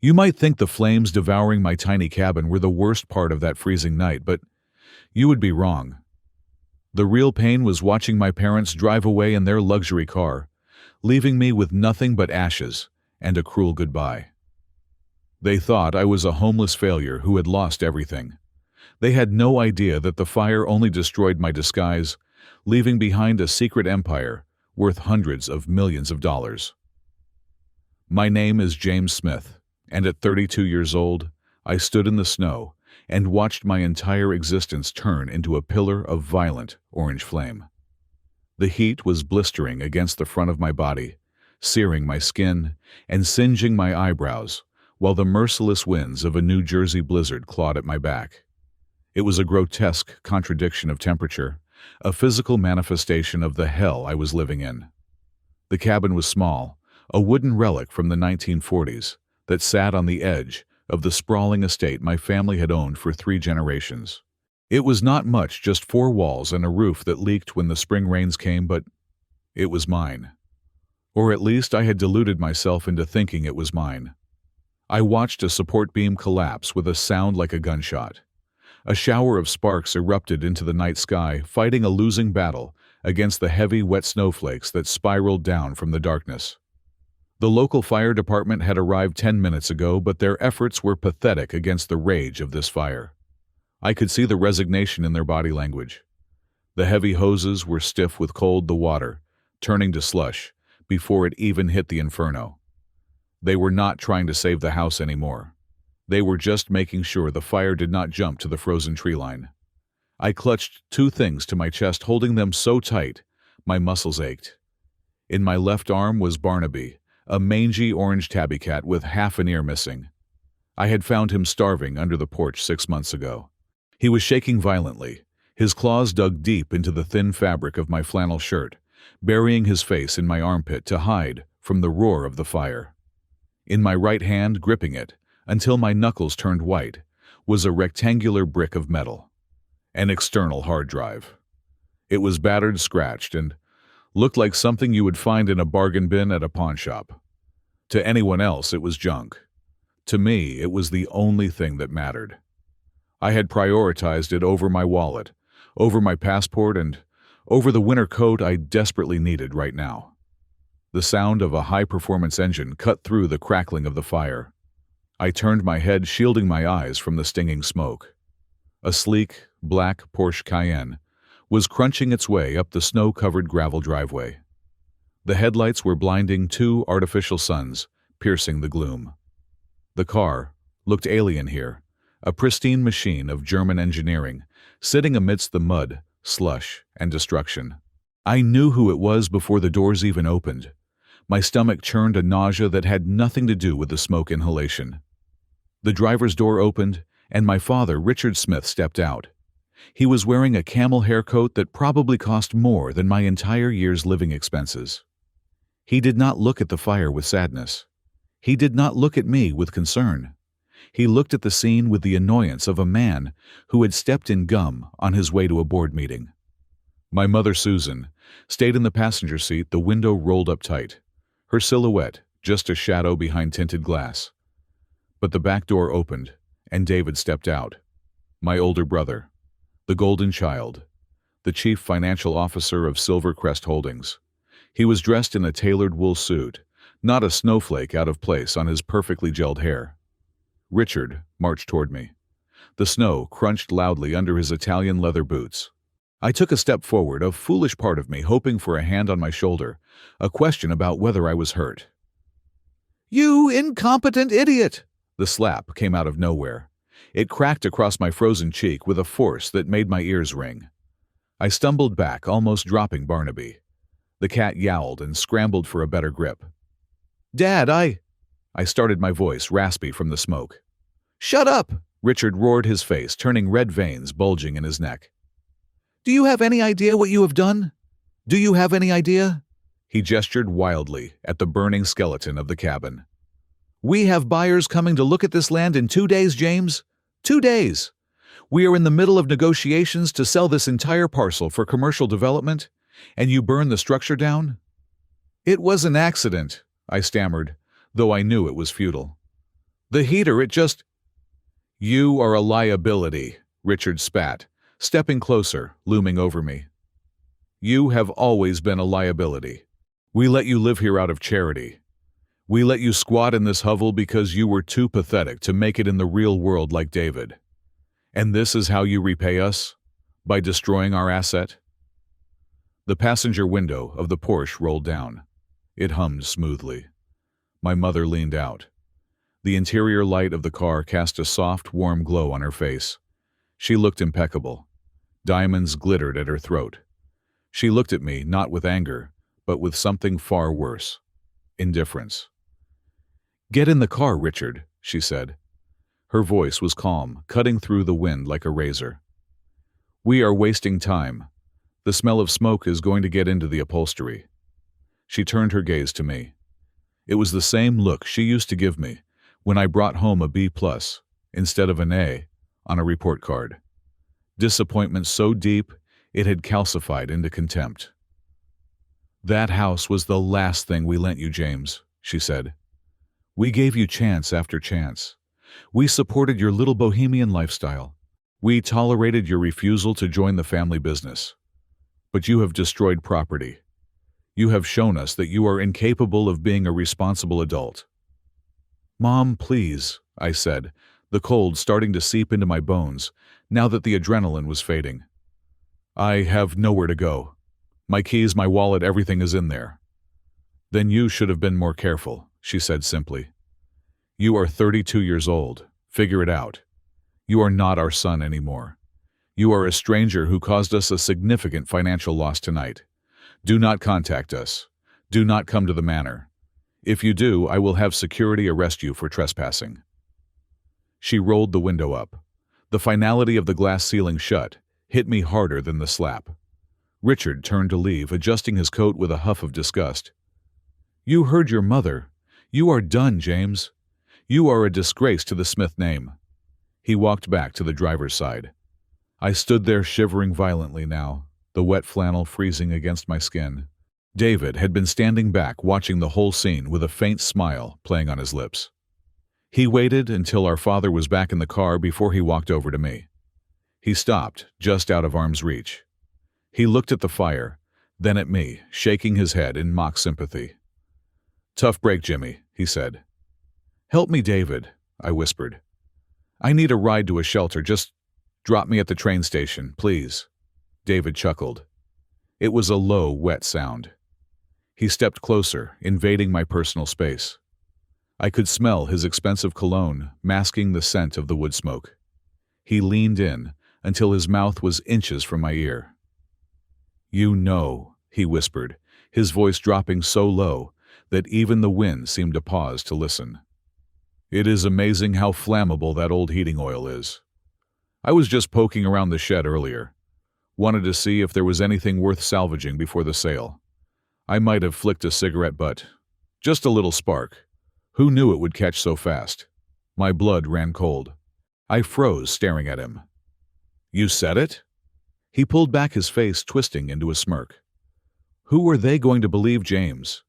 You might think the flames devouring my tiny cabin were the worst part of that freezing night, but you would be wrong. The real pain was watching my parents drive away in their luxury car, leaving me with nothing but ashes and a cruel goodbye. They thought I was a homeless failure who had lost everything. They had no idea that the fire only destroyed my disguise, leaving behind a secret empire worth hundreds of millions of dollars. My name is James Smith, and at 32 years old, I stood in the snow and watched my entire existence turn into a pillar of violent orange flame. The heat was blistering against the front of my body, searing my skin and singeing my eyebrows, while the merciless winds of a New Jersey blizzard clawed at my back. It was a grotesque contradiction of temperature, a physical manifestation of the hell I was living in. The cabin was small, a wooden relic from the 1940s that sat on the edge of the sprawling estate my family had owned for 3 generations. It was not much, just 4 walls and a roof that leaked when the spring rains came, but it was mine. Or at least I had deluded myself into thinking it was mine. I watched a support beam collapse with a sound like a gunshot. A shower of sparks erupted into the night sky, fighting a losing battle against the heavy, wet snowflakes that spiraled down from the darkness. The local fire department had arrived 10 minutes ago, but their efforts were pathetic against the rage of this fire. I could see the resignation in their body language. The heavy hoses were stiff with cold, the water turning to slush before it even hit the inferno. They were not trying to save the house anymore. They were just making sure the fire did not jump to the frozen tree line. I clutched 2 things to my chest, holding them so tight my muscles ached. In my left arm was Barnaby, a mangy orange tabby cat with half an ear missing. I had found him starving under the porch 6 months ago. He was shaking violently, his claws dug deep into the thin fabric of my flannel shirt, burying his face in my armpit to hide from the roar of the fire. In my right hand, gripping it until my knuckles turned white, was a rectangular brick of metal, an external hard drive. It was battered, scratched, and looked like something you would find in a bargain bin at a pawn shop. To anyone else, it was junk. To me, it was the only thing that mattered. I had prioritized it over my wallet, over my passport, and over the winter coat I desperately needed right now. The sound of a high-performance engine cut through the crackling of the fire. I turned my head, shielding my eyes from the stinging smoke. A sleek, black Porsche Cayenne was crunching its way up the snow-covered gravel driveway. The headlights were blinding, 2 artificial suns piercing the gloom. The car looked alien here, a pristine machine of German engineering, sitting amidst the mud, slush, and destruction. I knew who it was before the doors even opened. My stomach churned a nausea that had nothing to do with the smoke inhalation. The driver's door opened, and my father, Richard Smith, stepped out. He was wearing a camel hair coat that probably cost more than my entire year's living expenses. He did not look at the fire with sadness. He did not look at me with concern. He looked at the scene with the annoyance of a man who had stepped in gum on his way to a board meeting. My mother, Susan, stayed in the passenger seat, the window rolled up tight, her silhouette just a shadow behind tinted glass. But the back door opened, and David stepped out. My older brother, the golden child, the chief financial officer of Silvercrest Holdings. He was dressed in a tailored wool suit, not a snowflake out of place on his perfectly gelled hair. Richard marched toward me. The snow crunched loudly under his Italian leather boots. I took a step forward, a foolish part of me hoping for a hand on my shoulder, a question about whether I was hurt. "You incompetent idiot!" The slap came out of nowhere. It cracked across my frozen cheek with a force that made my ears ring. I stumbled back, almost dropping Barnaby. The cat yowled and scrambled for a better grip. "Dad, I started, my voice raspy from the smoke. "Shut up!" Richard roared, his face turning red, veins bulging in his neck. "Do you have any idea what you have done? Do you have any idea?" He gestured wildly at the burning skeleton of the cabin. "We have buyers coming to look at this land in 2 days, James. 2 days. We are in the middle of negotiations to sell this entire parcel for commercial development, and you burn the structure down?" "It was an accident," I stammered, though I knew it was futile. The heater, it just— You are a liability, Richard spat, stepping closer, looming over me. You have always been a liability. We let you live here out of charity. We let you squat in this hovel because you were too pathetic to make it in the real world like David. And this is how you repay us? By destroying our asset? The passenger window of the Porsche rolled down. It hummed smoothly. My mother leaned out. The interior light of the car cast a soft, warm glow on her face. She looked impeccable. Diamonds glittered at her throat. She looked at me not with anger, but with something far worse: indifference. "Get in the car, Richard," she said. Her voice was calm, cutting through the wind like a razor. "We are wasting time. The smell of smoke is going to get into the upholstery." She turned her gaze to me. It was the same look she used to give me when I brought home a B+ instead of an A on a report card. Disappointment so deep it had calcified into contempt. "That house was the last thing we lent you, James," she said. "We gave you chance after chance. We supported your little bohemian lifestyle. We tolerated your refusal to join the family business. But you have destroyed property. You have shown us that you are incapable of being a responsible adult." "Mom, please," I said, the cold starting to seep into my bones now that the adrenaline was fading. "I have nowhere to go. My keys, my wallet, everything is in there." "Then you should have been more careful," she said simply. "You are 32 years old. Figure it out. You are not our son anymore. You are a stranger who caused us a significant financial loss tonight. Do not contact us. Do not come to the manor. If you do, I will have security arrest you for trespassing." She rolled the window up. The finality of the glass ceiling shut hit me harder than the slap. Richard turned to leave, adjusting his coat with a huff of disgust. "You heard your mother. You are done, James. You are a disgrace to the Smith name." He walked back to the driver's side. I stood there shivering violently now, the wet flannel freezing against my skin. David had been standing back watching the whole scene with a faint smile playing on his lips. He waited until our father was back in the car before he walked over to me. He stopped, just out of arm's reach. He looked at the fire, then at me, shaking his head in mock sympathy. "Tough break, Jimmy," he said. "Help me, David," I whispered. "I need a ride to a shelter. Just drop me at the train station, please." David chuckled. It was a low, wet sound. He stepped closer, invading my personal space. I could smell his expensive cologne, masking the scent of the wood smoke. He leaned in until his mouth was inches from my ear. "You know," he whispered, his voice dropping so low that even the wind seemed to pause to listen. "It is amazing how flammable that old heating oil is. I was just poking around the shed earlier. Wanted to see if there was anything worth salvaging before the sale. I might have flicked a cigarette butt. Just a little spark. Who knew it would catch so fast?" My blood ran cold. I froze, staring at him. "You said it?" He pulled back, his face twisting into a smirk. "Who were they going to believe, James?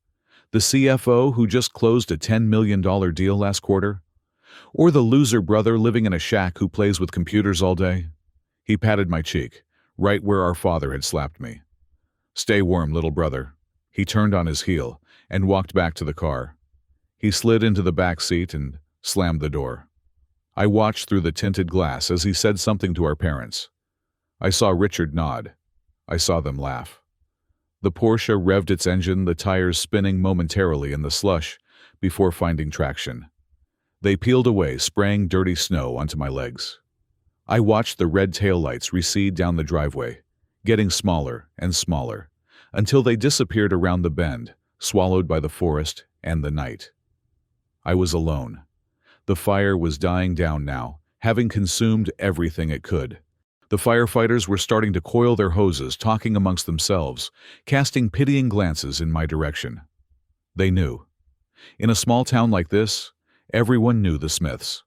The CFO who just closed a $10 million deal last quarter? Or the loser brother living in a shack who plays with computers all day?" He patted my cheek, right where our father had slapped me. "Stay warm, little brother." He turned on his heel and walked back to the car. He slid into the back seat and slammed the door. I watched through the tinted glass as he said something to our parents. I saw Richard nod. I saw them laugh. The Porsche revved its engine, the tires spinning momentarily in the slush before finding traction. They peeled away, spraying dirty snow onto my legs. I watched the red taillights recede down the driveway, getting smaller and smaller, until they disappeared around the bend, swallowed by the forest and the night. I was alone. The fire was dying down now, having consumed everything it could. The firefighters were starting to coil their hoses, talking amongst themselves, casting pitying glances in my direction. They knew. In a small town like this, everyone knew the Smiths.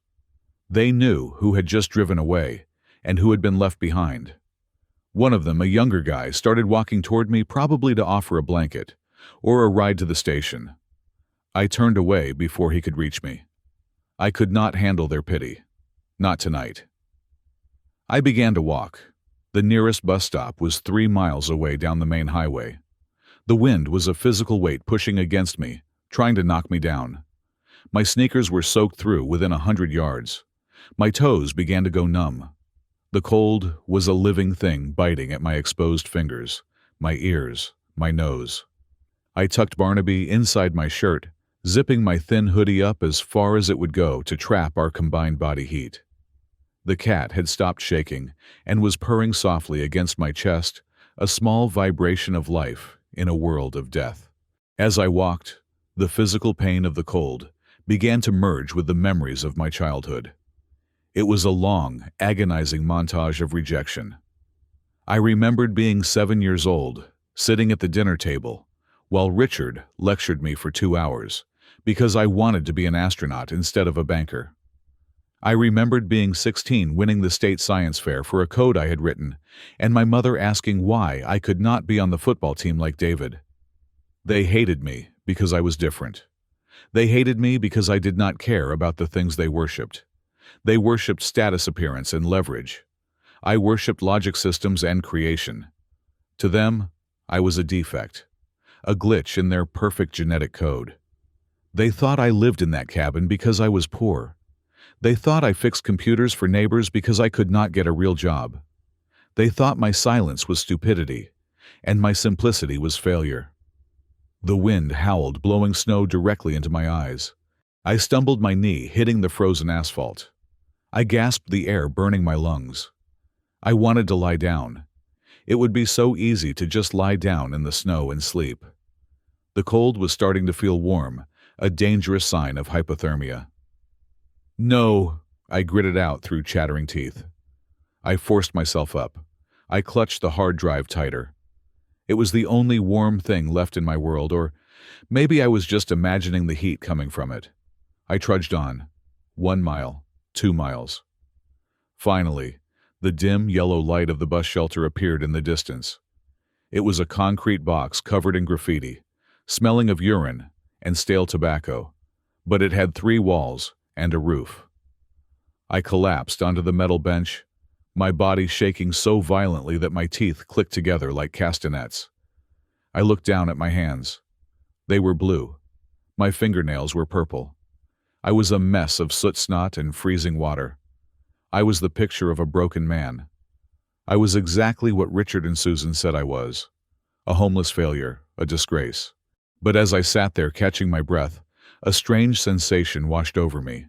They knew who had just driven away and who had been left behind. One of them, a younger guy, started walking toward me, probably to offer a blanket or a ride to the station. I turned away before he could reach me. I could not handle their pity. Not tonight. I began to walk. The nearest bus stop was 3 miles away down the main highway. The wind was a physical weight pushing against me, trying to knock me down. My sneakers were soaked through within 100 yards. My toes began to go numb. The cold was a living thing biting at my exposed fingers, my ears, my nose. I tucked Barnaby inside my shirt, zipping my thin hoodie up as far as it would go to trap our combined body heat. The cat had stopped shaking and was purring softly against my chest, a small vibration of life in a world of death. As I walked, the physical pain of the cold began to merge with the memories of my childhood. It was a long, agonizing montage of rejection. I remembered being 7 years old, sitting at the dinner table, while Richard lectured me for 2 hours, because I wanted to be an astronaut instead of a banker. I remembered being 16 winning the state science fair for a code I had written, and my mother asking why I could not be on the football team like David. They hated me because I was different. They hated me because I did not care about the things they worshipped. They worshipped status appearance and leverage. I worshipped logic systems and creation. To them, I was a defect, a glitch in their perfect genetic code. They thought I lived in that cabin because I was poor. They thought I fixed computers for neighbors because I could not get a real job. They thought my silence was stupidity, and my simplicity was failure. The wind howled, blowing snow directly into my eyes. I stumbled, my knee hitting the frozen asphalt. I gasped, the air burning my lungs. I wanted to lie down. It would be so easy to just lie down in the snow and sleep. The cold was starting to feel warm, a dangerous sign of hypothermia. No, I gritted out through chattering teeth. I forced myself up. I clutched the hard drive tighter. It was the only warm thing left in my world, or maybe I was just imagining the heat coming from it. I trudged on. 1 mile, 2 miles. Finally, the dim yellow light of the bus shelter appeared in the distance. It was a concrete box covered in graffiti, smelling of urine and stale tobacco, but it had 3 walls and a roof. I collapsed onto the metal bench, my body shaking so violently that my teeth clicked together like castanets. I looked down at my hands. They were blue. My fingernails were purple. I was a mess of soot snot and freezing water. I was the picture of a broken man. I was exactly what Richard and Susan said I was. A homeless failure, a disgrace. But as I sat there catching my breath, a strange sensation washed over me.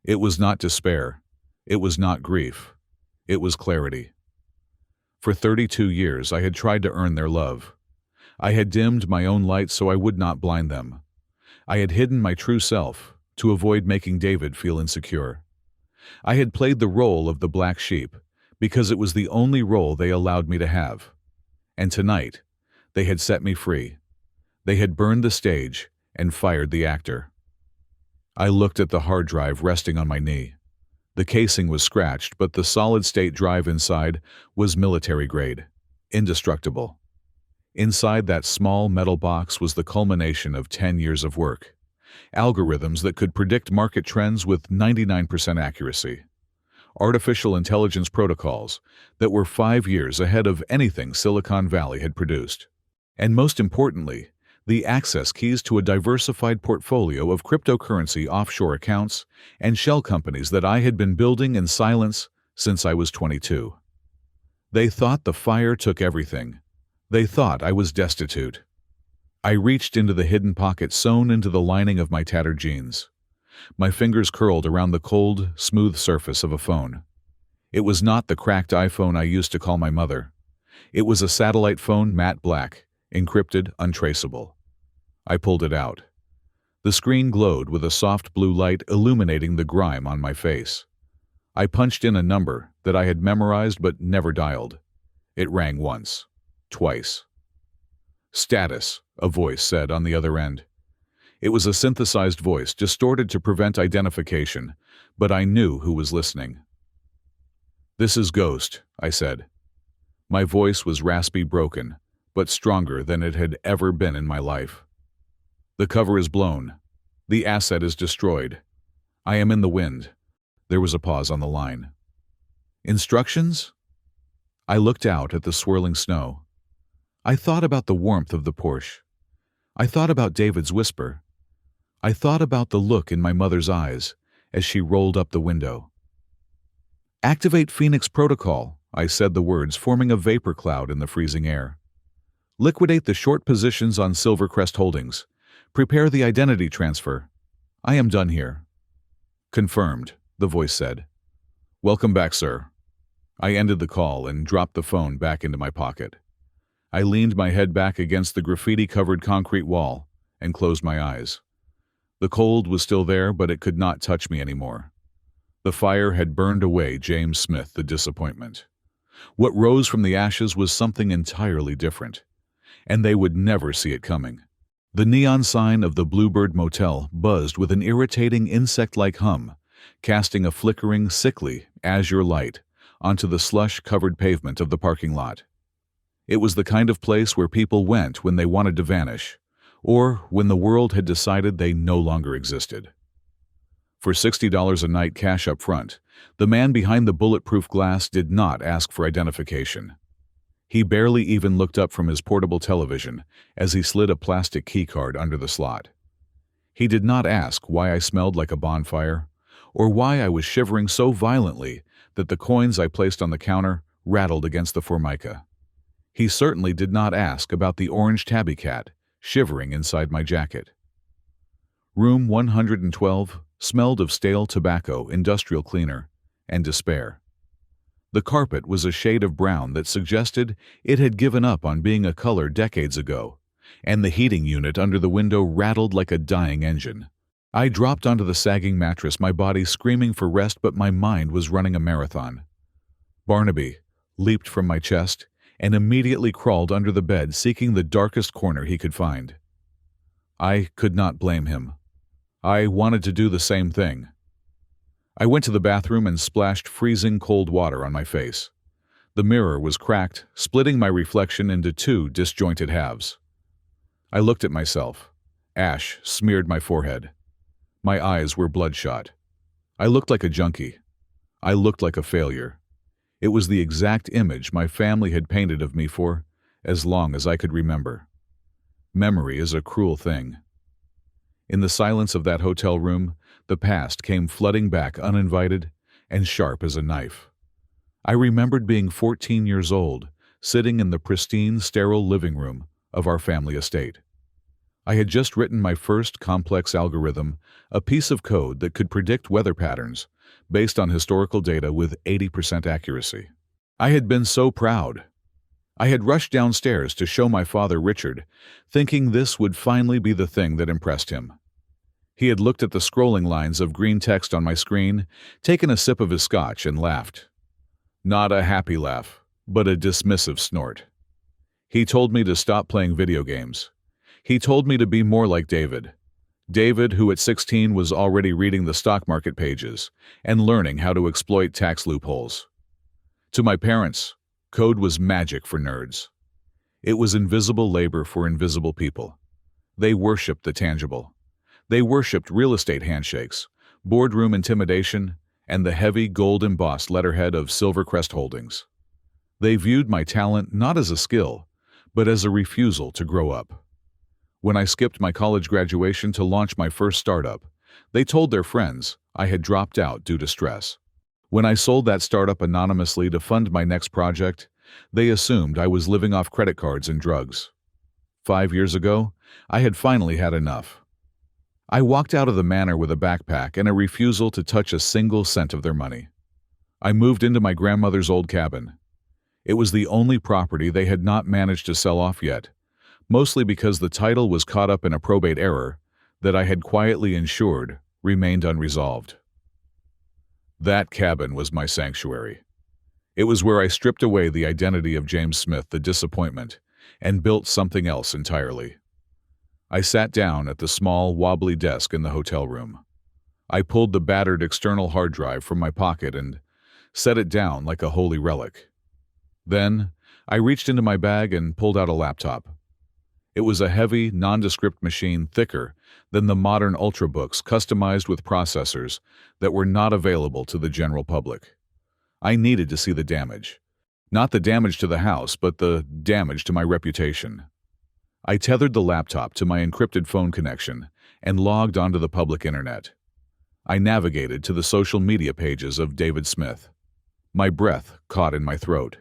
It was not despair. It was not grief. It was clarity. For 32 years I had tried to earn their love. I had dimmed my own light so I would not blind them. I had hidden my true self to avoid making David feel insecure. I had played the role of the black sheep because it was the only role they allowed me to have. And tonight, they had set me free. They had burned the stage and fired the actor. I looked at the hard drive resting on my knee. The casing was scratched, but the solid-state drive inside was military-grade, indestructible. Inside that small metal box was the culmination of 10 years of work. Algorithms that could predict market trends with 99% accuracy. Artificial intelligence protocols that were 5 years ahead of anything Silicon Valley had produced. And most importantly, the access keys to a diversified portfolio of cryptocurrency offshore accounts and shell companies that I had been building in silence since I was 22. They thought the fire took everything. They thought I was destitute. I reached into the hidden pocket sewn into the lining of my tattered jeans. My fingers curled around the cold, smooth surface of a phone. It was not the cracked iPhone I used to call my mother. It was a satellite phone, matte black, encrypted, untraceable. I pulled it out. The screen glowed with a soft blue light illuminating the grime on my face. I punched in a number that I had memorized but never dialed. It rang once, twice. "Status," a voice said on the other end. It was a synthesized voice, distorted to prevent identification, but I knew who was listening. "This is Ghost," I said. My voice was raspy, broken, but stronger than it had ever been in my life. "The cover is blown. The asset is destroyed. I am in the wind. There was a pause on the line. Instructions? I looked out at the swirling snow. I thought about the warmth of the Porsche. I thought about David's whisper. I thought about the look in my mother's eyes as she rolled up the window. Activate Phoenix Protocol, I said the words, forming a vapor cloud in the freezing air. Liquidate the short positions on Silvercrest Holdings. Prepare the identity transfer. I am done here. Confirmed, the voice said. Welcome back, sir. I ended the call and dropped the phone back into my pocket. I leaned my head back against the graffiti-covered concrete wall and closed my eyes. The cold was still there, but it could not touch me anymore. The fire had burned away James Smith, the disappointment. What rose from the ashes was something entirely different, and they would never see it coming. The neon sign of the Bluebird Motel buzzed with an irritating insect-like hum, casting a flickering, sickly, azure light onto the slush-covered pavement of the parking lot. It was the kind of place where people went when they wanted to vanish, or when the world had decided they no longer existed. For $60 a night cash up front, the man behind the bulletproof glass did not ask for identification. He barely even looked up from his portable television as he slid a plastic keycard under the slot. He did not ask why I smelled like a bonfire, or why I was shivering so violently that the coins I placed on the counter rattled against the formica. He certainly did not ask about the orange tabby cat shivering inside my jacket. Room 112 smelled of stale tobacco, industrial cleaner, and despair. The carpet was a shade of brown that suggested it had given up on being a color decades ago, and the heating unit under the window rattled like a dying engine. I dropped onto the sagging mattress, my body screaming for rest, but my mind was running a marathon. Barnaby leaped from my chest and immediately crawled under the bed, seeking the darkest corner he could find. I could not blame him. I wanted to do the same thing. I went to the bathroom and splashed freezing cold water on my face. The mirror was cracked, splitting my reflection into two disjointed halves. I looked at myself. Ash smeared my forehead. My eyes were bloodshot. I looked like a junkie. I looked like a failure. It was the exact image my family had painted of me for as long as I could remember. Memory is a cruel thing. In the silence of that hotel room, the past came flooding back uninvited and sharp as a knife. I remembered being 14 years old, sitting in the pristine, sterile living room of our family estate. I had just written my first complex algorithm, a piece of code that could predict weather patterns based on historical data with 80% accuracy. I had been so proud. I had rushed downstairs to show my father Richard, thinking this would finally be the thing that impressed him. He had looked at the scrolling lines of green text on my screen, taken a sip of his scotch, and laughed. Not a happy laugh, but a dismissive snort. He told me to stop playing video games. He told me to be more like David. David, who at 16 was already reading the stock market pages and learning how to exploit tax loopholes. To my parents, code was magic for nerds. It was invisible labor for invisible people. They worshipped the tangible. They worshipped real estate handshakes, boardroom intimidation, and the heavy gold-embossed letterhead of Silvercrest Holdings. They viewed my talent not as a skill, but as a refusal to grow up. When I skipped my college graduation to launch my first startup, they told their friends I had dropped out due to stress. When I sold that startup anonymously to fund my next project, they assumed I was living off credit cards and drugs. 5 years ago, I had finally had enough. I walked out of the manor with a backpack and a refusal to touch a single cent of their money. I moved into my grandmother's old cabin. It was the only property they had not managed to sell off yet, mostly because the title was caught up in a probate error that I had quietly ensured remained unresolved. That cabin was my sanctuary. It was where I stripped away the identity of James Smith, the disappointment, and built something else entirely. I sat down at the small, wobbly desk in the hotel room. I pulled the battered external hard drive from my pocket and set it down like a holy relic. Then, I reached into my bag and pulled out a laptop. It was a heavy, nondescript machine thicker than the modern ultrabooks customized with processors that were not available to the general public. I needed to see the damage. Not the damage to the house, but the damage to my reputation. I tethered the laptop to my encrypted phone connection and logged onto the public internet. I navigated to the social media pages of David Smith. My breath caught in my throat.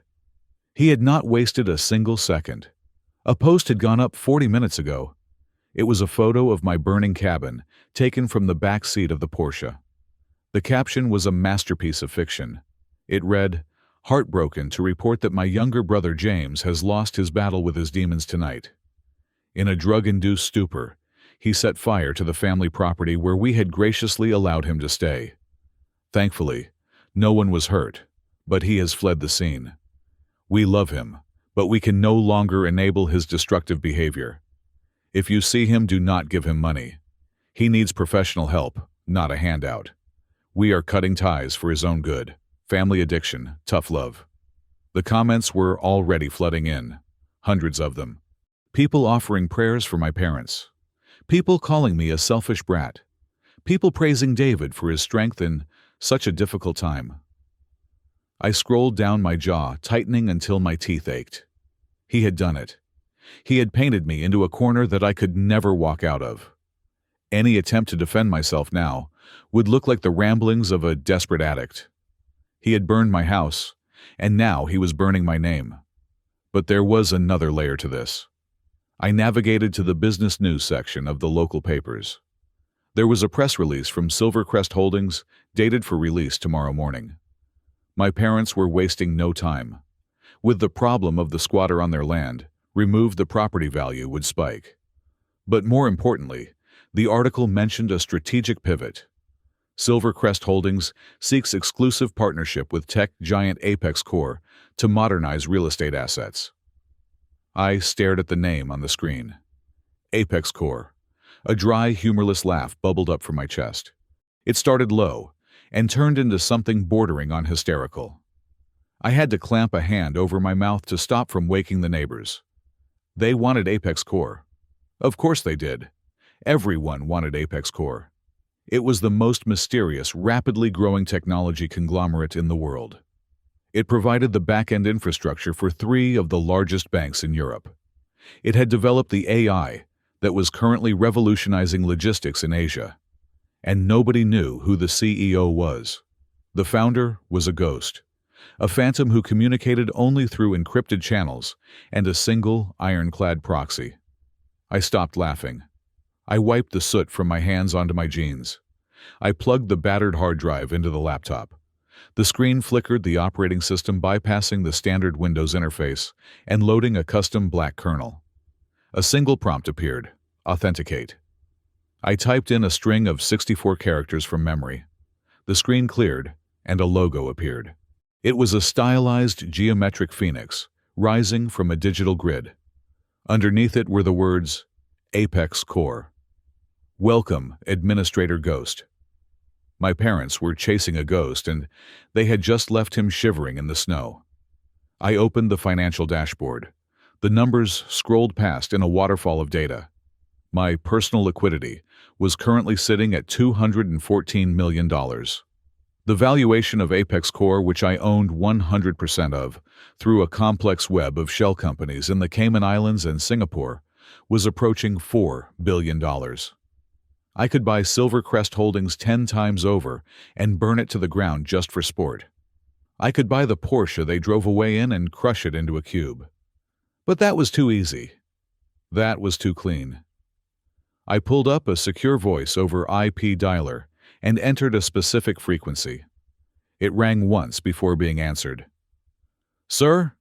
He had not wasted a single second. A post had gone up 40 minutes ago. It was a photo of my burning cabin, taken from the back seat of the Porsche. The caption was a masterpiece of fiction. It read, "Heartbroken to report that my younger brother James has lost his battle with his demons tonight." In a drug-induced stupor, he set fire to the family property where we had graciously allowed him to stay. Thankfully, no one was hurt, but he has fled the scene. We love him, but we can no longer enable his destructive behavior. If you see him, do not give him money. He needs professional help, not a handout. We are cutting ties for his own good. Family addiction, tough love. The comments were already flooding in, hundreds of them. People offering prayers for my parents. People calling me a selfish brat. People praising David for his strength in such a difficult time. I scrolled down, my jaw tightening until my teeth ached. He had done it. He had painted me into a corner that I could never walk out of. Any attempt to defend myself now would look like the ramblings of a desperate addict. He had burned my house, and now he was burning my name. But there was another layer to this. I navigated to the business news section of the local papers. There was a press release from Silvercrest Holdings, dated for release tomorrow morning. My parents were wasting no time. With the problem of the squatter on their land, removed, the property value would spike. But more importantly, the article mentioned a strategic pivot. Silvercrest Holdings seeks exclusive partnership with tech giant Apex Corp to modernize real estate assets. I stared at the name on the screen. Apex Corp. A dry, humorless laugh bubbled up from my chest. It started low and turned into something bordering on hysterical. I had to clamp a hand over my mouth to stop from waking the neighbors. They wanted Apex Corp. Of course they did. Everyone wanted Apex Corp. It was the most mysterious, rapidly growing technology conglomerate in the world. It provided the back-end infrastructure for 3 of the largest banks in Europe. It had developed the AI that was currently revolutionizing logistics in Asia. And nobody knew who the CEO was. The founder was a ghost, a phantom who communicated only through encrypted channels and a single ironclad proxy. I stopped laughing. I wiped the soot from my hands onto my jeans. I plugged the battered hard drive into the laptop. The screen flickered, the operating system bypassing the standard Windows interface and loading a custom black kernel. A single prompt appeared: authenticate. I typed in a string of 64 characters from memory. The screen cleared, and a logo appeared. It was a stylized geometric phoenix, rising from a digital grid. Underneath it were the words, Apex Corp. Welcome, Administrator Ghost. My parents were chasing a ghost, and they had just left him shivering in the snow. I opened the financial dashboard. The numbers scrolled past in a waterfall of data. My personal liquidity was currently sitting at $214 million. The valuation of Apex Corp, which I owned 100% of, through a complex web of shell companies in the Cayman Islands and Singapore, was approaching $4 billion. I could buy Silvercrest Holdings 10 times over and burn it to the ground just for sport. I could buy the Porsche they drove away in and crush it into a cube. But that was too easy. That was too clean. I pulled up a secure voice over IP dialer and entered a specific frequency. It rang once before being answered. "Sir?"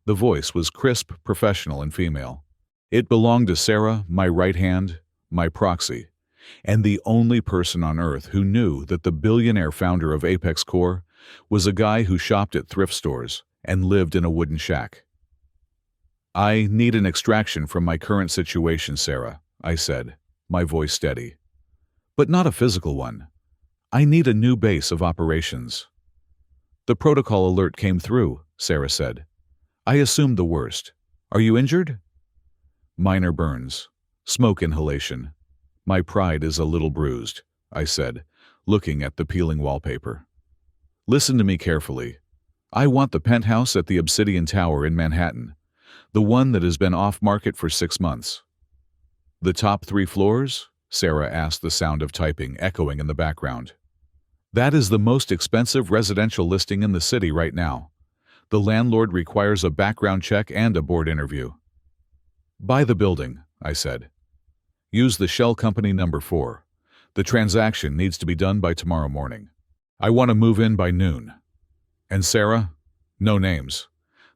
The voice was crisp, professional, and female. It belonged to Sarah, my right hand, my proxy, and the only person on earth who knew that the billionaire founder of Apex Corp was a guy who shopped at thrift stores and lived in a wooden shack. "I need an extraction from my current situation, Sarah," I said, my voice steady. "But not a physical one. I need a new base of operations." "The protocol alert came through," Sarah said. "I assumed the worst. Are you injured?" Minor burns. Smoke inhalation. My pride is a little bruised, I said, looking at the peeling wallpaper. Listen to me carefully. I want the penthouse at the Obsidian Tower in Manhattan, the one that has been off-market for 6 months. The top 3 floors? Sarah asked, the sound of typing echoing in the background. That is the most expensive residential listing in the city right now. The landlord requires a background check and a board interview. Buy the building, I said. Use the shell company number 4. The transaction needs to be done by tomorrow morning. I want to move in by noon. And Sarah? No names.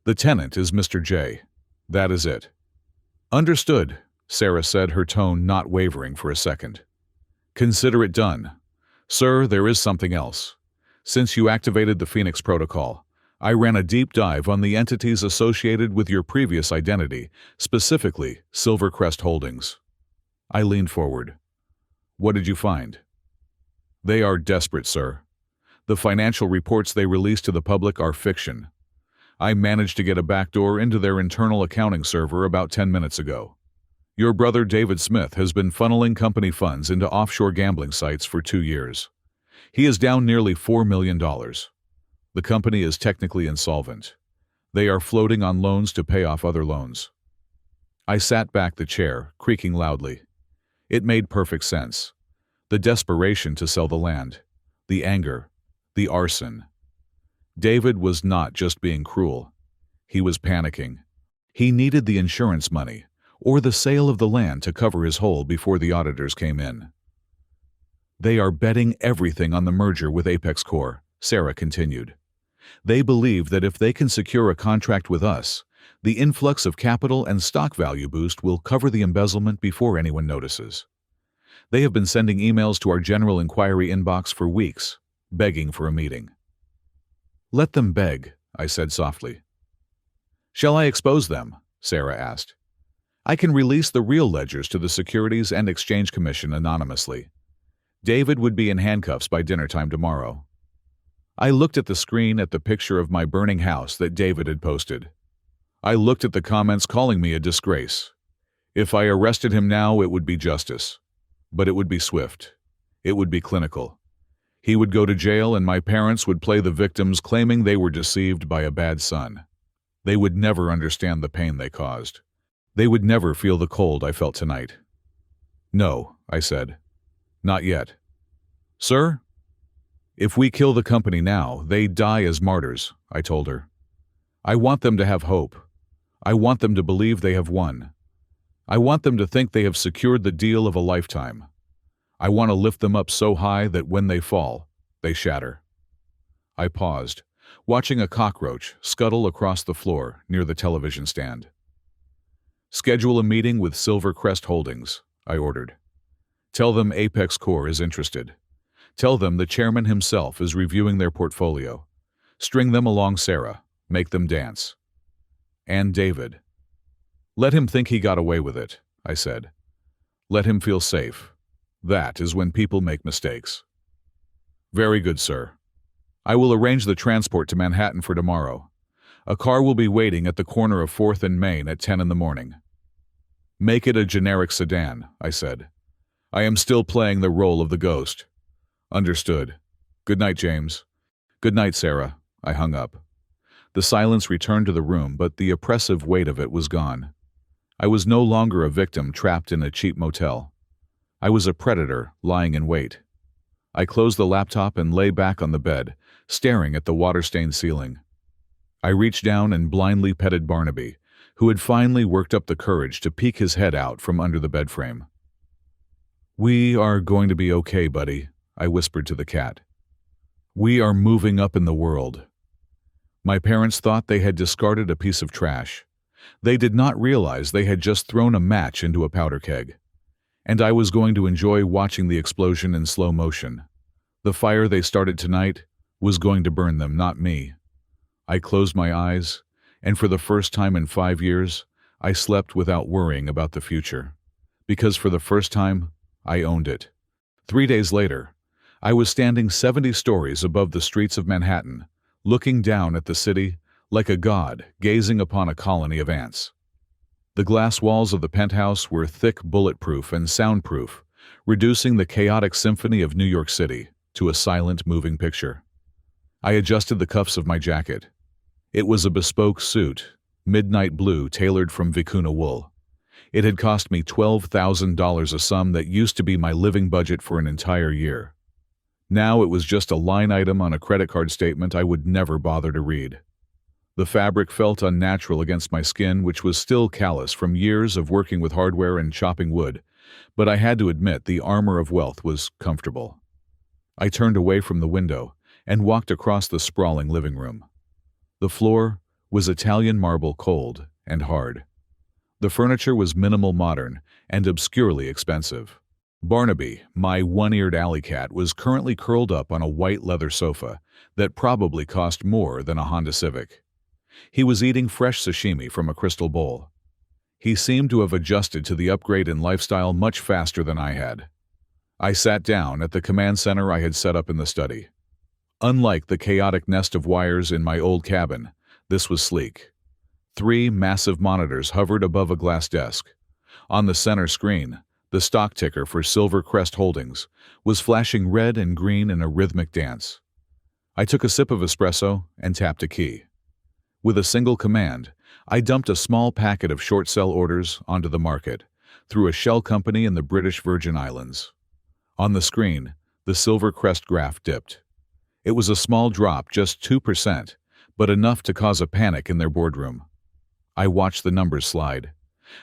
The tenant is Mr. J. That is it. Understood, Sarah said, her tone not wavering for a second. Consider it done. Sir, there is something else. Since you activated the Phoenix Protocol, I ran a deep dive on the entities associated with your previous identity, specifically Silvercrest Holdings. I leaned forward. What did you find? They are desperate, sir. The financial reports they release to the public are fiction. I managed to get a backdoor into their internal accounting server about 10 minutes ago. Your brother David Smith has been funneling company funds into offshore gambling sites for 2 years. He is down nearly $4 million. The company is technically insolvent. They are floating on loans to pay off other loans. I sat back the chair, creaking loudly. It made perfect sense. The desperation to sell the land, the anger, the arson. David was not just being cruel. He was panicking. He needed the insurance money, or the sale of the land to cover his hole before the auditors came in. They are betting everything on the merger with Apex Corp, Sarah continued. They believe that if they can secure a contract with us, the influx of capital and stock value boost will cover the embezzlement before anyone notices. They have been sending emails to our general inquiry inbox for weeks, begging for a meeting. Let them beg, I said softly. Shall I expose them? Sarah asked. I can release the real ledgers to the Securities and Exchange Commission anonymously. David would be in handcuffs by dinner time tomorrow. I looked at the screen at the picture of my burning house that David had posted. I looked at the comments calling me a disgrace. If I arrested him now, it would be justice. But it would be swift. It would be clinical. He would go to jail and my parents would play the victims, claiming they were deceived by a bad son. They would never understand the pain they caused. They would never feel the cold I felt tonight. No, I said. Not yet. Sir? If we kill the company now, they die as martyrs, I told her. I want them to have hope. I want them to believe they have won. I want them to think they have secured the deal of a lifetime. I want to lift them up so high that when they fall, they shatter. I paused, watching a cockroach scuttle across the floor near the television stand. Schedule a meeting with Silvercrest Holdings, I ordered. Tell them Apex Corp is interested. Tell them the chairman himself is reviewing their portfolio. String them along Sarah. Make them dance. And David. Let him think he got away with it, I said. Let him feel safe. That is when people make mistakes. Very good, sir. I will arrange the transport to Manhattan for tomorrow. A car will be waiting at the corner of 4th and Main at 10 in the morning. Make it a generic sedan, I said. I am still playing the role of the ghost. Understood. Good night, James. Good night, Sarah. I hung up. The silence returned to the room, but the oppressive weight of it was gone. I was no longer a victim trapped in a cheap motel. I was a predator lying in wait. I closed the laptop and lay back on the bed, staring at the water-stained ceiling. I reached down and blindly petted Barnaby, who had finally worked up the courage to peek his head out from under the bed frame. We are going to be okay, buddy, I whispered to the cat. We are moving up in the world. My parents thought they had discarded a piece of trash. They did not realize they had just thrown a match into a powder keg. And I was going to enjoy watching the explosion in slow motion. The fire they started tonight was going to burn them, not me. I closed my eyes, and for the first time in 5 years, I slept without worrying about the future. Because for the first time, I owned it. 3 days later, I was standing 70 stories above the streets of Manhattan, looking down at the city like a god gazing upon a colony of ants. The glass walls of the penthouse were thick, bulletproof, and soundproof, reducing the chaotic symphony of New York City to a silent, moving picture. I adjusted the cuffs of my jacket. It was a bespoke suit, midnight blue, tailored from vicuna wool. It had cost me $12,000, a sum that used to be my living budget for an entire year. Now it was just a line item on a credit card statement I would never bother to read. The fabric felt unnatural against my skin, which was still callous from years of working with hardware and chopping wood, but I had to admit the armor of wealth was comfortable. I turned away from the window and walked across the sprawling living room. The floor was Italian marble, cold and hard. The furniture was minimal, modern, and obscurely expensive. Barnaby, my one-eared alley cat, was currently curled up on a white leather sofa that probably cost more than a Honda Civic. He was eating fresh sashimi from a crystal bowl. He seemed to have adjusted to the upgrade in lifestyle much faster than I had. I sat down at the command center I had set up in the study. Unlike the chaotic nest of wires in my old cabin, this was sleek. 3 massive monitors hovered above a glass desk. On the center screen, the stock ticker for Silver Crest Holdings was flashing red and green in a rhythmic dance. I took a sip of espresso and tapped a key. With a single command, I dumped a small packet of short sell orders onto the market through a shell company in the British Virgin Islands. On the screen, the Silver Crest graph dipped. It was a small drop, just 2%, but enough to cause a panic in their boardroom. I watched the numbers slide.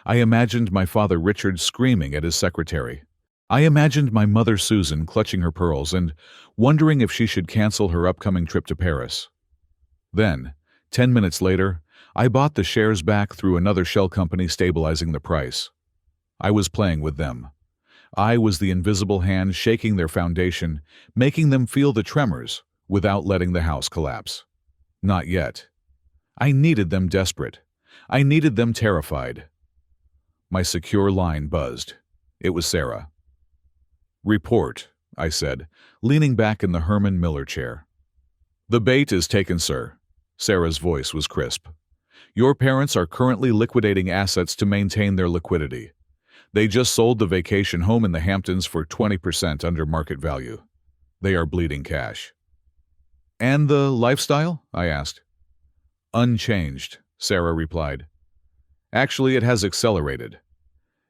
I imagined my father Richard screaming at his secretary. I imagined my mother Susan clutching her pearls and wondering if she should cancel her upcoming trip to Paris. Then, 10 minutes later, I bought the shares back through another shell company, stabilizing the price. I was playing with them. I was the invisible hand shaking their foundation, making them feel the tremors without letting the house collapse. Not yet. I needed them desperate. I needed them terrified. My secure line buzzed. It was Sarah. "Report," I said, leaning back in the Herman Miller chair. "The bait is taken, sir." Sarah's voice was crisp. "Your parents are currently liquidating assets to maintain their liquidity. They just sold the vacation home in the Hamptons for 20% under market value. They are bleeding cash." "And the lifestyle?" I asked. "Unchanged," Sarah replied. "Actually, it has accelerated.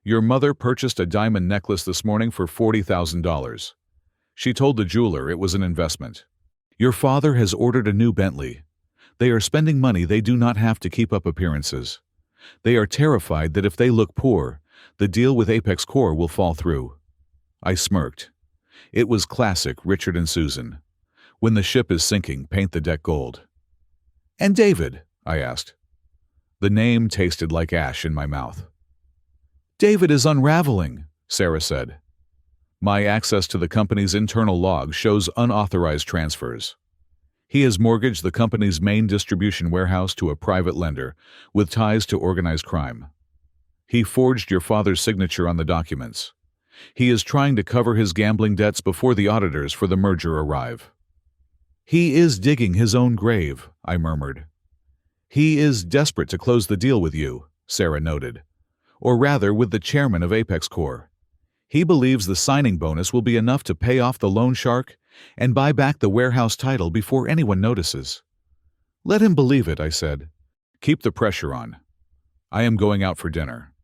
Your mother purchased a diamond necklace this morning for $40,000. She told the jeweler it was an investment. Your father has ordered a new Bentley. They are spending money they do not have to keep up appearances. They are terrified that if they look poor, the deal with Apex Core will fall through." I smirked. It was classic Richard and Susan. When the ship is sinking, paint the deck gold. "And David?" I asked. The name tasted like ash in my mouth. "David is unraveling," Sarah said. "My access to the company's internal log shows unauthorized transfers. He has mortgaged the company's main distribution warehouse to a private lender with ties to organized crime. He forged your father's signature on the documents. He is trying to cover his gambling debts before the auditors for the merger arrive." "He is digging his own grave," I murmured. "He is desperate to close the deal with you," Sarah noted. "Or rather, with the chairman of Apex Core. He believes the signing bonus will be enough to pay off the loan shark and buy back the warehouse title before anyone notices." "Let him believe it," I said. "Keep the pressure on. I am going out for dinner."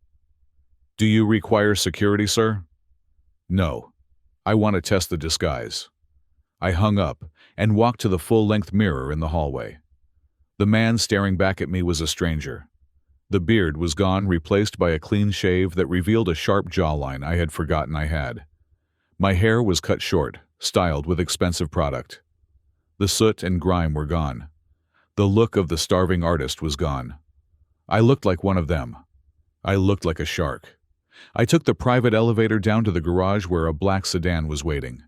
"Do you require security, sir?" "No. I want to test the disguise." I hung up and walked to the full-length mirror in the hallway. The man staring back at me was a stranger. The beard was gone, replaced by a clean shave that revealed a sharp jawline I had forgotten I had. My hair was cut short, styled with expensive product. The soot and grime were gone. The look of the starving artist was gone. I looked like one of them. I looked like a shark. I took the private elevator down to the garage where a black sedan was waiting.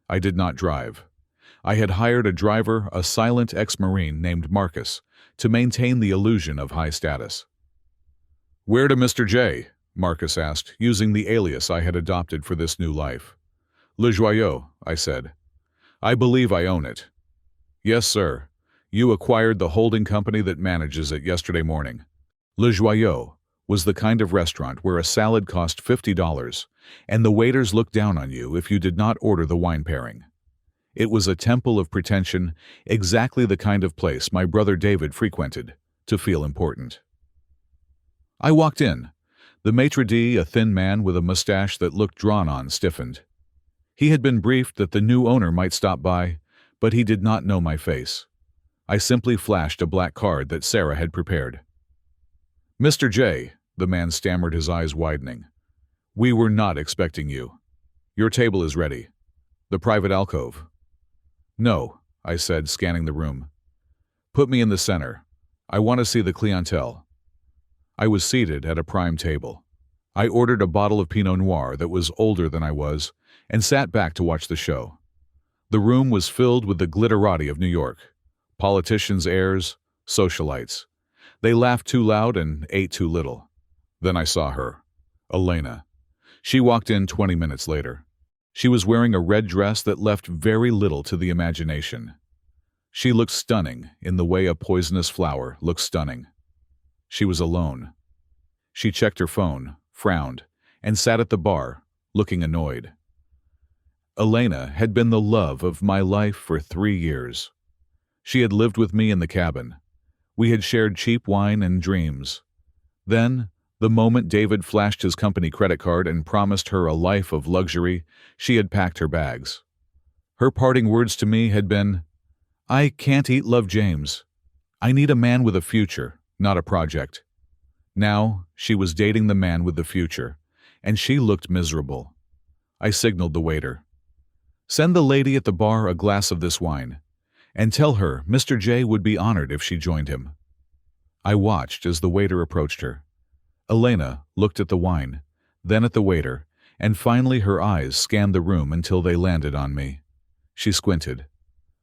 I did not drive. I had hired a driver, a silent ex-Marine named Marcus, to maintain the illusion of high status. "Where to Mr. J?" Marcus asked, using the alias I had adopted for this new life. "Le Joyeux," I said. "I believe I own it." "Yes, sir. You acquired the holding company that manages it yesterday morning. Le Joyeux, was the kind of restaurant where a salad cost $50, and the waiters looked down on you if you did not order the wine pairing. It was a temple of pretension, exactly the kind of place my brother David frequented to feel important. I walked in. The maitre d', a thin man with a mustache that looked drawn on, stiffened. He had been briefed that the new owner might stop by, but he did not know my face. I simply flashed a black card that Sarah had prepared. "Mr. J," the man stammered, his eyes widening. "We were not expecting you. Your table is ready. The private alcove." "No," I said, scanning the room. "Put me in the center. I want to see the clientele." I was seated at a prime table. I ordered a bottle of Pinot Noir that was older than I was and sat back to watch the show. The room was filled with the glitterati of New York. Politicians' heirs, socialites. They laughed too loud and ate too little. Then I saw her, Elena. She walked in 20 minutes later. She was wearing a red dress that left very little to the imagination. She looked stunning in the way a poisonous flower looks stunning. She was alone. She checked her phone, frowned, and sat at the bar, looking annoyed. Elena had been the love of my life for 3 years. She had lived with me in the cabin. We had shared cheap wine and dreams. Then, the moment David flashed his company credit card and promised her a life of luxury, she had packed her bags. Her parting words to me had been, "I can't eat love, James. I need a man with a future, not a project." Now, she was dating the man with the future, and she looked miserable. I signaled the waiter. "Send the lady at the bar a glass of this wine, and tell her Mr. J would be honored if she joined him." I watched as the waiter approached her. Elena looked at the wine, then at the waiter, and finally her eyes scanned the room until they landed on me. She squinted.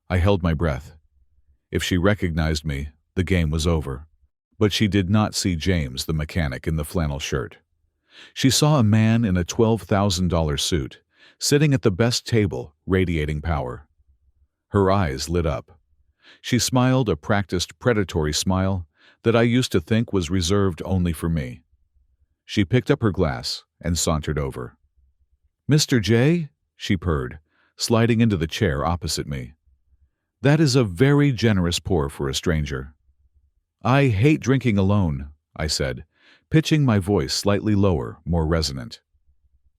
I held my breath. If she recognized me, the game was over. But she did not see James, the mechanic in the flannel shirt. She saw a man in a $12,000 suit, sitting at the best table, radiating power. Her eyes lit up. She smiled a practiced predatory smile that I used to think was reserved only for me. She picked up her glass and sauntered over. "Mr. J?" she purred, sliding into the chair opposite me. "That is a very generous pour for a stranger." "I hate drinking alone," I said, pitching my voice slightly lower, more resonant.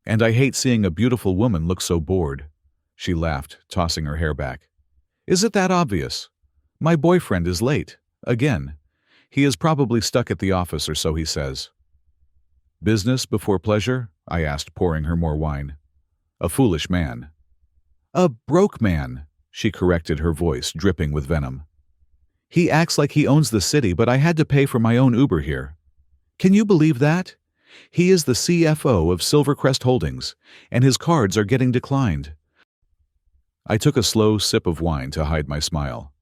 "And I hate seeing a beautiful woman look so bored." She laughed, tossing her hair back. "Is it that obvious? My boyfriend is late. Again. He is probably stuck at the office, or so he says." "Business before pleasure?" I asked, pouring her more wine. "A foolish man." "A broke man," she corrected, her voice dripping with venom. "He acts like he owns the city, but I had to pay for my own Uber here. Can you believe that? He is the CFO of Silvercrest Holdings, and his cards are getting declined." I took a slow sip of wine to hide my smile.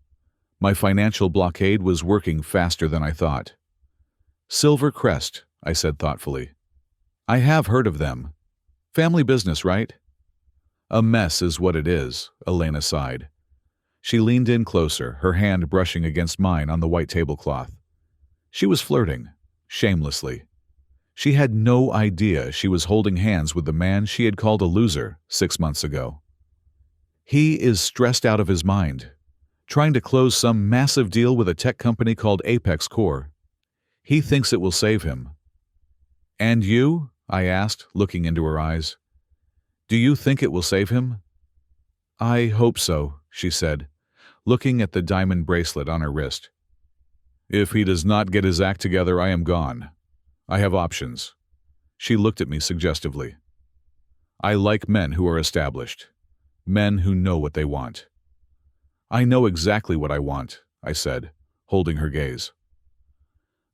My financial blockade was working faster than I thought. "Silvercrest," I said thoughtfully. "I have heard of them. Family business, right?" "A mess is what it is," Elena sighed. She leaned in closer, her hand brushing against mine on the white tablecloth. She was flirting, shamelessly. She had no idea she was holding hands with the man she had called a loser 6 months ago. "He is stressed out of his mind, trying to close some massive deal with a tech company called Apex Core. He thinks it will save him." "And you?" I asked, looking into her eyes. "Do you think it will save him?" "I hope so," she said, looking at the diamond bracelet on her wrist. "If he does not get his act together, I am gone. I have options." She looked at me suggestively. "I like men who are established. Men who know what they want." "I know exactly what I want," I said, holding her gaze.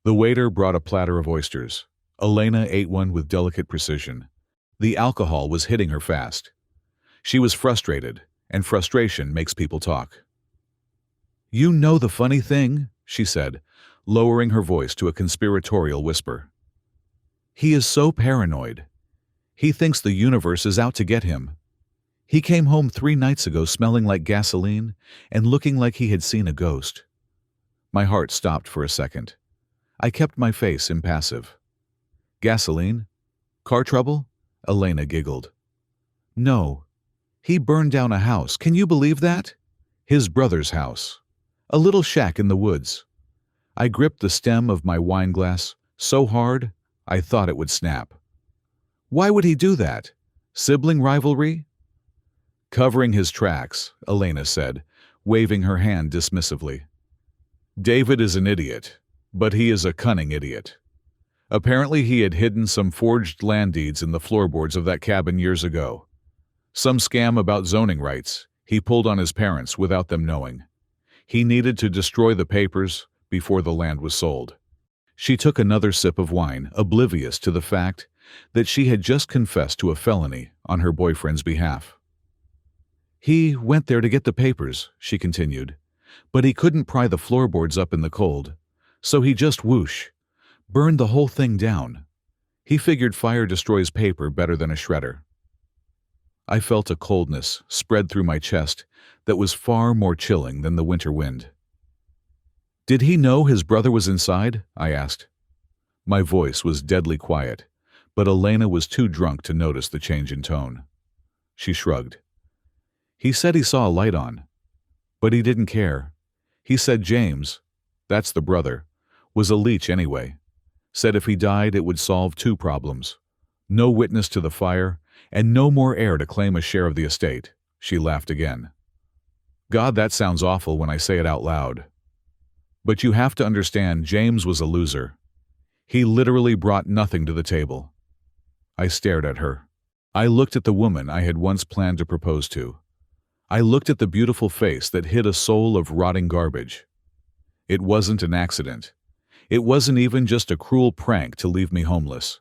The waiter brought a platter of oysters. Elena ate one with delicate precision. The alcohol was hitting her fast. She was frustrated, and frustration makes people talk. "You know the funny thing," she said, lowering her voice to a conspiratorial whisper. "He is so paranoid. He thinks the universe is out to get him. He came home 3 nights ago smelling like gasoline and looking like he had seen a ghost." My heart stopped for a second. I kept my face impassive. Gasoline? Car trouble? Elena giggled. No. He burned down a house. Can you believe that? His brother's house. A little shack in the woods. I gripped the stem of my wine glass so hard I thought it would snap. Why would he do that? Sibling rivalry? Covering his tracks, Elena said, waving her hand dismissively. David is an idiot, but he is a cunning idiot. Apparently he had hidden some forged land deeds in the floorboards of that cabin years ago. Some scam about zoning rights he pulled on his parents without them knowing. He needed to destroy the papers before the land was sold. She took another sip of wine, oblivious to the fact that she had just confessed to a felony on her boyfriend's behalf. He went there to get the papers, she continued, but he couldn't pry the floorboards up in the cold, so he just whoosh, burned the whole thing down. He figured fire destroys paper better than a shredder. I felt a coldness spread through my chest that was far more chilling than the winter wind. Did he know his brother was inside? I asked. My voice was deadly quiet, but Elena was too drunk to notice the change in tone. She shrugged. He said he saw a light on, but he didn't care. He said James, that's the brother, was a leech anyway. Said if he died it would solve two problems. No witness to the fire, and no more heir to claim a share of the estate. She laughed again. God, that sounds awful when I say it out loud. But you have to understand, James was a loser. He literally brought nothing to the table. I stared at her. I looked at the woman I had once planned to propose to. I looked at the beautiful face that hid a soul of rotting garbage. It wasn't an accident. It wasn't even just a cruel prank to leave me homeless.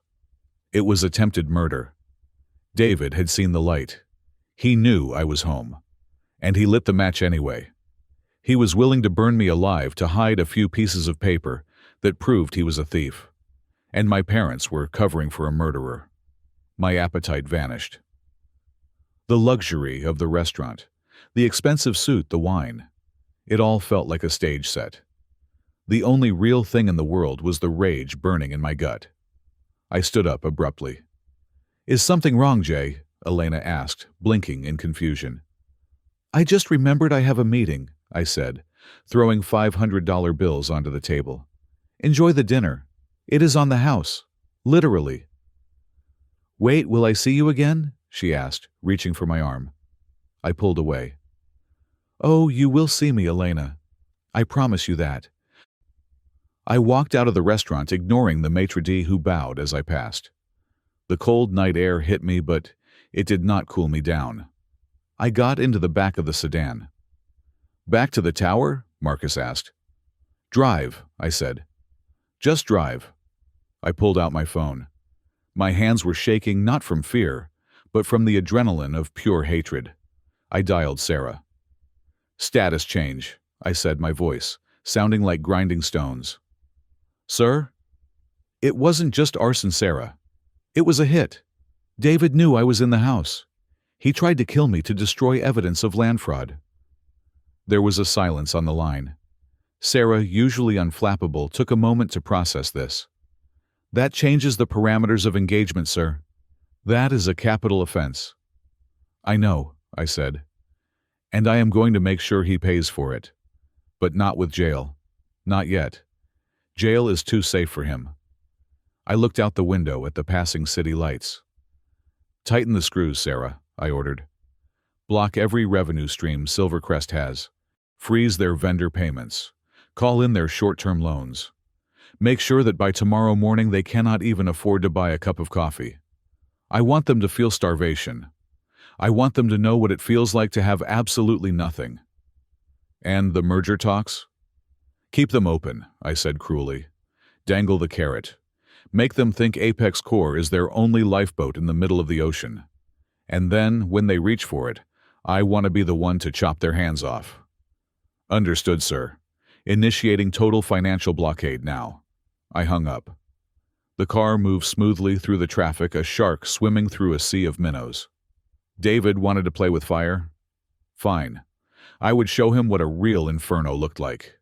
It was attempted murder. David had seen the light. He knew I was home. And he lit the match anyway. He was willing to burn me alive to hide a few pieces of paper that proved he was a thief. And my parents were covering for a murderer. My appetite vanished. The luxury of the restaurant, the expensive suit, the wine, it all felt like a stage set. The only real thing in the world was the rage burning in my gut. I stood up abruptly. Is something wrong, Jay? Elena asked, blinking in confusion. I just remembered I have a meeting, I said, throwing $500 bills onto the table. Enjoy the dinner. It is on the house. Literally. Wait, will I see you again? She asked, reaching for my arm. I pulled away. Oh, you will see me, Elena. I promise you that. I walked out of the restaurant, ignoring the maitre d' who bowed as I passed. The cold night air hit me, but it did not cool me down. I got into the back of the sedan. Back to the tower? Marcus asked. Drive, I said. Just drive. I pulled out my phone. My hands were shaking not from fear, but from the adrenaline of pure hatred. I dialed Sarah. Status change, I said, my voice sounding like grinding stones. Sir? It wasn't just arson, Sarah. It was a hit. David knew I was in the house. He tried to kill me to destroy evidence of land fraud. There was a silence on the line. Sarah, usually unflappable, took a moment to process this. That changes the parameters of engagement, sir. That is a capital offense. I know, I said. And I am going to make sure he pays for it. But not with jail. Not yet. Jail is too safe for him. I looked out the window at the passing city lights. Tighten the screws, Sarah, I ordered. Block every revenue stream Silvercrest has. Freeze their vendor payments. Call in their short-term loans. Make sure that by tomorrow morning they cannot even afford to buy a cup of coffee. I want them to feel starvation. I want them to know what it feels like to have absolutely nothing. And the merger talks? Keep them open, I said cruelly. Dangle the carrot. Make them think Apex Core is their only lifeboat in the middle of the ocean. And then, when they reach for it, I want to be the one to chop their hands off. Understood, sir. Initiating total financial blockade now. I hung up. The car moved smoothly through the traffic, a shark swimming through a sea of minnows. David wanted to play with fire? Fine. I would show him what a real inferno looked like.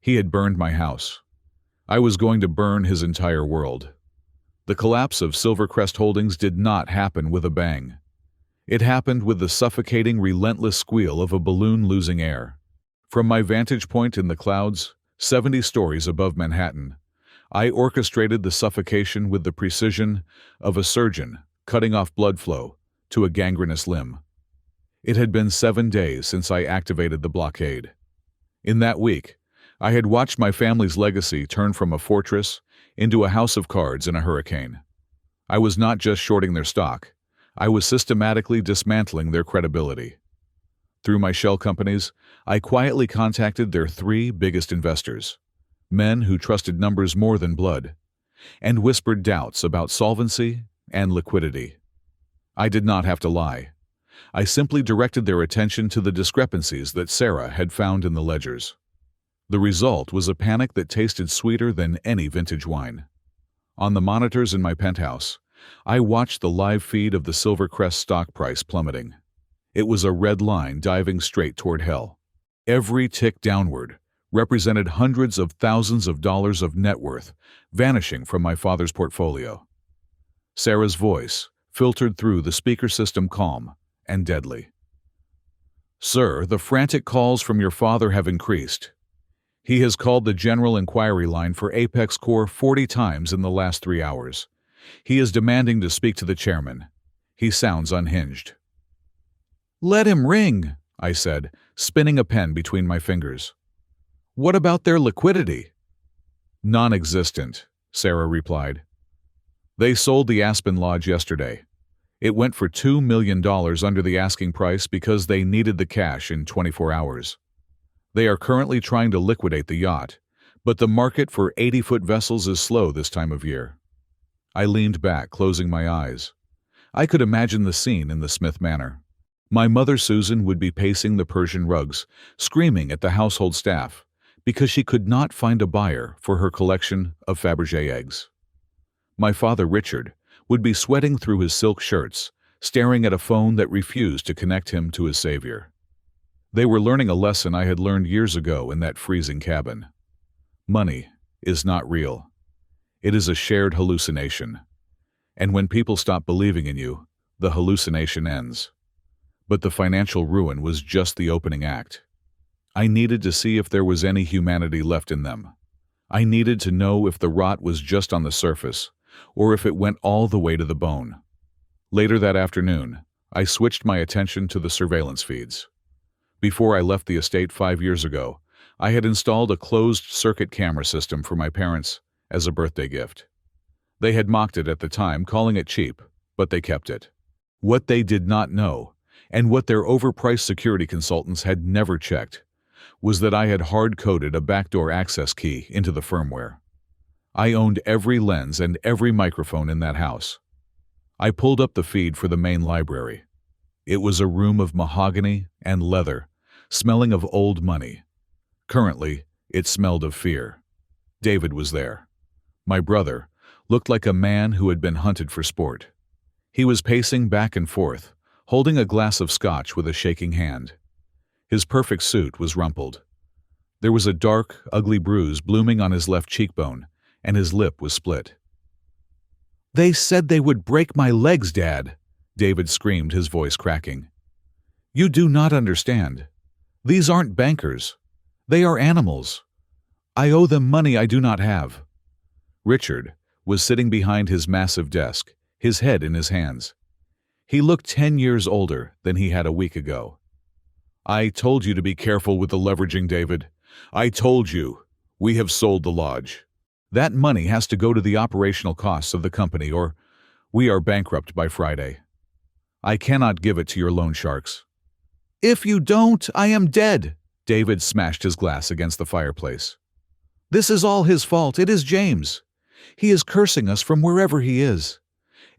He had burned my house. I was going to burn his entire world. The collapse of Silvercrest Holdings did not happen with a bang. It happened with the suffocating, relentless squeal of a balloon losing air. From my vantage point in the clouds, 70 stories above Manhattan, I orchestrated the suffocation with the precision of a surgeon cutting off blood flow to a gangrenous limb. It had been 7 days since I activated the blockade. In that week, I had watched my family's legacy turn from a fortress into a house of cards in a hurricane. I was not just shorting their stock, I was systematically dismantling their credibility. Through my shell companies, I quietly contacted their 3 biggest investors, men who trusted numbers more than blood, and whispered doubts about solvency and liquidity. I did not have to lie. I simply directed their attention to the discrepancies that Sarah had found in the ledgers. The result was a panic that tasted sweeter than any vintage wine. On the monitors in my penthouse, I watched the live feed of the Silvercrest stock price plummeting. It was a red line diving straight toward hell. Every tick downward represented hundreds of thousands of dollars of net worth vanishing from my father's portfolio. Sarah's voice filtered through the speaker system, calm and deadly. "Sir, the frantic calls from your father have increased. He has called the general inquiry line for Apex Corp 40 times in the last 3 hours. He is demanding to speak to the chairman. He sounds unhinged." "Let him ring," I said, spinning a pen between my fingers. "What about their liquidity?" "Non-existent," Sarah replied. "They sold the Aspen Lodge yesterday. It went for $2 million under the asking price because they needed the cash in 24 hours. They are currently trying to liquidate the yacht, but the market for 80-foot vessels is slow this time of year." I leaned back, closing my eyes. I could imagine the scene in the Smith Manor. My mother Susan would be pacing the Persian rugs, screaming at the household staff, because she could not find a buyer for her collection of Fabergé eggs. My father Richard would be sweating through his silk shirts, staring at a phone that refused to connect him to his savior. They were learning a lesson I had learned years ago in that freezing cabin. Money is not real. It is a shared hallucination. And when people stop believing in you, the hallucination ends. But the financial ruin was just the opening act. I needed to see if there was any humanity left in them. I needed to know if the rot was just on the surface, or if it went all the way to the bone. Later that afternoon, I switched my attention to the surveillance feeds. Before I left the estate 5 years ago, I had installed a closed-circuit camera system for my parents as a birthday gift. They had mocked it at the time, calling it cheap, but they kept it. What they did not know, and what their overpriced security consultants had never checked, was that I had hard-coded a backdoor access key into the firmware. I owned every lens and every microphone in that house. I pulled up the feed for the main library. It was a room of mahogany and leather, smelling of old money. Currently, it smelled of fear. David was there. My brother looked like a man who had been hunted for sport. He was pacing back and forth, holding a glass of scotch with a shaking hand. His perfect suit was rumpled. There was a dark, ugly bruise blooming on his left cheekbone, and his lip was split. "They said they would break my legs, Dad," David screamed, his voice cracking. "You do not understand. These aren't bankers. They are animals. I owe them money I do not have." Richard was sitting behind his massive desk, his head in his hands. He looked 10 years older than he had a week ago. "I told you to be careful with the leveraging, David. I told you. We have sold the lodge. That money has to go to the operational costs of the company, or we are bankrupt by Friday. I cannot give it to your loan sharks." "If you don't, I am dead." David smashed his glass against the fireplace. "This is all his fault. It is James. He is cursing us from wherever he is.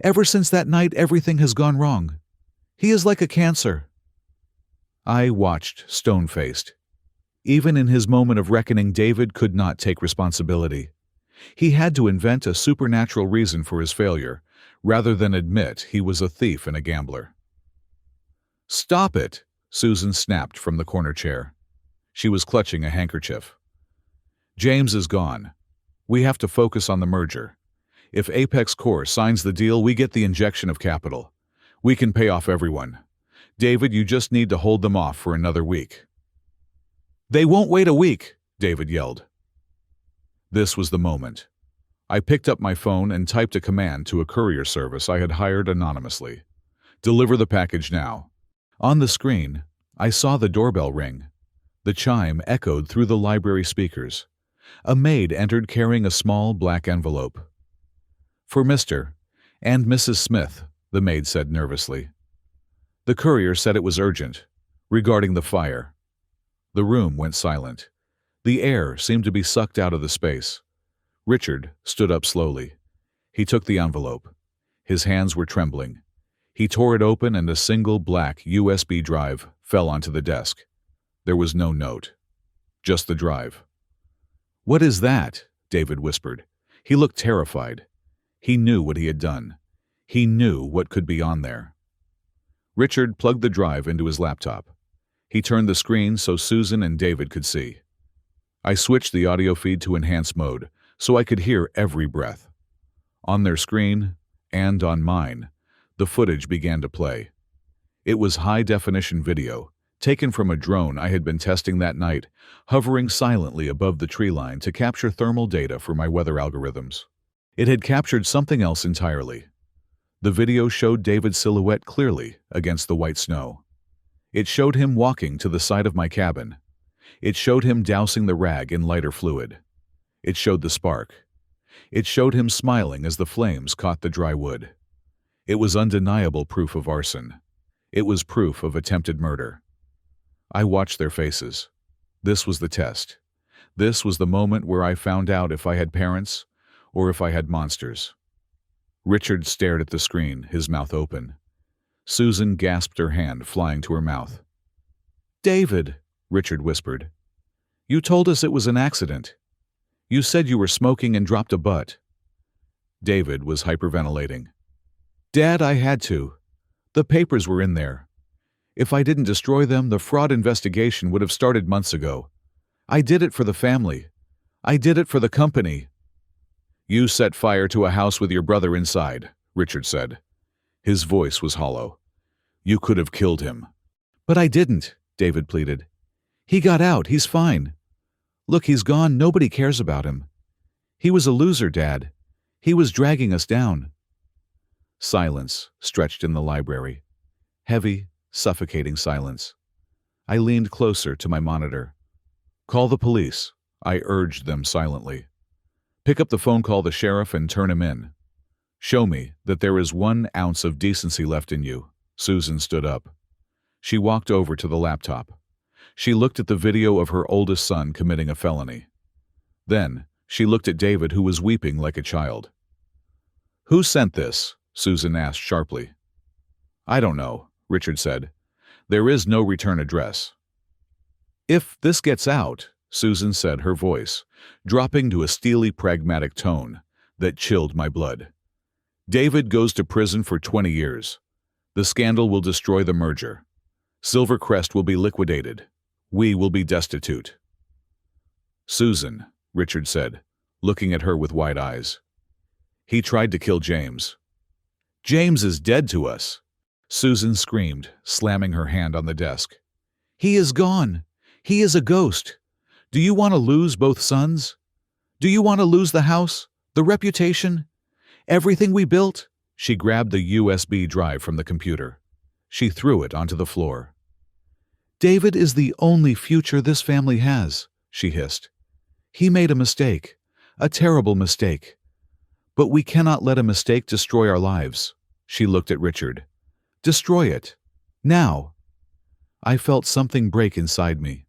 Ever since that night, everything has gone wrong. He is like a cancer." I watched, stone-faced. Even in his moment of reckoning, David could not take responsibility. He had to invent a supernatural reason for his failure, rather than admit he was a thief and a gambler. "Stop it," Susan snapped from the corner chair. She was clutching a handkerchief. "James is gone. We have to focus on the merger. If Apex Corp signs the deal, we get the injection of capital. We can pay off everyone. David, you just need to hold them off for another week." "They won't wait a week," David yelled. This was the moment. I picked up my phone and typed a command to a courier service I had hired anonymously. "Deliver the package now." On the screen, I saw the doorbell ring. The chime echoed through the library speakers. A maid entered carrying a small black envelope. "For Mr. and Mrs. Smith," the maid said nervously. The courier said it was urgent, regarding the fire. The room went silent. The air seemed to be sucked out of the space. Richard stood up slowly. He took the envelope. His hands were trembling. He tore it open and a single black USB drive fell onto the desk. There was no note. Just the drive. "What is that?" David whispered. He looked terrified. He knew what he had done. He knew what could be on there. Richard plugged the drive into his laptop. He turned the screen so Susan and David could see. I switched the audio feed to enhanced mode so I could hear every breath. On their screen, and on mine, the footage began to play. It was high-definition video, taken from a drone I had been testing that night, hovering silently above the tree line to capture thermal data for my weather algorithms. It had captured something else entirely. The video showed David's silhouette clearly against the white snow. It showed him walking to the side of my cabin. It showed him dousing the rag in lighter fluid. It showed the spark. It showed him smiling as the flames caught the dry wood. It was undeniable proof of arson. It was proof of attempted murder. I watched their faces. This was the test. This was the moment where I found out if I had parents or if I had monsters. Richard stared at the screen, his mouth open. Susan gasped, her hand flying to her mouth. "David," Richard whispered. "You told us it was an accident. You said you were smoking and dropped a butt." David was hyperventilating. "Dad, I had to. The papers were in there. If I didn't destroy them, the fraud investigation would have started months ago. I did it for the family. I did it for the company." "You set fire to a house with your brother inside," Richard said. His voice was hollow. "You could have killed him." "But I didn't," David pleaded. "He got out. He's fine. Look, he's gone. Nobody cares about him. He was a loser, Dad. He was dragging us down." Silence stretched in the library. Heavy, suffocating silence. I leaned closer to my monitor. "Call the police," I urged them silently. "Pick up the phone, call the sheriff, and turn him in. Show me that there is 1 ounce of decency left in you." Susan stood up. She walked over to the laptop. She looked at the video of her oldest son committing a felony. Then, she looked at David, who was weeping like a child. "Who sent this?" Susan asked sharply. "I don't know," Richard said. "There is no return address." "If this gets out," Susan said, her voice dropping to a steely, pragmatic tone that chilled my blood, "David goes to prison for 20 years. The scandal will destroy the merger. Silvercrest will be liquidated. We will be destitute." "Susan," Richard said, looking at her with wide eyes. "He tried to kill James." "James is dead to us," Susan screamed, slamming her hand on the desk. "He is gone. He is a ghost. Do you want to lose both sons? Do you want to lose the house, the reputation, everything we built?" She grabbed the USB drive from the computer. She threw it onto the floor. "David is the only future this family has," she hissed. "He made a mistake, a terrible mistake. But we cannot let a mistake destroy our lives." She looked at Richard. "Destroy it. Now." I felt something break inside me.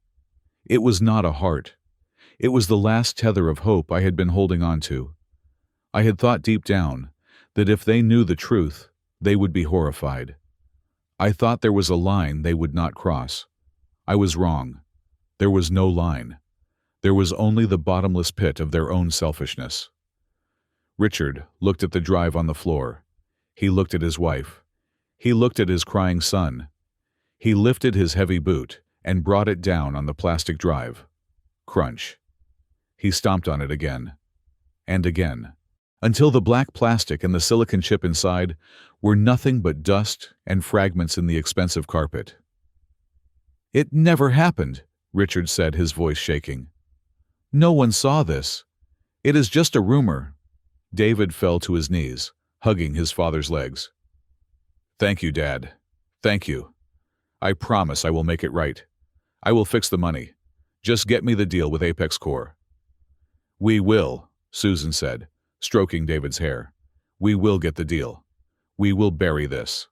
It was not a heart. It was the last tether of hope I had been holding on to. I had thought deep down that if they knew the truth, they would be horrified. I thought there was a line they would not cross. I was wrong. There was no line. There was only the bottomless pit of their own selfishness. Richard looked at the drive on the floor. He looked at his wife. He looked at his crying son. He lifted his heavy boot and brought it down on the plastic drive. Crunch. He stomped on it again. And again. until the black plastic and the silicon chip inside were nothing but dust and fragments in the expensive carpet. "It never happened," Richard said, his voice shaking. "No one saw this. It is just a rumor." David fell to his knees, hugging his father's legs. "Thank you, Dad. Thank you. I promise I will make it right. I will fix the money. Just get me the deal with Apex Corp." "We will," Susan said, stroking David's hair. "We will get the deal. We will bury this."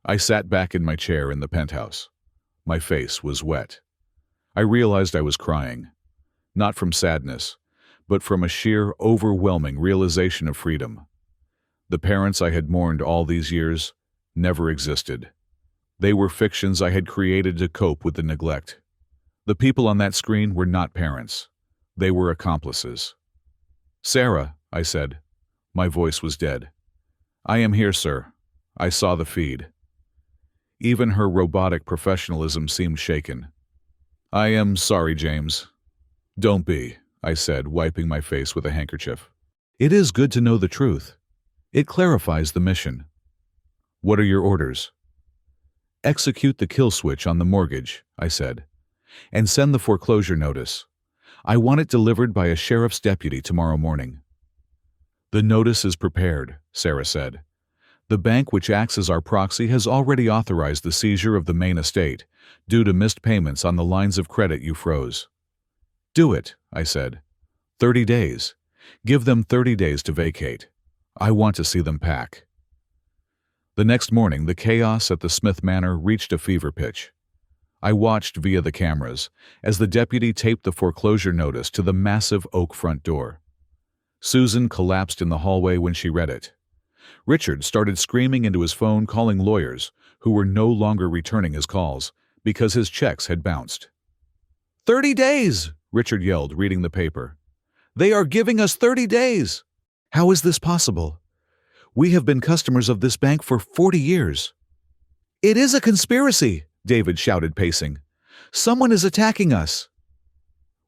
I sat back in my chair in the penthouse. My face was wet. I realized I was crying, not from sadness, but from a sheer, overwhelming realization of freedom. The parents I had mourned all these years never existed. They were fictions I had created to cope with the neglect. The people on that screen were not parents. They were accomplices. "Sarah," I said. My voice was dead. "I am here, sir. I saw the feed." Even her robotic professionalism seemed shaken. "I am sorry, James." "Don't be," I said, wiping my face with a handkerchief. "It is good to know the truth. It clarifies the mission." "What are your orders?" "Execute the kill switch on the mortgage," I said, "and send the foreclosure notice. I want it delivered by a sheriff's deputy tomorrow morning." "The notice is prepared," Sarah said. "The bank which acts as our proxy has already authorized the seizure of the main estate due to missed payments on the lines of credit you froze." "Do it," I said. 30 days. Give them 30 days to vacate. I want to see them pack." The next morning, the chaos at the Smith Manor reached a fever pitch. I watched via the cameras as the deputy taped the foreclosure notice to the massive oak front door. Susan collapsed in the hallway when she read it. Richard started screaming into his phone, calling lawyers, who were no longer returning his calls because his checks had bounced. 30 days, Richard yelled, reading the paper. "They are giving us 30 days. How is this possible? We have been customers of this bank for 40 years. "It is a conspiracy," David shouted, pacing. "Someone is attacking us."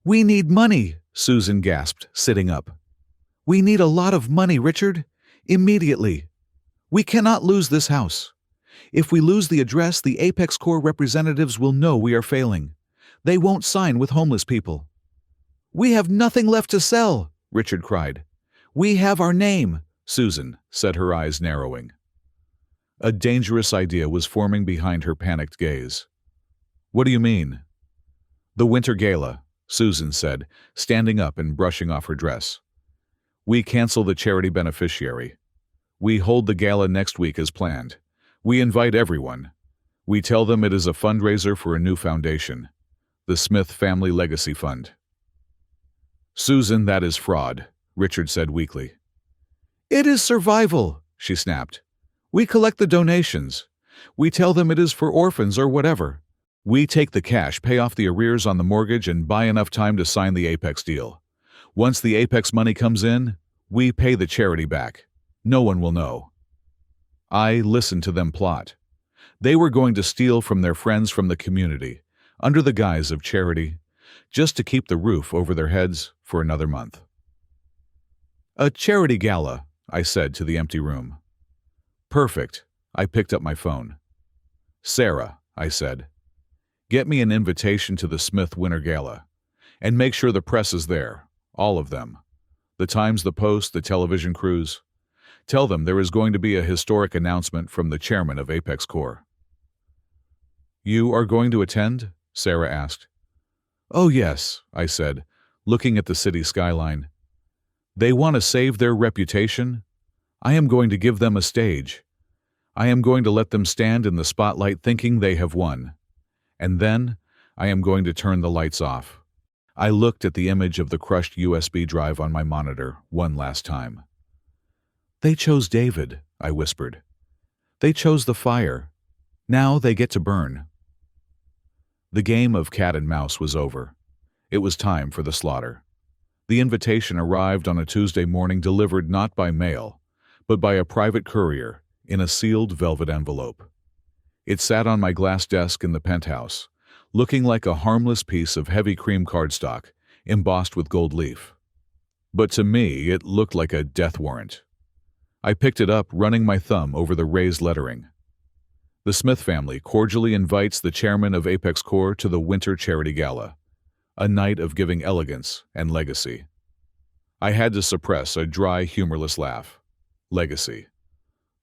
"We need money," Susan gasped, sitting up. "We need a lot of money, Richard. Immediately. We cannot lose this house. If we lose the address, the Apex Corp representatives will know we are failing. They won't sign with homeless people." "We have nothing left to sell," Richard cried. "We have our name," Susan said, her eyes narrowing. A dangerous idea was forming behind her panicked gaze. "What do you mean?" "The Winter Gala," Susan said, standing up and brushing off her dress. "We cancel the charity beneficiary. We hold the gala next week as planned. We invite everyone. We tell them it is a fundraiser for a new foundation, the Smith Family Legacy Fund." "Susan, that is fraud," Richard said weakly. "It is survival," she snapped. "We collect the donations. We tell them it is for orphans or whatever. We take the cash, pay off the arrears on the mortgage, and buy enough time to sign the Apex deal. Once the Apex money comes in, we pay the charity back. No one will know." I listened to them plot. They were going to steal from their friends from the community, under the guise of charity, just to keep the roof over their heads for another month. "A charity gala," I said to the empty room. "Perfect." I picked up my phone. "Sarah," I said, "get me an invitation to the Smith Winter Gala. And make sure the press is there, all of them. The Times, the Post, the television crews. Tell them there is going to be a historic announcement from the chairman of Apex Corp." "You are going to attend?" Sarah asked. "Oh yes," I said, looking at the city skyline. "They want to save their reputation? I am going to give them a stage. I am going to let them stand in the spotlight thinking they have won. And then I am going to turn the lights off." I looked at the image of the crushed USB drive on my monitor one last time. "They chose David," I whispered. "They chose the fire. Now they get to burn." The game of cat and mouse was over. It was time for the slaughter. The invitation arrived on a Tuesday morning, delivered not by mail, but by a private courier in a sealed velvet envelope. It sat on my glass desk in the penthouse, looking like a harmless piece of heavy cream cardstock embossed with gold leaf. but to me it looked like a death warrant. I picked it up, running my thumb over the raised lettering. The Smith family cordially invites the chairman of Apex Corps to the Winter Charity Gala, a night of giving elegance and legacy. I had to suppress a dry, humorless laugh. Legacy.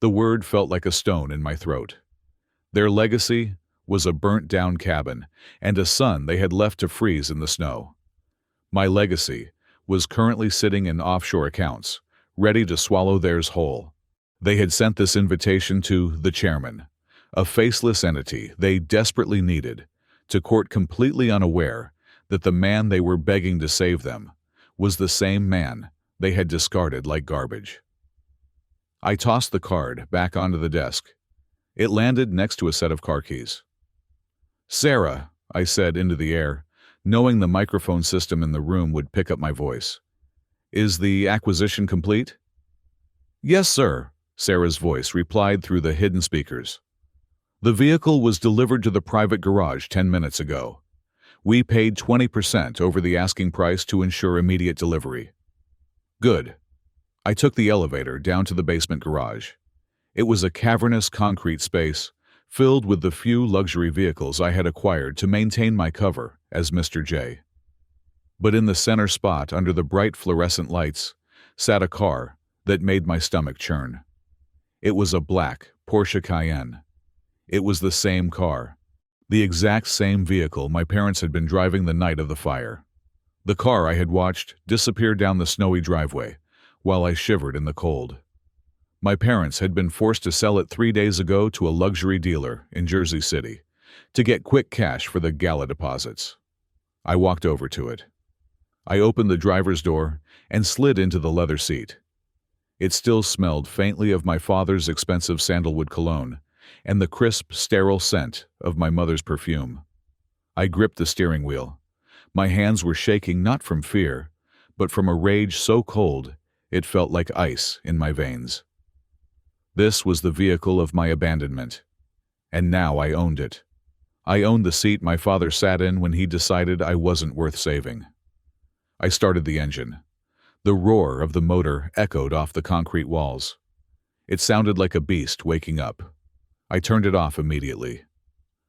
The word felt like a stone in my throat. Their legacy was a burnt-down cabin and a son they had left to freeze in the snow. My legacy was currently sitting in offshore accounts, ready to swallow theirs whole. They had sent this invitation to the chairman, a faceless entity they desperately needed, to court completely unaware that the man they were begging to save them was the same man they had discarded like garbage. I tossed the card back onto the desk. It landed next to a set of car keys. "Sarah," I said into the air, knowing the microphone system in the room would pick up my voice. "Is the acquisition complete?" "Yes, sir," Sarah's voice replied through the hidden speakers. "The vehicle was delivered to the private garage 10 minutes ago. We paid 20% over the asking price to ensure immediate delivery." "Good." I took the elevator down to the basement garage. It was a cavernous concrete space, filled with the few luxury vehicles I had acquired to maintain my cover as Mr. J. But in the center spot, under the bright fluorescent lights, sat a car that made my stomach churn. It was a black Porsche Cayenne. It was the same car, the exact same vehicle my parents had been driving the night of the fire. The car I had watched disappear down the snowy driveway while I shivered in the cold. My parents had been forced to sell it 3 days ago to a luxury dealer in Jersey City to get quick cash for the gala deposits. I walked over to it. I opened the driver's door and slid into the leather seat. It still smelled faintly of my father's expensive sandalwood cologne and the crisp, sterile scent of my mother's perfume. I gripped the steering wheel. My hands were shaking not from fear, but from a rage so cold it felt like ice in my veins. This was the vehicle of my abandonment, and now I owned it. I owned the seat my father sat in when he decided I wasn't worth saving. I started the engine. The roar of the motor echoed off the concrete walls. It sounded like a beast waking up. I turned it off immediately.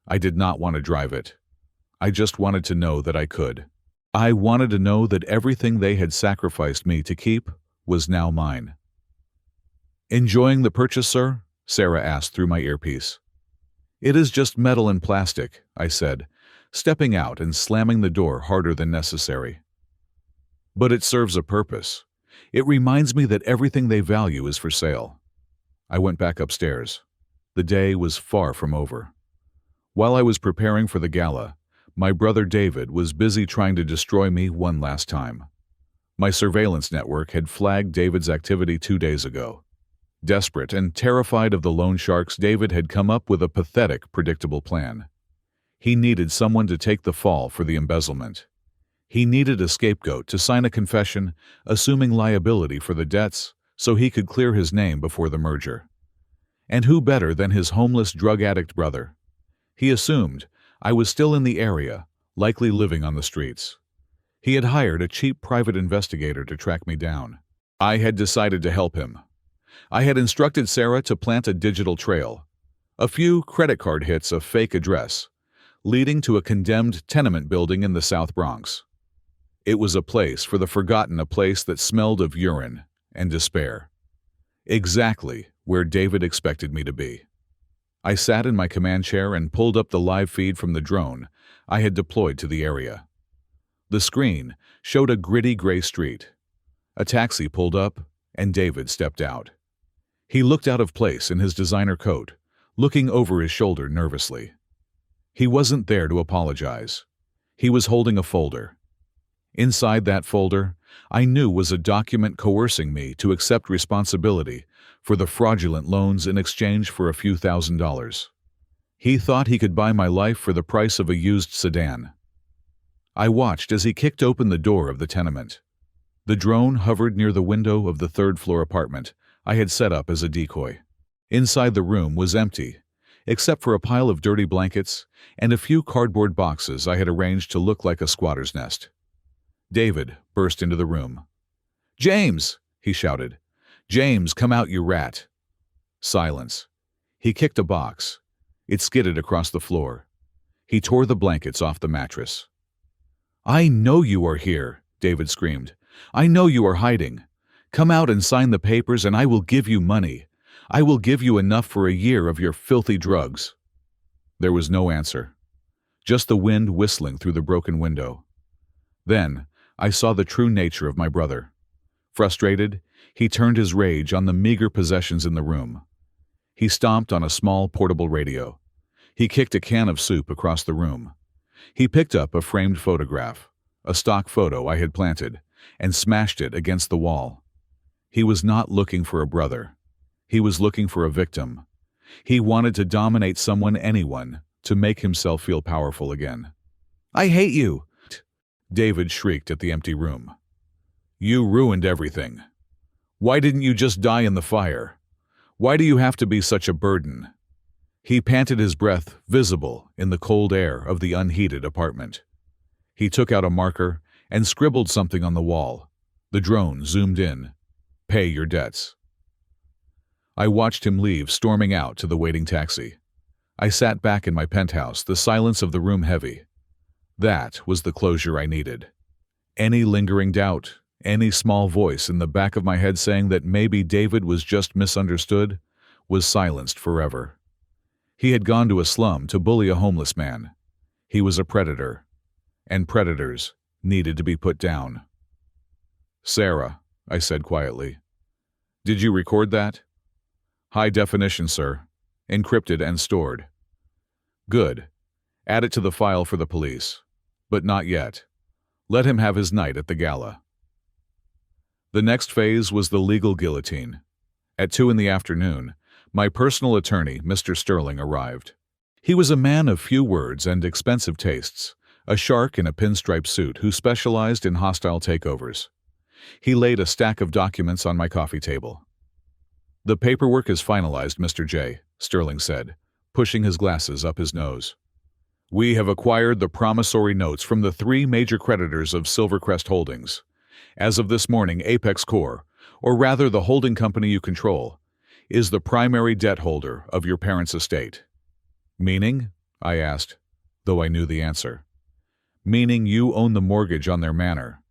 I did not want to drive it. I just wanted to know that I could. I wanted to know that everything they had sacrificed me to keep was now mine. "Enjoying the purchase, sir?" Sarah asked through my earpiece. "It is just metal and plastic," I said, stepping out and slamming the door harder than necessary. "But it serves a purpose. It reminds me that everything they value is for sale." I went back upstairs. The day was far from over. While I was preparing for the gala, my brother David was busy trying to destroy me one last time. My surveillance network had flagged David's activity 2 days ago. Desperate and terrified of the loan sharks, David had come up with a pathetic, predictable plan. He needed someone to take the fall for the embezzlement. He needed a scapegoat to sign a confession, assuming liability for the debts, so he could clear his name before the merger. And who better than his homeless drug addict brother? He assumed I was still in the area, likely living on the streets. He had hired a cheap private investigator to track me down. I had decided to help him. I had instructed Sarah to plant a digital trail, a few credit card hits of fake address, leading to a condemned tenement building in the South Bronx. It was a place for the forgotten, a place that smelled of urine and despair. Exactly where David expected me to be. I sat in my command chair and pulled up the live feed from the drone I had deployed to the area. The screen showed a gritty gray street. A taxi pulled up, and David stepped out. He looked out of place in his designer coat, looking over his shoulder nervously. He wasn't there to apologize. He was holding a folder. Inside that folder, I knew was a document coercing me to accept responsibility for the fraudulent loans in exchange for a few $1,000s. He thought he could buy my life for the price of a used sedan. I watched as he kicked open the door of the tenement. The drone hovered near the window of the third-floor apartment I had set up as a decoy. Inside, the room was empty, except for a pile of dirty blankets and a few cardboard boxes I had arranged to look like a squatter's nest. David burst into the room. "James!" he shouted. "James, come out, you rat!" Silence. He kicked a box. It skidded across the floor. He tore the blankets off the mattress. "I know you are here," David screamed. "I know you are hiding. Come out and sign the papers and I will give you money. I will give you enough for a year of your filthy drugs." There was no answer. Just the wind whistling through the broken window. Then, I saw the true nature of my brother. Frustrated, he turned his rage on the meager possessions in the room. He stomped on a small portable radio. He kicked a can of soup across the room. He picked up a framed photograph, a stock photo I had planted, and smashed it against the wall. He was not looking for a brother. He was looking for a victim. He wanted to dominate someone, anyone, to make himself feel powerful again. "I hate you!" David shrieked at the empty room. "You ruined everything. Why didn't you just die in the fire? Why do you have to be such a burden?" He panted, his breath visible in the cold air of the unheated apartment. He took out a marker and scribbled something on the wall. The drone zoomed in. "Pay your debts." I watched him leave, storming out to the waiting taxi. I sat back in my penthouse, the silence of the room heavy. That was the closure I needed. Any lingering doubt, any small voice in the back of my head saying that maybe David was just misunderstood, was silenced forever. He had gone to a slum to bully a homeless man. He was a predator, and predators needed to be put down. "Sarah," I said quietly. "Did you record that?" "High definition, sir. Encrypted and stored." "Good. Add it to the file for the police. But not yet. Let him have his night at the gala." The next phase was the legal guillotine. At 2 p.m, my personal attorney, Mr. Sterling, arrived. He was a man of few words and expensive tastes, a shark in a pinstripe suit who specialized in hostile takeovers. He laid a stack of documents on my coffee table. "The paperwork is finalized, Mr. J," Sterling said, pushing his glasses up his nose. "We have acquired the promissory notes from the 3 major creditors of Silvercrest Holdings. As of this morning, Apex Corp., or rather the holding company you control, is the primary debt holder of your parents' estate." "Meaning?" I asked, though I knew the answer. "Meaning you own the mortgage on their manor.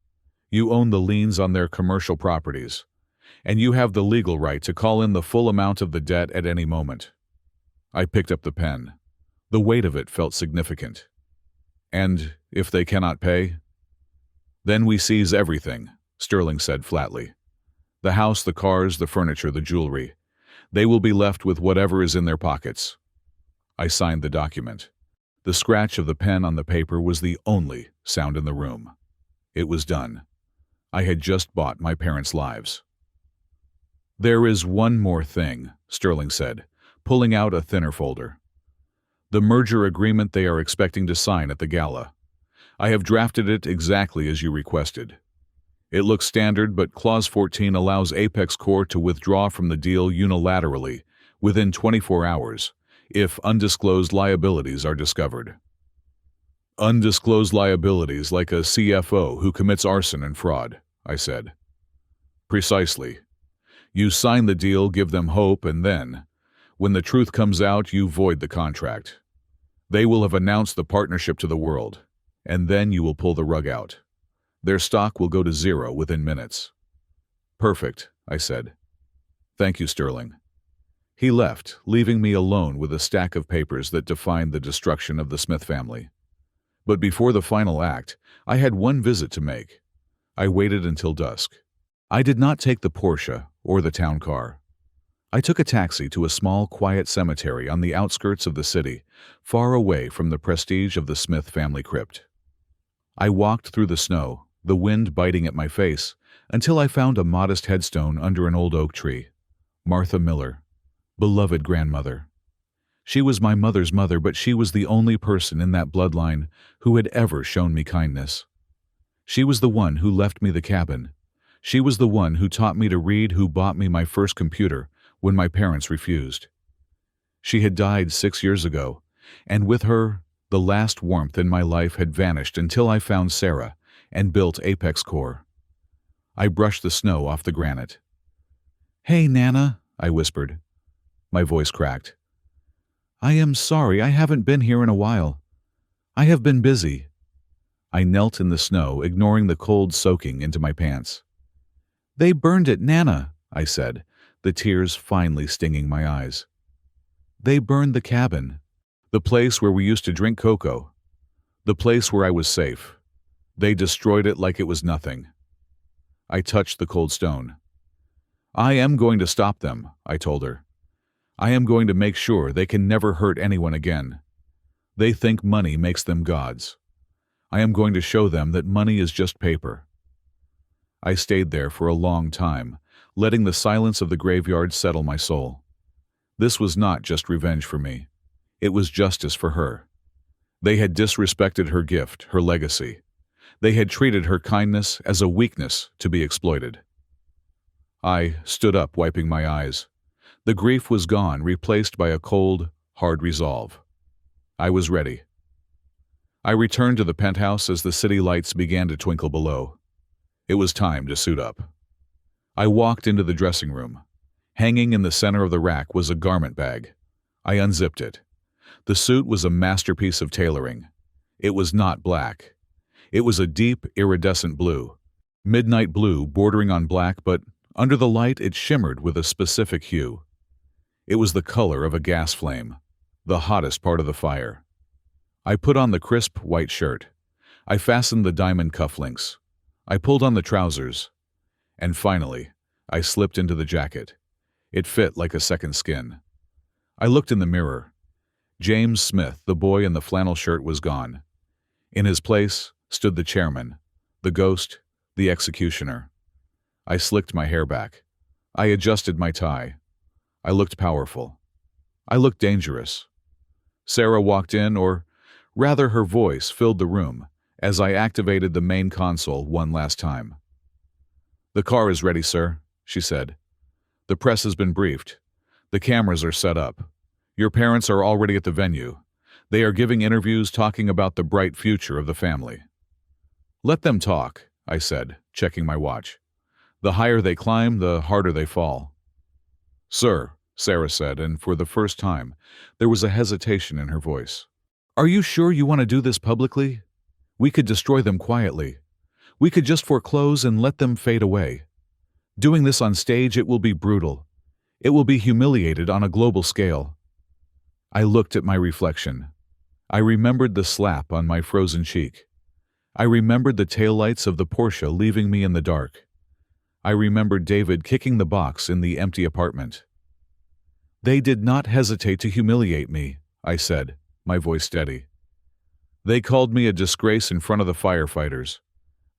You own the liens on their commercial properties. And you have the legal right to call in the full amount of the debt at any moment." I picked up the pen. The weight of it felt significant. "And if they cannot pay?" "Then we seize everything," Sterling said flatly. "The house, the cars, the furniture, the jewelry. They will be left with whatever is in their pockets." I signed the document. The scratch of the pen on the paper was the only sound in the room. It was done. I had just bought my parents' lives. "There is one more thing," Sterling said, pulling out a thinner folder. "The merger agreement they are expecting to sign at the gala. I have drafted it exactly as you requested. It looks standard, but Clause 14 allows Apex Corp to withdraw from the deal unilaterally within 24 hours if undisclosed liabilities are discovered." "Undisclosed liabilities like a CFO who commits arson and fraud," I said. "Precisely. You sign the deal, give them hope, and then, when the truth comes out, you void the contract. They will have announced the partnership to the world, and then you will pull the rug out. Their stock will go to 0 within minutes." "Perfect," I said. "Thank you, Sterling." He left, leaving me alone with a stack of papers that defined the destruction of the Smith family. But before the final act, I had one visit to make. I waited until dusk. I did not take the Porsche or the town car. I took a taxi to a small, quiet cemetery on the outskirts of the city, far away from the prestige of the Smith family crypt. I walked through the snow, the wind biting at my face, until I found a modest headstone under an old oak tree. Martha Miller, beloved grandmother. She was my mother's mother, but she was the only person in that bloodline who had ever shown me kindness. She was the one who left me the cabin. She was the one who taught me to read, who bought me my first computer when my parents refused. She had died 6 years ago, and with her, the last warmth in my life had vanished until I found Sarah and built Apex Corp. I brushed the snow off the granite. "Hey, Nana," I whispered. My voice cracked. "I am sorry, I haven't been here in a while. I have been busy." I knelt in the snow, ignoring the cold soaking into my pants. "They burned it, Nana," I said, the tears finally stinging my eyes. "They burned the cabin. The place where we used to drink cocoa. The place where I was safe. They destroyed it like it was nothing." I touched the cold stone. "I am going to stop them," I told her. "I am going to make sure they can never hurt anyone again. They think money makes them gods. I am going to show them that money is just paper." I stayed there for a long time, letting the silence of the graveyard settle my soul. This was not just revenge for me. It was justice for her. They had disrespected her gift, her legacy. They had treated her kindness as a weakness to be exploited. I stood up, wiping my eyes. The grief was gone, replaced by a cold, hard resolve. I was ready. I returned to the penthouse as the city lights began to twinkle below. It was time to suit up. I walked into the dressing room. Hanging in the center of the rack was a garment bag. I unzipped it. The suit was a masterpiece of tailoring. It was not black. It was a deep, iridescent blue. Midnight blue bordering on black, but under the light it shimmered with a specific hue. It was the color of a gas flame, the hottest part of the fire. I put on the crisp white shirt. I fastened the diamond cufflinks. I pulled on the trousers. And finally, I slipped into the jacket. It fit like a second skin. I looked in the mirror. James Smith, the boy in the flannel shirt, was gone. In his place stood the chairman, the ghost, the executioner. I slicked my hair back. I adjusted my tie. I looked powerful. I looked dangerous. Sarah walked in, or rather her voice filled the room, as I activated the main console one last time. "The car is ready, sir," she said. "The press has been briefed. The cameras are set up. Your parents are already at the venue. They are giving interviews talking about the bright future of the family." "Let them talk," I said, checking my watch. "The higher they climb, the harder they fall." "Sir," Sarah said, and for the first time, there was a hesitation in her voice. "Are you sure you want to do this publicly? We could destroy them quietly. We could just foreclose and let them fade away. Doing this on stage, it will be brutal. It will be humiliated on a global scale." I looked at my reflection. I remembered the slap on my frozen cheek. I remembered the taillights of the Porsche leaving me in the dark. I remembered David kicking the box in the empty apartment. "They did not hesitate to humiliate me," I said, my voice steady. "They called me a disgrace in front of the firefighters.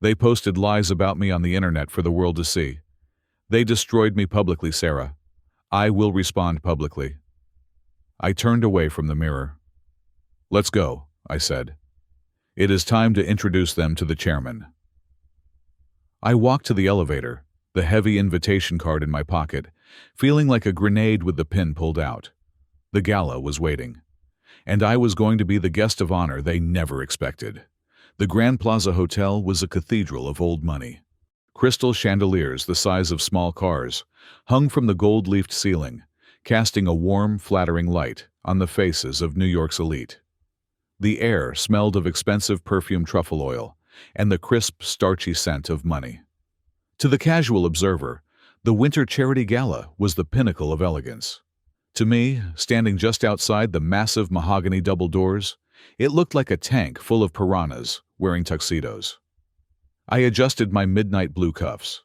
They posted lies about me on the internet for the world to see. They destroyed me publicly, Sarah. I will respond publicly." I turned away from the mirror. "Let's go," I said. "It is time to introduce them to the chairman." I walked to the elevator, the heavy invitation card in my pocket, feeling like a grenade with the pin pulled out. The gala was waiting. And I was going to be the guest of honor they never expected. The Grand Plaza Hotel was a cathedral of old money. Crystal chandeliers the size of small cars hung from the gold-leafed ceiling, casting a warm, flattering light on the faces of New York's elite. The air smelled of expensive perfumed truffle oil and the crisp, starchy scent of money. To the casual observer, the Winter Charity Gala was the pinnacle of elegance. To me, standing just outside the massive mahogany double doors, it looked like a tank full of piranhas wearing tuxedos. I adjusted my midnight blue cuffs.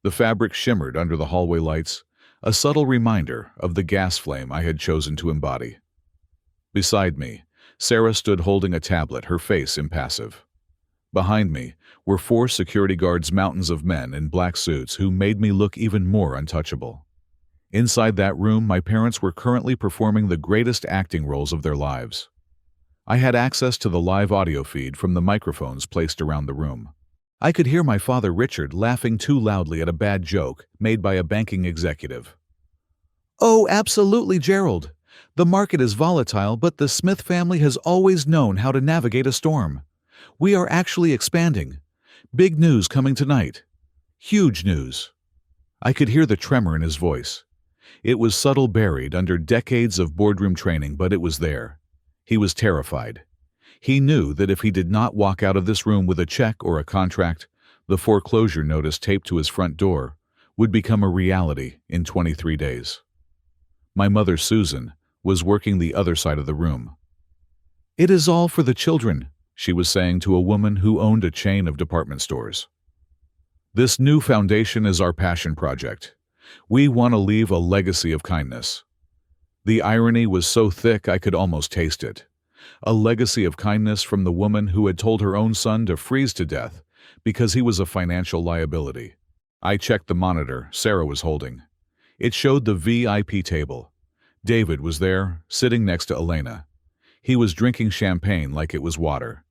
The fabric shimmered under the hallway lights, a subtle reminder of the gas flame I had chosen to embody. Beside me, Sarah stood holding a tablet, her face impassive. Behind me were 4 security guards, mountains of men in black suits who made me look even more untouchable. Inside that room, my parents were currently performing the greatest acting roles of their lives. I had access to the live audio feed from the microphones placed around the room. I could hear my father Richard laughing too loudly at a bad joke made by a banking executive. "Oh, absolutely, Gerald. The market is volatile, but the Smith family has always known how to navigate a storm. We are actually expanding. Big news coming tonight. Huge news. I could hear the tremor in his voice. It was subtle, buried under decades of boardroom training, but it was there. He was terrified. He knew that if he did not walk out of this room with a check or a contract, the foreclosure notice taped to his front door would become a reality in 23 days. My mother, Susan, was working the other side of the room. "It is all for the children," she was saying to a woman who owned a chain of department stores. "This new foundation is our passion project. We want to leave a legacy of kindness." The irony was so thick I could almost taste it. A legacy of kindness from the woman who had told her own son to freeze to death because he was a financial liability. I checked the monitor Sarah was holding. It showed the VIP table. David was there, sitting next to Elena. He was drinking champagne like it was water.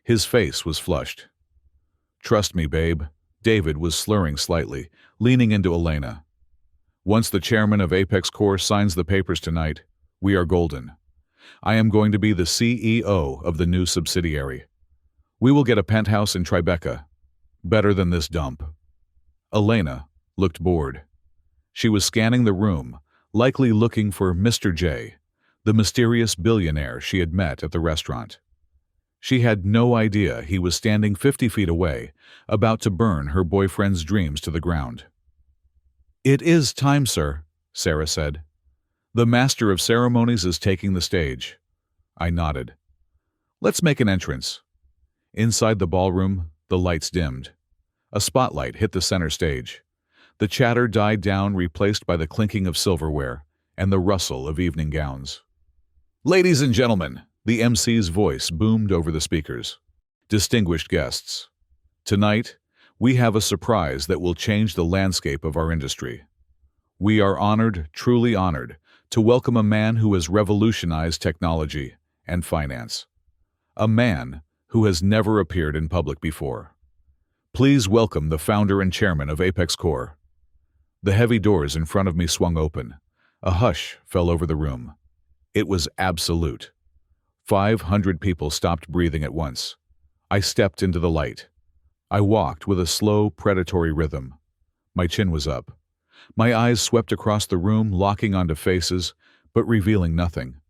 His face was flushed. "Trust me, babe," David was slurring slightly, leaning into Elena. "Once the chairman of Apex Corps signs the papers tonight, we are golden. I am going to be the CEO of the new subsidiary. We will get a penthouse in Tribeca. Better than this dump." Elena looked bored. She was scanning the room, likely looking for Mr. J, the mysterious billionaire she had met at the restaurant. She had no idea he was standing 50 feet away, about to burn her boyfriend's dreams to the ground. "It is time, sir," Sarah said. "The master of ceremonies is taking the stage." I nodded. "Let's make an entrance." Inside the ballroom, the lights dimmed. A spotlight hit the center stage. The chatter died down, replaced by the clinking of silverware and the rustle of evening gowns. "Ladies and gentlemen," the MC's voice boomed over the speakers. "Distinguished guests, tonight we have a surprise that will change the landscape of our industry. We are honored, truly honored, to welcome a man who has revolutionized technology and finance. A man who has never appeared in public before. Please welcome the founder and chairman of Apex Corps." The heavy doors in front of me swung open. A hush fell over the room. It was absolute. 500 people stopped breathing at once. I stepped into the light. I walked with a slow, predatory rhythm. My chin was up. My eyes swept across the room, locking onto faces, but revealing nothing.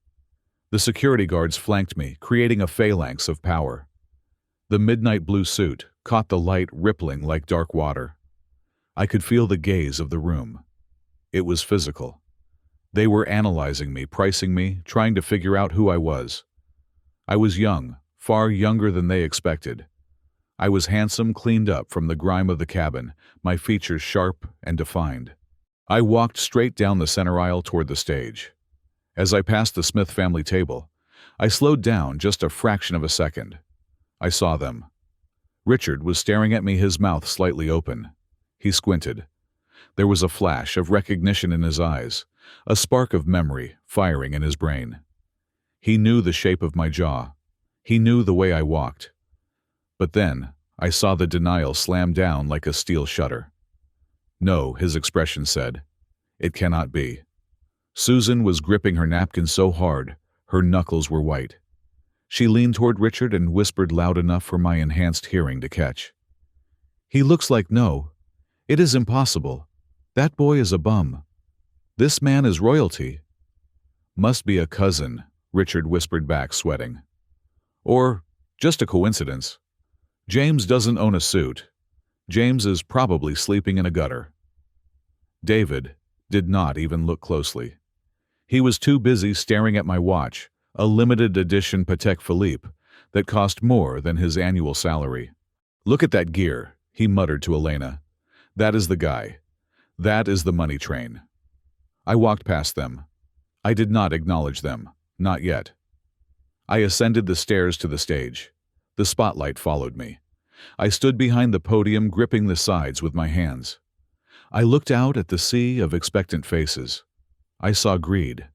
The security guards flanked me, creating a phalanx of power. The midnight blue suit caught the light, rippling like dark water. I could feel the gaze of the room. It was physical. They were analyzing me, pricing me, trying to figure out who I was. I was young, far younger than they expected. I was handsome, cleaned up from the grime of the cabin, my features sharp and defined. I walked straight down the center aisle toward the stage. As I passed the Smith family table, I slowed down just a fraction of a second. I saw them. Richard was staring at me, his mouth slightly open. He squinted. There was a flash of recognition in his eyes, a spark of memory firing in his brain. He knew the shape of my jaw. He knew the way I walked. But then, I saw the denial slam down like a steel shutter. "No," his expression said. "It cannot be." Susan was gripping her napkin so hard, her knuckles were white. She leaned toward Richard and whispered loud enough for my enhanced hearing to catch. "He looks like no. It is impossible. That boy is a bum. This man is royalty." "Must be a cousin," Richard whispered back, sweating. "Or just a coincidence. James doesn't own a suit. James is probably sleeping in a gutter." David did not even look closely. He was too busy staring at my watch, a limited edition Patek Philippe that cost more than his annual salary. "Look at that gear," he muttered to Elena. "That is the guy. That is the money train." I walked past them. I did not acknowledge them, not yet. I ascended the stairs to the stage. The spotlight followed me. I stood behind the podium, gripping the sides with my hands. I looked out at the sea of expectant faces. I saw greed.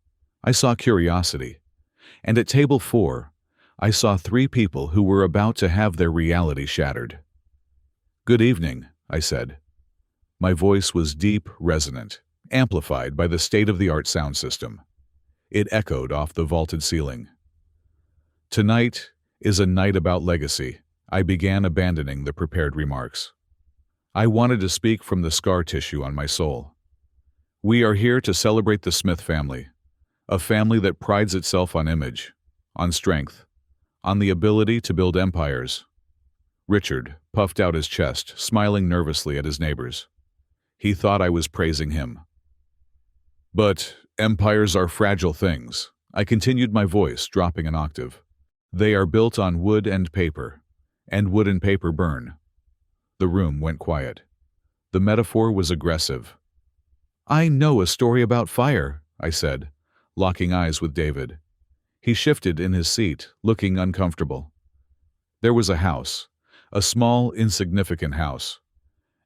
I saw curiosity. And at table 4, I saw 3 people who were about to have their reality shattered. "Good evening," I said. My voice was deep, resonant, amplified by the state-of-the-art sound system. It echoed off the vaulted ceiling. "Tonight is a night about legacy." I began, abandoning the prepared remarks. I wanted to speak from the scar tissue on my soul. We are here to celebrate the Smith family, a family that prides itself on image, on strength, on the ability to build empires. Richard puffed out his chest, smiling nervously at his neighbors. He thought I was praising him. But empires are fragile things. I continued, my voice dropping an octave. They are built on wood and paper, and wood and paper burn. The room went quiet. The metaphor was aggressive. I know a story about fire, I said, locking eyes with David. He shifted in his seat, looking uncomfortable. There was a house, a small, insignificant house,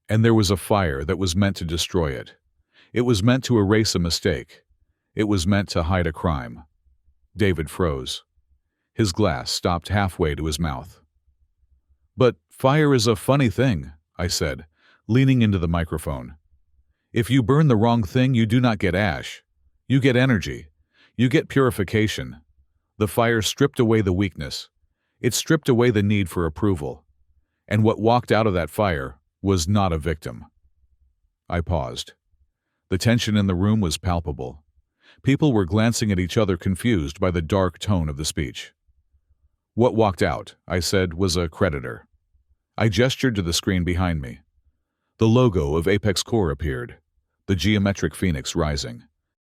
and there was a fire that was meant to destroy it. It was meant to erase a mistake. It was meant to hide a crime. David froze. His glass stopped halfway to his mouth. But fire is a funny thing, I said, leaning into the microphone. If you burn the wrong thing, you do not get ash. You get energy. You get purification. The fire stripped away the weakness. It stripped away the need for approval. And what walked out of that fire was not a victim. I paused. The tension in the room was palpable. People were glancing at each other, confused by the dark tone of the speech. What walked out, I said, was a creditor. I gestured to the screen behind me. The logo of Apex Core appeared, the geometric phoenix rising.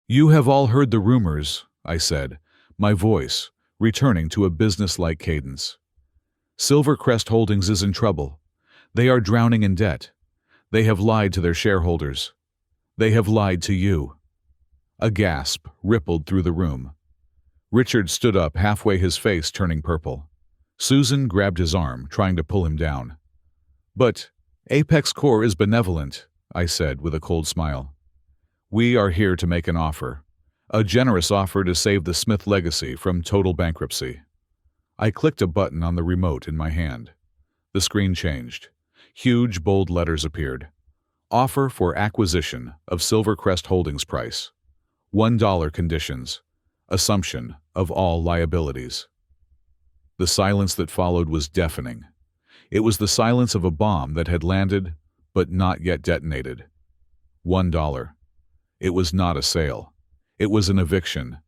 You have all heard the rumors, I said, my voice returning to a business-like cadence. Silvercrest Holdings is in trouble. They are drowning in debt. They have lied to their shareholders. They have lied to you. A gasp rippled through the room. Richard stood up, halfway, his face turning purple. Susan grabbed his arm, trying to pull him down. But Apex Core is benevolent, I said with a cold smile. We are here to make an offer, a generous offer to save the Smith legacy from total bankruptcy. I clicked a button on the remote in my hand. The screen changed. Huge, bold letters appeared. Offer for acquisition of Silvercrest Holdings price. $1 conditions. Assumption of all liabilities. The silence that followed was deafening. It was the silence of a bomb that had landed, but not yet detonated. $1. It was not a sale. It was an eviction.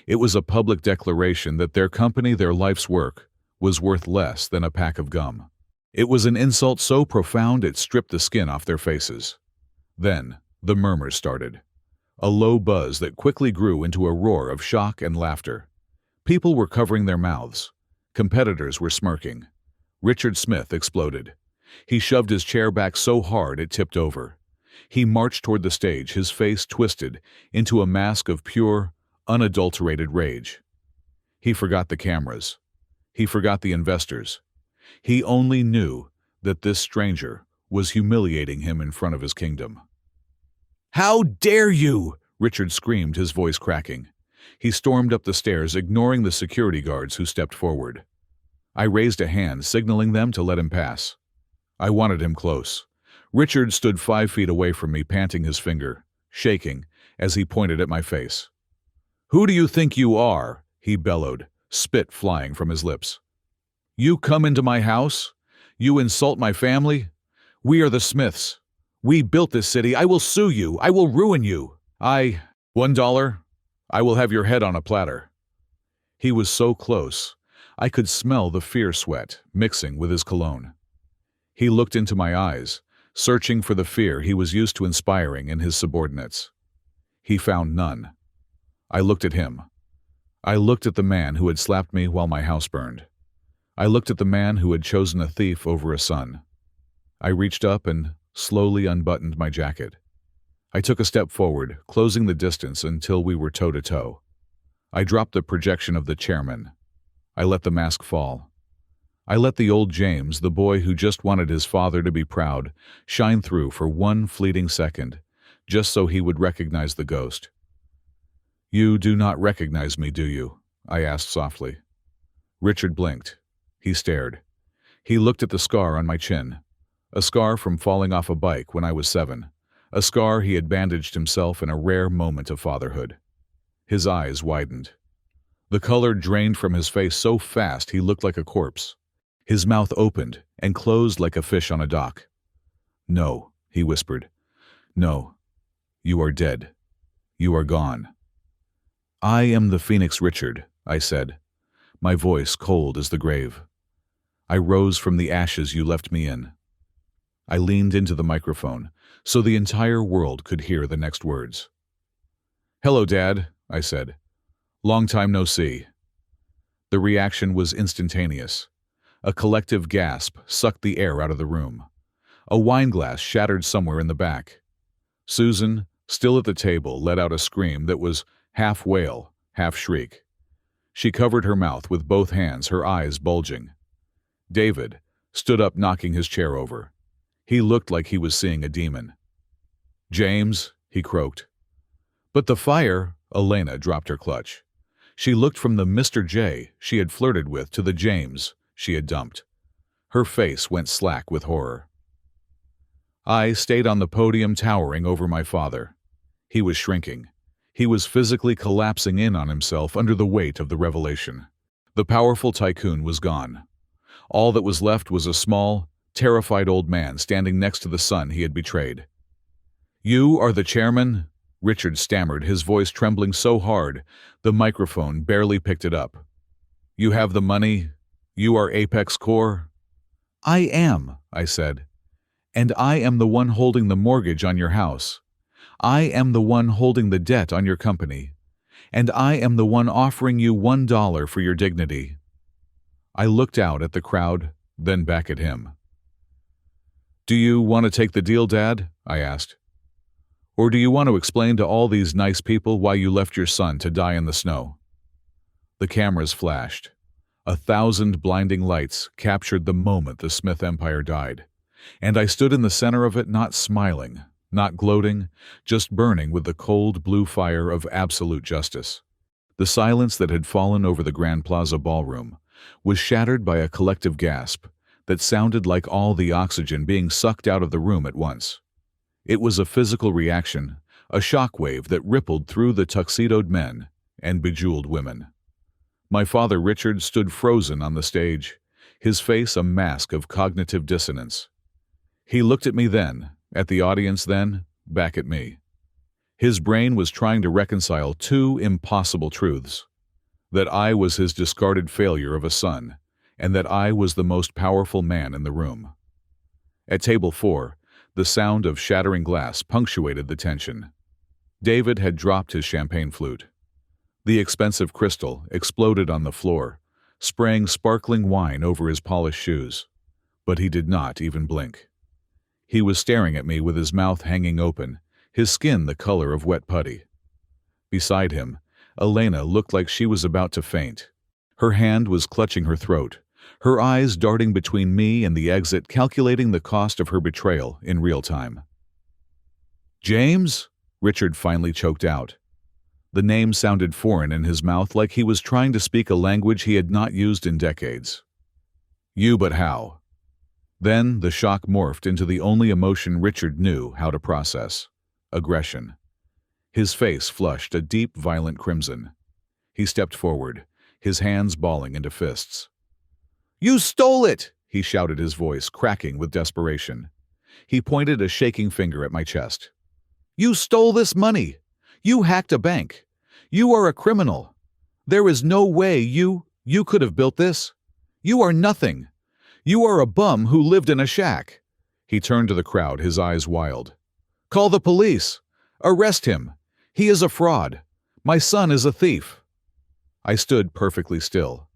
It was a public declaration that their company, their life's work, was worth less than a pack of gum. It was an insult so profound it stripped the skin off their faces. Then the murmurs started. A low buzz that quickly grew into a roar of shock and laughter. People were covering their mouths. Competitors were smirking. Richard Smith exploded. He shoved his chair back so hard it tipped over. He marched toward the stage, his face twisted into a mask of pure, unadulterated rage. He forgot the cameras. He forgot the investors. He only knew that this stranger was humiliating him in front of his kingdom. "How dare you!" Richard screamed, his voice cracking. He stormed up the stairs, ignoring the security guards who stepped forward. I raised a hand, signaling them to let him pass. I wanted him close. Richard stood 5 feet away from me, panting, his finger shaking as he pointed at my face. "Who do you think you are?" he bellowed, spit flying from his lips. "You come into my house? You insult my family? We are the Smiths. We built this city. I will sue you. I will ruin you. $1. I will have your head on a platter." He was so close. I could smell the fear sweat mixing with his cologne. He looked into my eyes, searching for the fear he was used to inspiring in his subordinates. He found none. I looked at him. I looked at the man who had slapped me while my house burned. I looked at the man who had chosen a thief over a son. I reached up and slowly unbuttoned my jacket. I took a step forward, closing the distance until we were toe-to-toe. I dropped the projection of the chairman. I let the mask fall. I let the old James, the boy who just wanted his father to be proud, shine through for one fleeting second, just so he would recognize the ghost. "You do not recognize me, do you?" I asked softly. Richard blinked. He stared. He looked at the scar on my chin, a scar from falling off a bike when I was 7, a scar he had bandaged himself in a rare moment of fatherhood. His eyes widened. The color drained from his face so fast he looked like a corpse. His mouth opened and closed like a fish on a dock. "No," he whispered. "No, you are dead. You are gone." "I am the Phoenix Richard," I said, my voice cold as the grave. "I rose from the ashes you left me in." I leaned into the microphone so the entire world could hear the next words. "Hello, Dad," I said. "Long time no see." The reaction was instantaneous. A collective gasp sucked the air out of the room. A wine glass shattered somewhere in the back. Susan, still at the table, let out a scream that was half wail, half shriek. She covered her mouth with both hands, her eyes bulging. David stood up, knocking his chair over. He looked like he was seeing a demon. "James," he croaked. "But the fire," Elena dropped her clutch. She looked from the Mr. J she had flirted with to the James she had dumped. Her face went slack with horror. I stayed on the podium, towering over my father. He was shrinking. He was physically collapsing in on himself under the weight of the revelation. The powerful tycoon was gone. All that was left was a small, terrified old man standing next to the son he had betrayed. "You are the chairman?" Richard stammered, his voice trembling so hard the microphone barely picked it up. "You have the money? You are Apex Core?" "I am," I said. "And I am the one holding the mortgage on your house. I am the one holding the debt on your company. And I am the one offering you $1 for your dignity." I looked out at the crowd, then back at him. "Do you want to take the deal, Dad?" I asked. "Or do you want to explain to all these nice people why you left your son to die in the snow?" The cameras flashed. 1,000 blinding lights captured the moment the Smith Empire died, and I stood in the center of it, not smiling, not gloating, just burning with the cold blue fire of absolute justice. The silence that had fallen over the Grand Plaza ballroom was shattered by a collective gasp that sounded like all the oxygen being sucked out of the room at once. It was a physical reaction, a shock wave that rippled through the tuxedoed men and bejeweled women. My father Richard stood frozen on the stage, his face a mask of cognitive dissonance. He looked at me then, at the audience then, back at me. His brain was trying to reconcile two impossible truths: that I was his discarded failure of a son, and that I was the most powerful man in the room. At table 4, the sound of shattering glass punctuated the tension. David had dropped his champagne flute. The expensive crystal exploded on the floor, spraying sparkling wine over his polished shoes. But he did not even blink. He was staring at me with his mouth hanging open, his skin the color of wet putty. Beside him, Elena looked like she was about to faint. Her hand was clutching her throat, her eyes darting between me and the exit, calculating the cost of her betrayal in real time. "James?" Richard finally choked out. The name sounded foreign in his mouth, like he was trying to speak a language he had not used in decades. "You, but how?" Then the shock morphed into the only emotion Richard knew how to process: aggression. His face flushed a deep, violent crimson. He stepped forward, his hands balling into fists. "You stole it!" he shouted, his voice cracking with desperation. He pointed a shaking finger at my chest. "You stole this money! You hacked a bank! You are a criminal! There is no way you could have built this! You are nothing! You are a bum who lived in a shack!" He turned to the crowd, his eyes wild. "Call the police! Arrest him! He is a fraud! My son is a thief!" I stood perfectly still.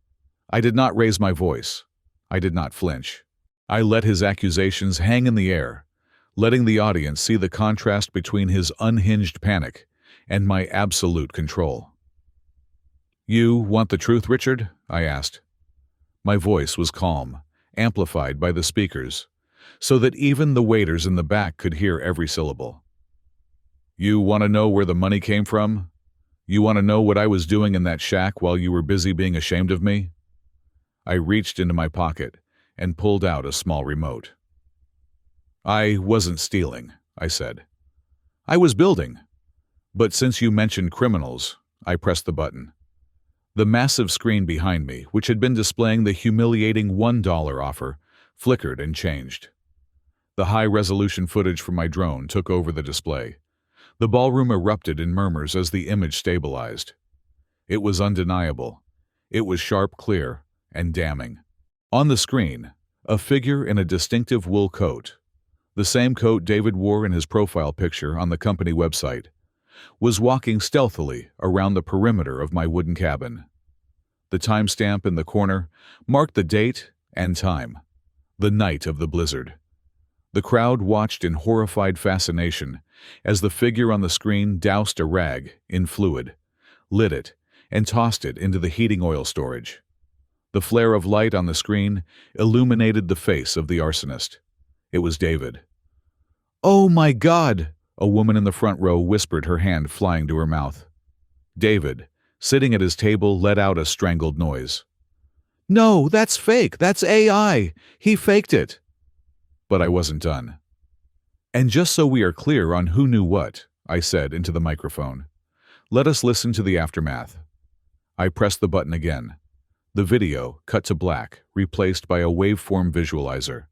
I did not raise my voice. I did not flinch. I let his accusations hang in the air, letting the audience see the contrast between his unhinged panic and my absolute control. "You want the truth, Richard?" I asked. My voice was calm, amplified by the speakers, so that even the waiters in the back could hear every syllable. "You want to know where the money came from? You want to know what I was doing in that shack while you were busy being ashamed of me?" I reached into my pocket and pulled out a small remote. "I wasn't stealing," I said. "I was building. But since you mentioned criminals," I pressed the button. The massive screen behind me, which had been displaying the humiliating $1 offer, flickered and changed. The high-resolution footage from my drone took over the display. The ballroom erupted in murmurs as the image stabilized. It was undeniable. It was sharp, clear, and damning. On the screen, a figure in a distinctive wool coat, the same coat David wore in his profile picture on the company website, was walking stealthily around the perimeter of my wooden cabin. The timestamp in the corner marked the date and time, the night of the blizzard. The crowd watched in horrified fascination as the figure on the screen doused a rag in fluid, lit it, and tossed it into the heating oil storage. The flare of light on the screen illuminated the face of the arsonist. It was David. "Oh my God!" a woman in the front row whispered, her hand flying to her mouth. David, sitting at his table, let out a strangled noise. "No, that's fake. That's AI. He faked it." But I wasn't done. "And just so we are clear on who knew what," I said into the microphone, "let us listen to the aftermath." I pressed the button again. The video, cut to black, replaced by a waveform visualizer.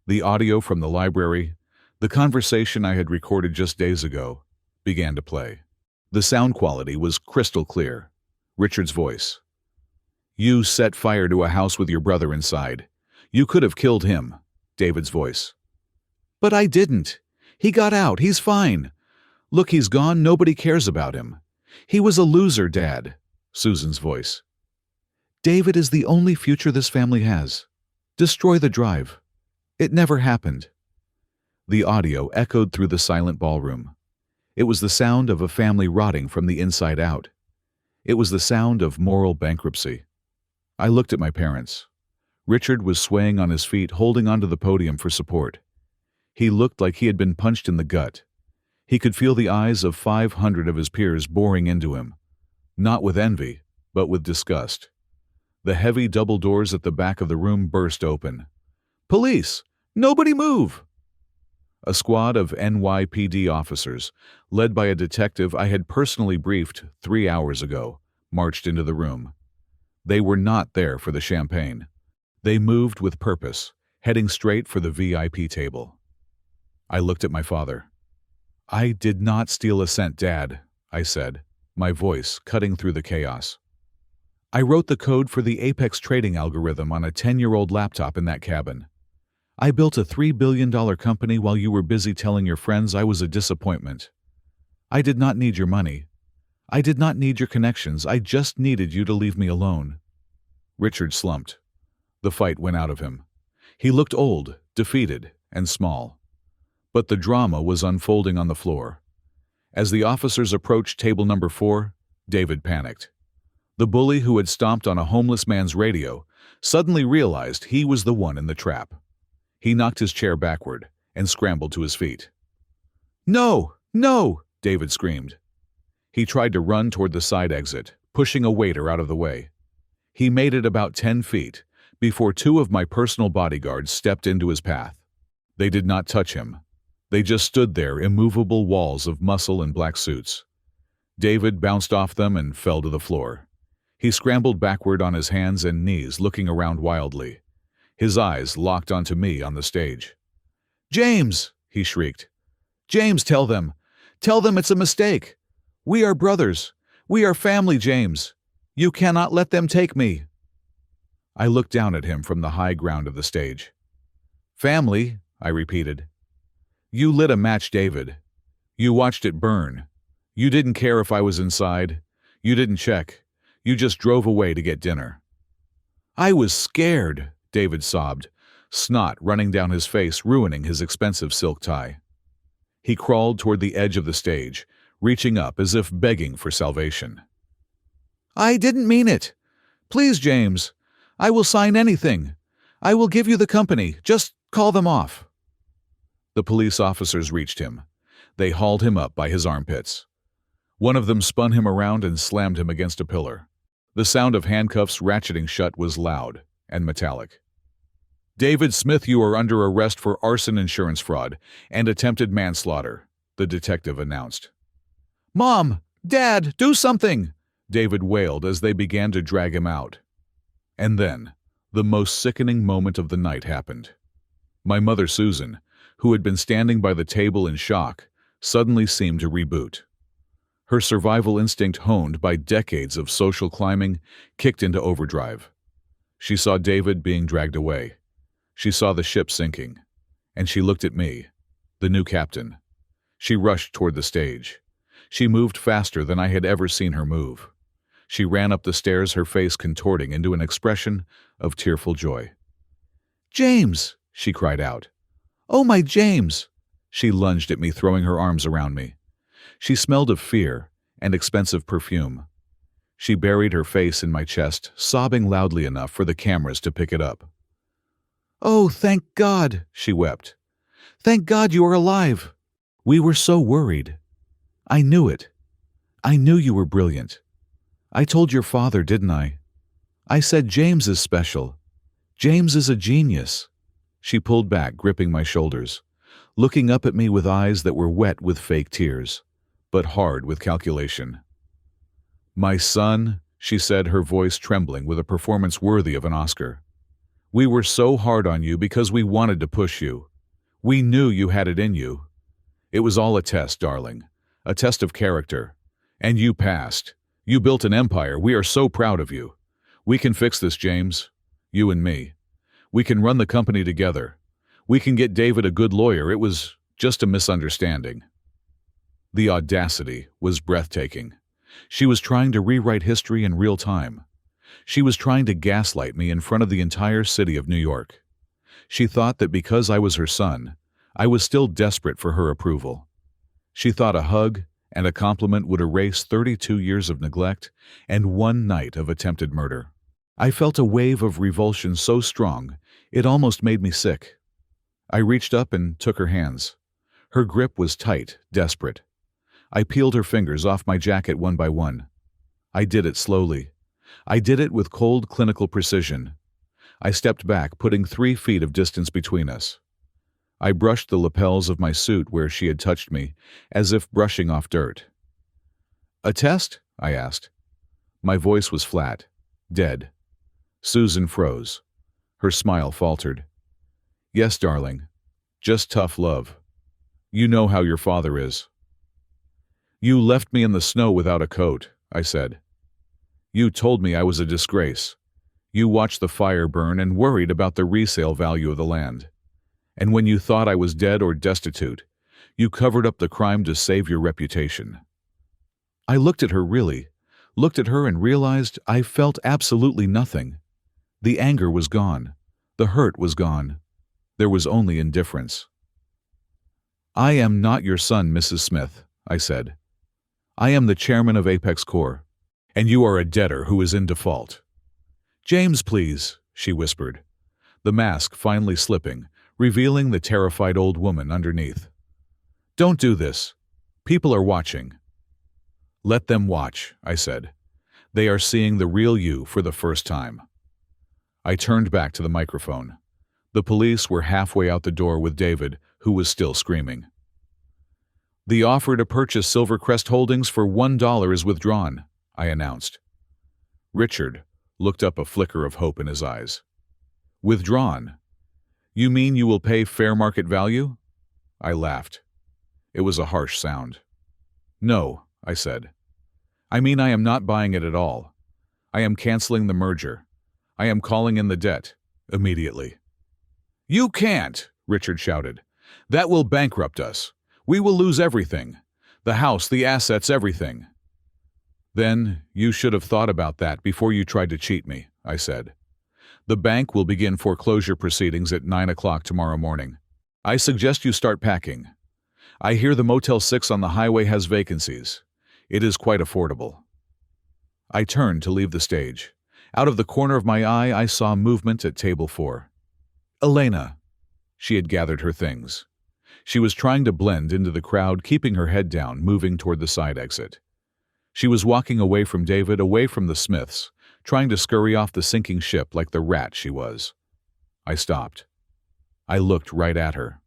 The audio from the library, the conversation I had recorded just days ago, began to play. The sound quality was crystal clear. Richard's voice. "You set fire to a house with your brother inside. You could have killed him." David's voice. "But I didn't. He got out. He's fine. Look, he's gone. Nobody cares about him. He was a loser, Dad." Susan's voice. "David is the only future this family has. Destroy the drive. It never happened." The audio echoed through the silent ballroom. It was the sound of a family rotting from the inside out. It was the sound of moral bankruptcy. I looked at my parents. Richard was swaying on his feet, holding onto the podium for support. He looked like he had been punched in the gut. He could feel the eyes of 500 of his peers boring into him, not with envy, but with disgust. The heavy double doors at the back of the room burst open. "Police! Nobody move!" A squad of NYPD officers, led by a detective I had personally briefed 3 hours ago, marched into the room. They were not there for the champagne. They moved with purpose, heading straight for the VIP table. I looked at my father. "I did not steal a cent, Dad," I said, my voice cutting through the chaos. "I wrote the code for the Apex trading algorithm on a 10-year-old laptop in that cabin. I built a $3 billion company while you were busy telling your friends I was a disappointment. I did not need your money. I did not need your connections. I just needed you to leave me alone." Richard slumped. The fight went out of him. He looked old, defeated, and small. But the drama was unfolding on the floor. As the officers approached table number 4, David panicked. The bully who had stomped on a homeless man's radio suddenly realized he was the one in the trap. He knocked his chair backward and scrambled to his feet. "No! No!" David screamed. He tried to run toward the side exit, pushing a waiter out of the way. He made it about 10 feet before 2 of my personal bodyguards stepped into his path. They did not touch him. They just stood there, immovable walls of muscle and black suits. David bounced off them and fell to the floor. He scrambled backward on his hands and knees, looking around wildly. His eyes locked onto me on the stage. "James!" he shrieked. "James, tell them! Tell them it's a mistake! We are brothers! We are family, James! You cannot let them take me!" I looked down at him from the high ground of the stage. "Family," I repeated. "You lit a match, David. You watched it burn. You didn't care if I was inside. You didn't check. You just drove away to get dinner." "I was scared," David sobbed, snot running down his face, ruining his expensive silk tie. He crawled toward the edge of the stage, reaching up as if begging for salvation. "I didn't mean it. Please, James. I will sign anything. I will give you the company. Just call them off." The police officers reached him. They hauled him up by his armpits. One of them spun him around and slammed him against a pillar. The sound of handcuffs ratcheting shut was loud and metallic. "David Smith, you are under arrest for arson, insurance fraud, and attempted manslaughter," the detective announced. "Mom! Dad! Do something!" David wailed as they began to drag him out. And then, the most sickening moment of the night happened. My mother, Susan, who had been standing by the table in shock, suddenly seemed to reboot. Her survival instinct, honed by decades of social climbing, kicked into overdrive. She saw David being dragged away. She saw the ship sinking. And she looked at me, the new captain. She rushed toward the stage. She moved faster than I had ever seen her move. She ran up the stairs, her face contorting into an expression of tearful joy. "James!" she cried out. "Oh, my James!" She lunged at me, throwing her arms around me. She smelled of fear and expensive perfume. She buried her face in my chest, sobbing loudly enough for the cameras to pick it up. "Oh, thank God," she wept. "Thank God you are alive. We were so worried. I knew it. I knew you were brilliant. I told your father, didn't I? I said James is special. James is a genius." She pulled back, gripping my shoulders, looking up at me with eyes that were wet with fake tears, but hard with calculation. "My son," she said, her voice trembling with a performance worthy of an Oscar. "We were so hard on you because we wanted to push you. We knew you had it in you. It was all a test, darling, a test of character. And you passed. You built an empire. We are so proud of you. We can fix this, James. You and me. We can run the company together. We can get David a good lawyer. It was just a misunderstanding." The audacity was breathtaking. She was trying to rewrite history in real time. She was trying to gaslight me in front of the entire city of New York. She thought that because I was her son, I was still desperate for her approval. She thought a hug and a compliment would erase 32 years of neglect and one night of attempted murder. I felt a wave of revulsion so strong, it almost made me sick. I reached up and took her hands. Her grip was tight, desperate. I peeled her fingers off my jacket one by one. I did it slowly. I did it with cold, clinical precision. I stepped back, putting 3 feet of distance between us. I brushed the lapels of my suit where she had touched me, as if brushing off dirt. "A test?" I asked. My voice was flat, dead. Susan froze. Her smile faltered. "Yes, darling. Just tough love. You know how your father is." "You left me in the snow without a coat," I said. "You told me I was a disgrace. You watched the fire burn and worried about the resale value of the land. And when you thought I was dead or destitute, you covered up the crime to save your reputation." I looked at her and realized I felt absolutely nothing. The anger was gone. The hurt was gone. There was only indifference. "I am not your son, Mrs. Smith," I said. "I am the chairman of Apex Corp, and you are a debtor who is in default." "James, please," she whispered, the mask finally slipping, revealing the terrified old woman underneath. "Don't do this. People are watching." "Let them watch," I said. "They are seeing the real you for the first time." I turned back to the microphone. The police were halfway out the door with David, who was still screaming. "The offer to purchase Silvercrest Holdings for $1 is withdrawn," I announced. Richard looked up, a flicker of hope in his eyes. "Withdrawn? You mean you will pay fair market value?" I laughed. It was a harsh sound. "No," I said. "I mean I am not buying it at all. I am canceling the merger. I am calling in the debt. Immediately." "You can't!" Richard shouted. "That will bankrupt us. We will lose everything. The house, the assets, everything." "Then you should have thought about that before you tried to cheat me," I said. "The bank will begin foreclosure proceedings at 9 o'clock tomorrow morning. I suggest you start packing. I hear the Motel 6 on the highway has vacancies. It is quite affordable." I turned to leave the stage. Out of the corner of my eye, I saw movement at table 4. Elena. She had gathered her things. She was trying to blend into the crowd, keeping her head down, moving toward the side exit. She was walking away from David, away from the Smiths, trying to scurry off the sinking ship like the rat she was. I stopped. I looked right at her.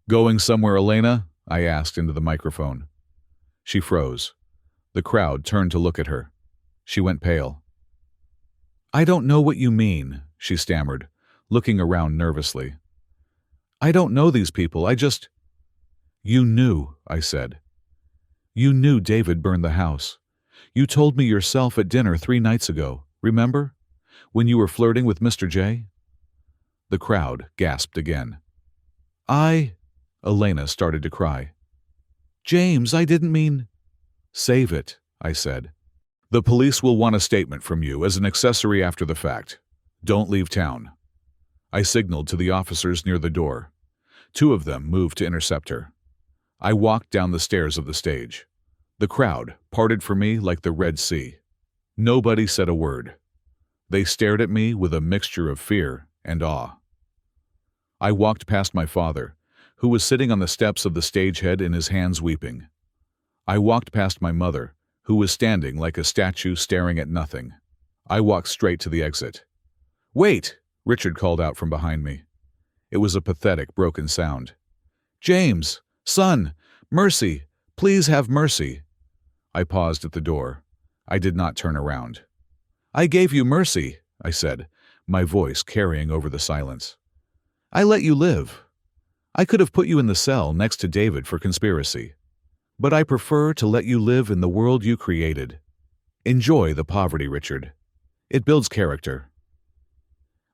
"Going somewhere, Elena?" I asked into the microphone. She froze. The crowd turned to look at her. She went pale. "I don't know what you mean," she stammered, looking around nervously. I don't know these people, You knew, I said. You knew David burned the house. You told me yourself at dinner 3 nights ago, remember? When you were flirting with Mr. J? The crowd gasped again. Elena started to cry. James, I didn't mean... Save it, I said. The police will want a statement from you as an accessory after the fact. Don't leave town. I signaled to the officers near the door. 2 of them moved to intercept her. I walked down the stairs of the stage. The crowd parted for me like the Red Sea. Nobody said a word. They stared at me with a mixture of fear and awe. I walked past my father, who was sitting on the steps of the stagehead in his hands weeping. I walked past my mother, who was standing like a statue staring at nothing. I walked straight to the exit. Wait! Richard called out from behind me. It was a pathetic, broken sound. James! Son! Mercy! Please have mercy! I paused at the door. I did not turn around. I gave you mercy, I said, my voice carrying over the silence. I let you live. I could have put you in the cell next to David for conspiracy. But I prefer to let you live in the world you created. Enjoy the poverty, Richard. It builds character.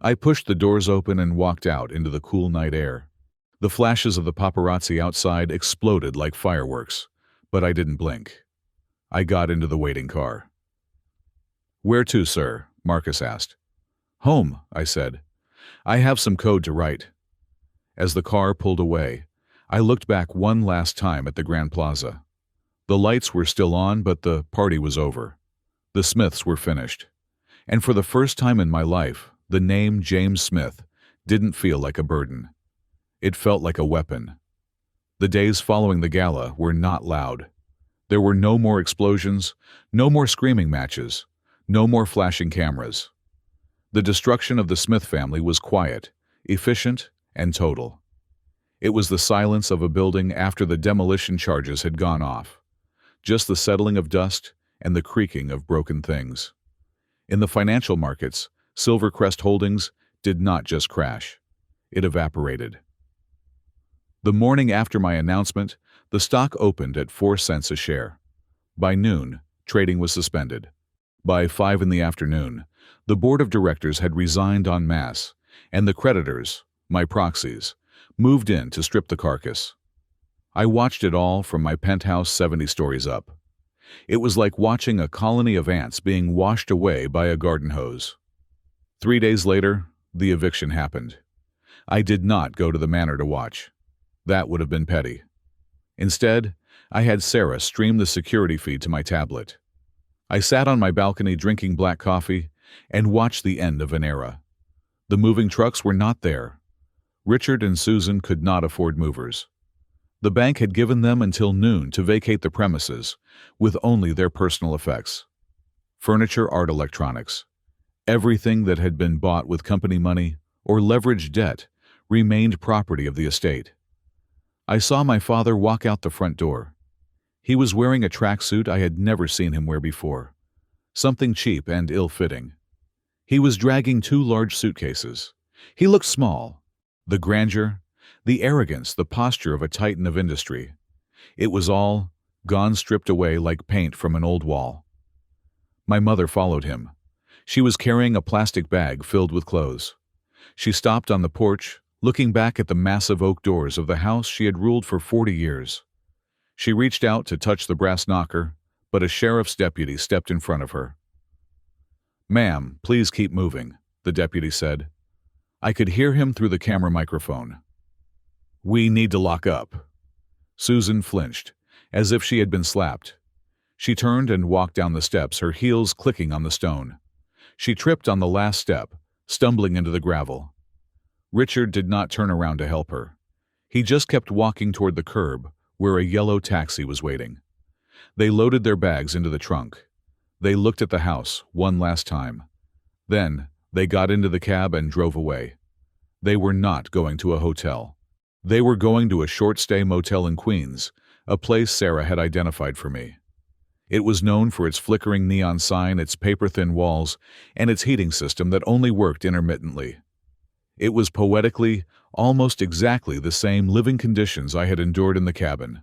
I pushed the doors open and walked out into the cool night air. The flashes of the paparazzi outside exploded like fireworks, but I didn't blink. I got into the waiting car. Where to, sir? Marcus asked. Home, I said. I have some code to write. As the car pulled away, I looked back one last time at the Grand Plaza. The lights were still on, but the party was over. The Smiths were finished. And for the first time in my life, the name James Smith didn't feel like a burden. It felt like a weapon. The days following the gala were not loud. There were no more explosions, no more screaming matches, no more flashing cameras. The destruction of the Smith family was quiet, efficient, and total. It was the silence of a building after the demolition charges had gone off. Just the settling of dust and the creaking of broken things. In the financial markets, Silvercrest Holdings did not just crash. It evaporated. The morning after my announcement, the stock opened at 4 cents a share. By noon, trading was suspended. By 5 in the afternoon, the board of directors had resigned en masse, and the creditors, my proxies, moved in to strip the carcass. I watched it all from my penthouse 70 stories up. It was like watching a colony of ants being washed away by a garden hose. 3 days later, the eviction happened. I did not go to the manor to watch. That would have been petty. Instead, I had Sarah stream the security feed to my tablet. I sat on my balcony drinking black coffee and watched the end of an era. The moving trucks were not there. Richard and Susan could not afford movers. The bank had given them until noon to vacate the premises, with only their personal effects. Furniture, art, electronics. Everything that had been bought with company money or leveraged debt remained property of the estate. I saw my father walk out the front door. He was wearing a tracksuit I had never seen him wear before, something cheap and ill-fitting. He was dragging 2 large suitcases. He looked small. The grandeur, the arrogance, the posture of a titan of industry. It was all gone, stripped away like paint from an old wall. My mother followed him. She was carrying a plastic bag filled with clothes. She stopped on the porch, looking back at the massive oak doors of the house she had ruled for 40 years. She reached out to touch the brass knocker, but a sheriff's deputy stepped in front of her. "Ma'am, please keep moving," the deputy said. I could hear him through the camera microphone. "We need to lock up." Susan flinched, as if she had been slapped. She turned and walked down the steps, her heels clicking on the stone. She tripped on the last step, stumbling into the gravel. Richard did not turn around to help her. He just kept walking toward the curb, where a yellow taxi was waiting. They loaded their bags into the trunk. They looked at the house one last time. Then, they got into the cab and drove away. They were not going to a hotel. They were going to a short-stay motel in Queens, a place Sarah had identified for me. It was known for its flickering neon sign, its paper-thin walls, and its heating system that only worked intermittently. It was poetically, almost exactly the same living conditions I had endured in the cabin.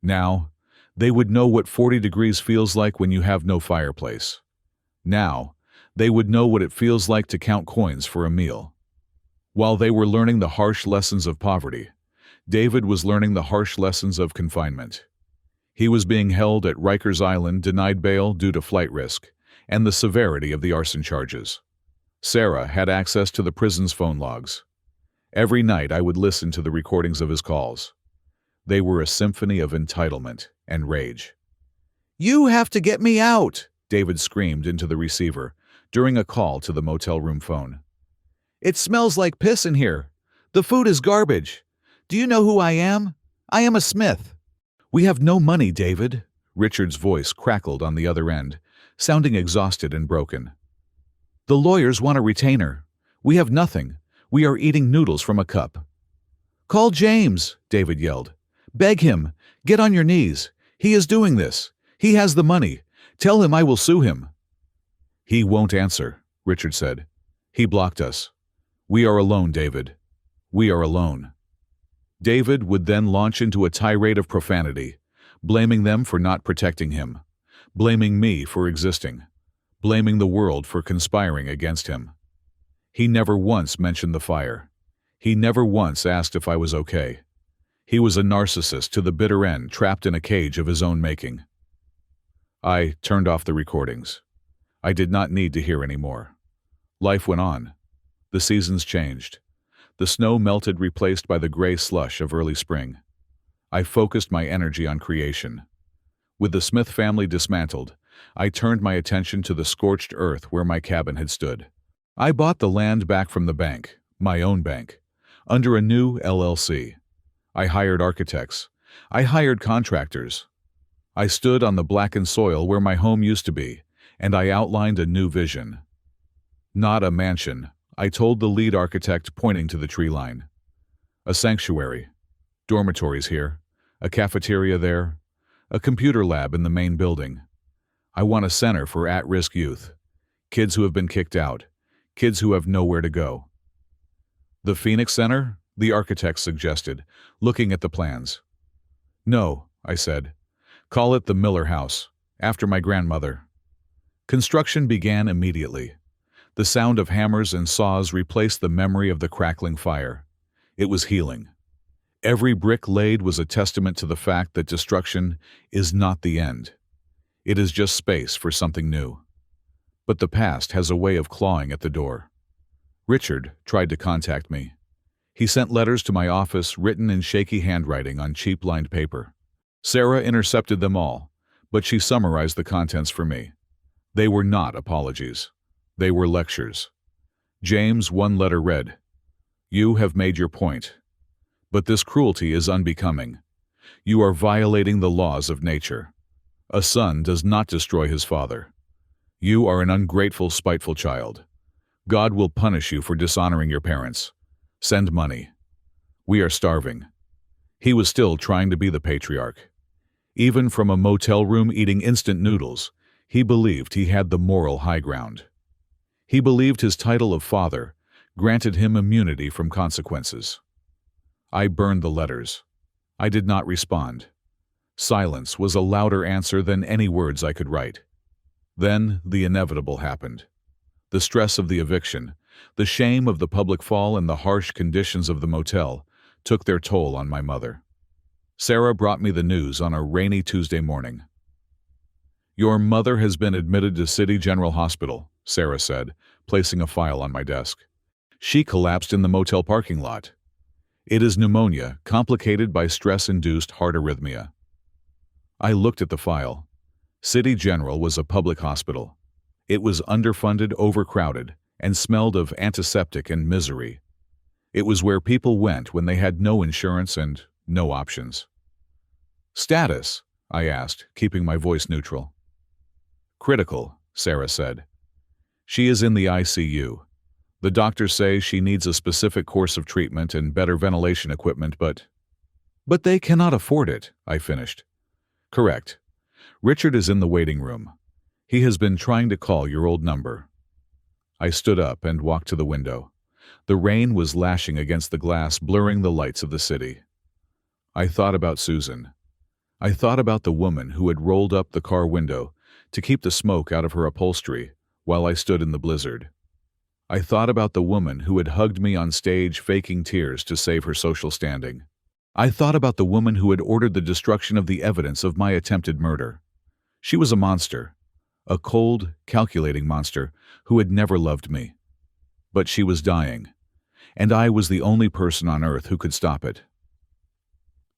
Now, they would know what 40 degrees feels like when you have no fireplace. Now, they would know what it feels like to count coins for a meal. While they were learning the harsh lessons of poverty, David was learning the harsh lessons of confinement. He was being held at Rikers Island, denied bail due to flight risk, and the severity of the arson charges. Sarah had access to the prison's phone logs. Every night I would listen to the recordings of his calls. They were a symphony of entitlement and rage. "You have to get me out!" David screamed into the receiver during a call to the motel room phone. "It smells like piss in here. The food is garbage. Do you know who I am? I am a Smith." "We have no money, David." Richard's voice crackled on the other end, sounding exhausted and broken. "The lawyers want a retainer. We have nothing. We are eating noodles from a cup." "Call James," David yelled. "Beg him. Get on your knees. He is doing this. He has the money. Tell him I will sue him." "He won't answer," Richard said. "He blocked us. We are alone, David. We are alone." David would then launch into a tirade of profanity, blaming them for not protecting him, blaming me for existing, blaming the world for conspiring against him. He never once mentioned the fire. He never once asked if I was okay. He was a narcissist to the bitter end, trapped in a cage of his own making. I turned off the recordings. I did not need to hear any more. Life went on. The seasons changed. The snow melted, replaced by the gray slush of early spring. I focused my energy on creation. With the Smith family dismantled, I turned my attention to the scorched earth where my cabin had stood. I bought the land back from the bank, my own bank, under a new LLC. I hired architects. I hired contractors. I stood on the blackened soil where my home used to be, and I outlined a new vision. Not a mansion, I told the lead architect, pointing to the tree line. A sanctuary. Dormitories here. A cafeteria there. A computer lab in the main building. I want a center for at-risk youth. Kids who have been kicked out. Kids who have nowhere to go. "The Phoenix Center?" the architect suggested, looking at the plans. "No," I said. "Call it the Miller House, after my grandmother." Construction began immediately. The sound of hammers and saws replaced the memory of the crackling fire. It was healing. Every brick laid was a testament to the fact that destruction is not the end. It is just space for something new. But the past has a way of clawing at the door. Richard tried to contact me. He sent letters to my office written in shaky handwriting on cheap lined paper. Sarah intercepted them all, but she summarized the contents for me. They were not apologies. They were lectures. James' one letter read, "You have made your point. But this cruelty is unbecoming. You are violating the laws of nature. A son does not destroy his father. You are an ungrateful, spiteful child. God will punish you for dishonoring your parents. Send money. We are starving." He was still trying to be the patriarch. Even from a motel room eating instant noodles, he believed he had the moral high ground. He believed his title of father granted him immunity from consequences. I burned the letters. I did not respond. Silence was a louder answer than any words I could write. Then the inevitable happened. The stress of the eviction, the shame of the public fall, and the harsh conditions of the motel took their toll on my mother. Sarah brought me the news on a rainy Tuesday morning. "Your mother has been admitted to City General Hospital," Sarah said, placing a file on my desk. "She collapsed in the motel parking lot. It is pneumonia, complicated by stress-induced heart arrhythmia." I looked at the file. City General was a public hospital. It was underfunded, overcrowded, and smelled of antiseptic and misery. It was where people went when they had no insurance and no options. "Status?" I asked, keeping my voice neutral. "Critical," Sarah said. "She is in the ICU. The doctors say she needs a specific course of treatment and better ventilation equipment, but they cannot afford it," I finished. "Correct. Richard is in the waiting room. He has been trying to call your old number." I stood up and walked to the window. The rain was lashing against the glass, blurring the lights of the city. I thought about Susan. I thought about the woman who had rolled up the car window to keep the smoke out of her upholstery while I stood in the blizzard. I thought about the woman who had hugged me on stage, faking tears to save her social standing. I thought about the woman who had ordered the destruction of the evidence of my attempted murder. She was a monster, a cold, calculating monster who had never loved me. But she was dying, and I was the only person on earth who could stop it.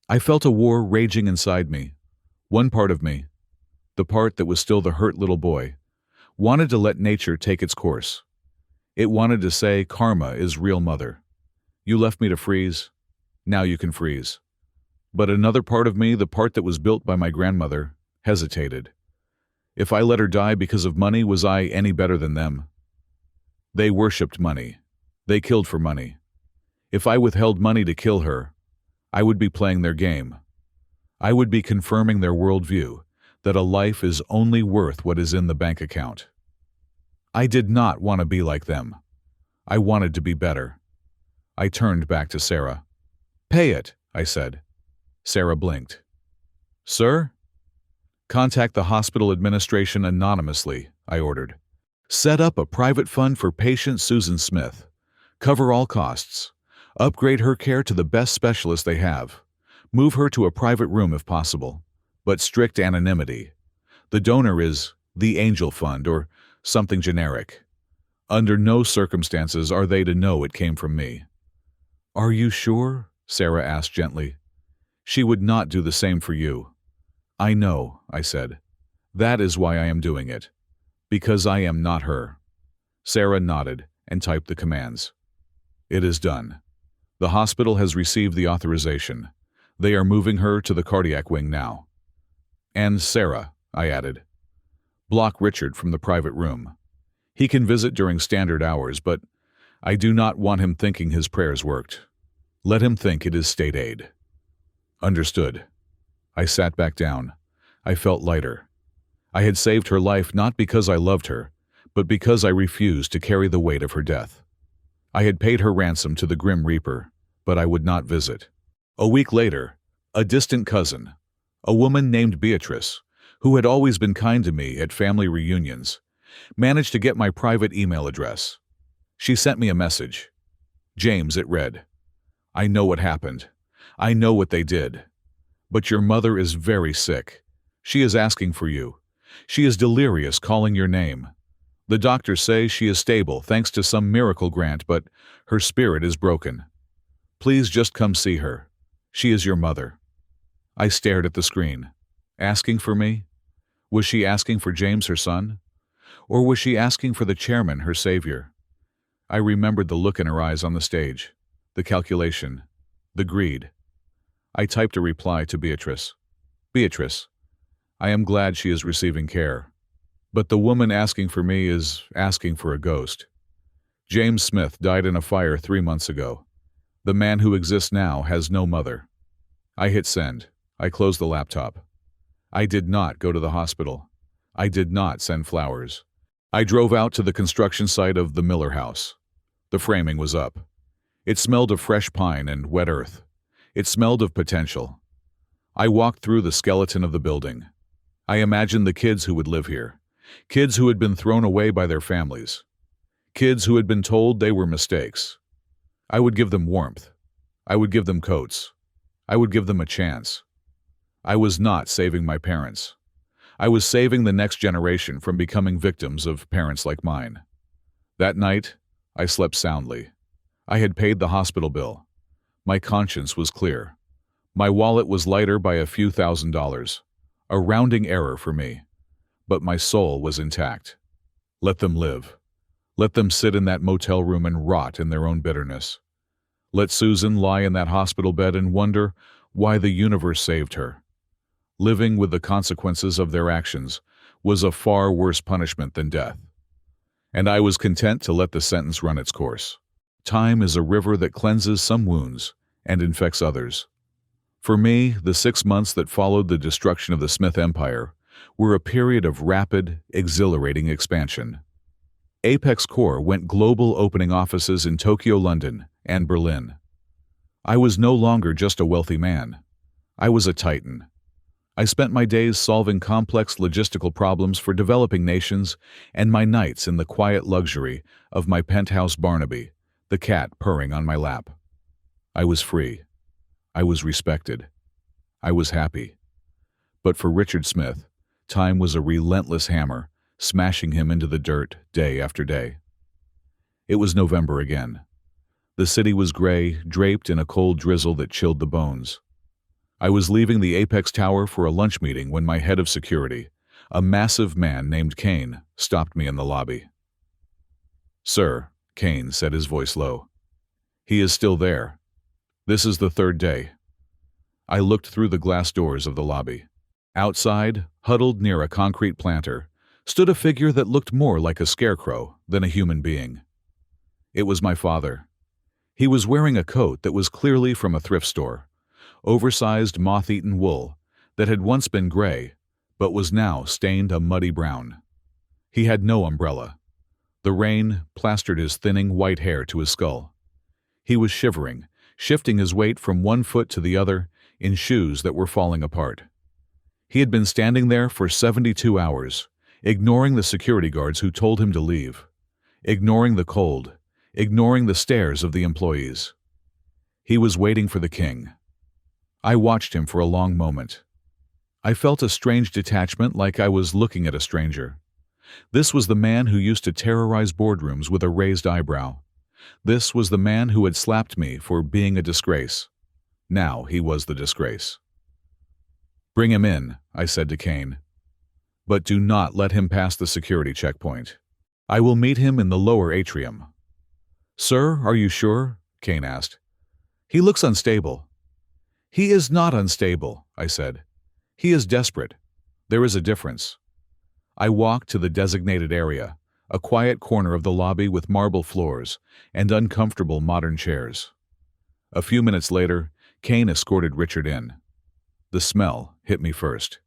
I felt a war raging inside me. One part of me, the part that was still the hurt little boy, wanted to let nature take its course. It wanted to say, karma is real, mother. You left me to freeze. Now you can freeze. But another part of me, the part that was built by my grandmother, hesitated. If I let her die because of money, was I any better than them? They worshipped money. They killed for money. If I withheld money to kill her, I would be playing their game. I would be confirming their worldview, that a life is only worth what is in the bank account. I did not want to be like them. I wanted to be better. I turned back to Sarah. "Pay it," I said. Sarah blinked. "Sir?" "Contact the hospital administration anonymously," I ordered. "Set up a private fund for patient Susan Smith. Cover all costs. Upgrade her care to the best specialist they have. Move her to a private room if possible, but strict anonymity. The donor is the Angel Fund or something generic. Under no circumstances are they to know it came from me." "Are you sure?" Sarah asked gently. "She would not do the same for you." "I know," I said. "That is why I am doing it. Because I am not her." Sarah nodded and typed the commands. "It is done. The hospital has received the authorization. They are moving her to the cardiac wing now." "And Sarah," I added. "Block Richard from the private room. He can visit during standard hours, but I do not want him thinking his prayers worked. Let him think it is state aid." "Understood." I sat back down. I felt lighter. I had saved her life not because I loved her, but because I refused to carry the weight of her death. I had paid her ransom to the Grim Reaper, but I would not visit. A week later, a distant cousin, a woman named Beatrice, who had always been kind to me at family reunions, managed to get my private email address. She sent me a message. "James," it read, "I know what happened. I know what they did. But your mother is very sick. She is asking for you. She is delirious, calling your name. The doctors say she is stable thanks to some miracle grant, but her spirit is broken. Please just come see her. She is your mother." I stared at the screen. Asking for me? Was she asking for James, her son? Or was she asking for the chairman, her savior? I remembered the look in her eyes on the stage, the calculation, the greed. I typed a reply to Beatrice. "Beatrice, I am glad she is receiving care. But the woman asking for me is asking for a ghost. James Smith died in a fire 3 months ago. The man who exists now has no mother." I hit send. I closed the laptop. I did not go to the hospital. I did not send flowers. I drove out to the construction site of the Miller house. The framing was up. It smelled of fresh pine and wet earth. It smelled of potential. I walked through the skeleton of the building. I imagined the kids who would live here. Kids who had been thrown away by their families. Kids who had been told they were mistakes. I would give them warmth. I would give them coats. I would give them a chance. I was not saving my parents. I was saving the next generation from becoming victims of parents like mine. That night, I slept soundly. I had paid the hospital bill. My conscience was clear. My wallet was lighter by a few $1,000s, a rounding error for me. But my soul was intact. Let them live. Let them sit in that motel room and rot in their own bitterness. Let Susan lie in that hospital bed and wonder why the universe saved her. Living with the consequences of their actions was a far worse punishment than death. And I was content to let the sentence run its course. Time is a river that cleanses some wounds and infects others. For me, the 6 months that followed the destruction of the Smith Empire were a period of rapid, exhilarating expansion. Apex Core went global, opening offices in Tokyo, London, and Berlin. I was no longer just a wealthy man. I was a titan. I spent my days solving complex logistical problems for developing nations and my nights in the quiet luxury of my penthouse Barnaby, the cat purring on my lap. I was free. I was respected. I was happy. But for Richard Smith, time was a relentless hammer, smashing him into the dirt day after day. It was November again. The city was gray, draped in a cold drizzle that chilled the bones. I was leaving the Apex Tower for a lunch meeting when my head of security, a massive man named Kane, stopped me in the lobby. "Sir," Kane said, his voice low. "He is still there. This is the third day." I looked through the glass doors of the lobby. Outside, huddled near a concrete planter, stood a figure that looked more like a scarecrow than a human being. It was my father. He was wearing a coat that was clearly from a thrift store, oversized moth-eaten wool that had once been gray, but was now stained a muddy brown. He had no umbrella. The rain plastered his thinning white hair to his skull. He was shivering, shifting his weight from one foot to the other in shoes that were falling apart. He had been standing there for 72 hours, ignoring the security guards who told him to leave, ignoring the cold, ignoring the stares of the employees. He was waiting for the king. I watched him for a long moment. I felt a strange detachment, like I was looking at a stranger. This was the man who used to terrorize boardrooms with a raised eyebrow. This was the man who had slapped me for being a disgrace. Now he was the disgrace. "Bring him in," I said to Kane. "But do not let him pass the security checkpoint. I will meet him in the lower atrium." "Sir, are you sure?" Kane asked. "He looks unstable." "He is not unstable," I said. "He is desperate. There is a difference." I walked to the designated area, a quiet corner of the lobby with marble floors and uncomfortable modern chairs. A few minutes later, Kane escorted Richard in. The smell hit me first.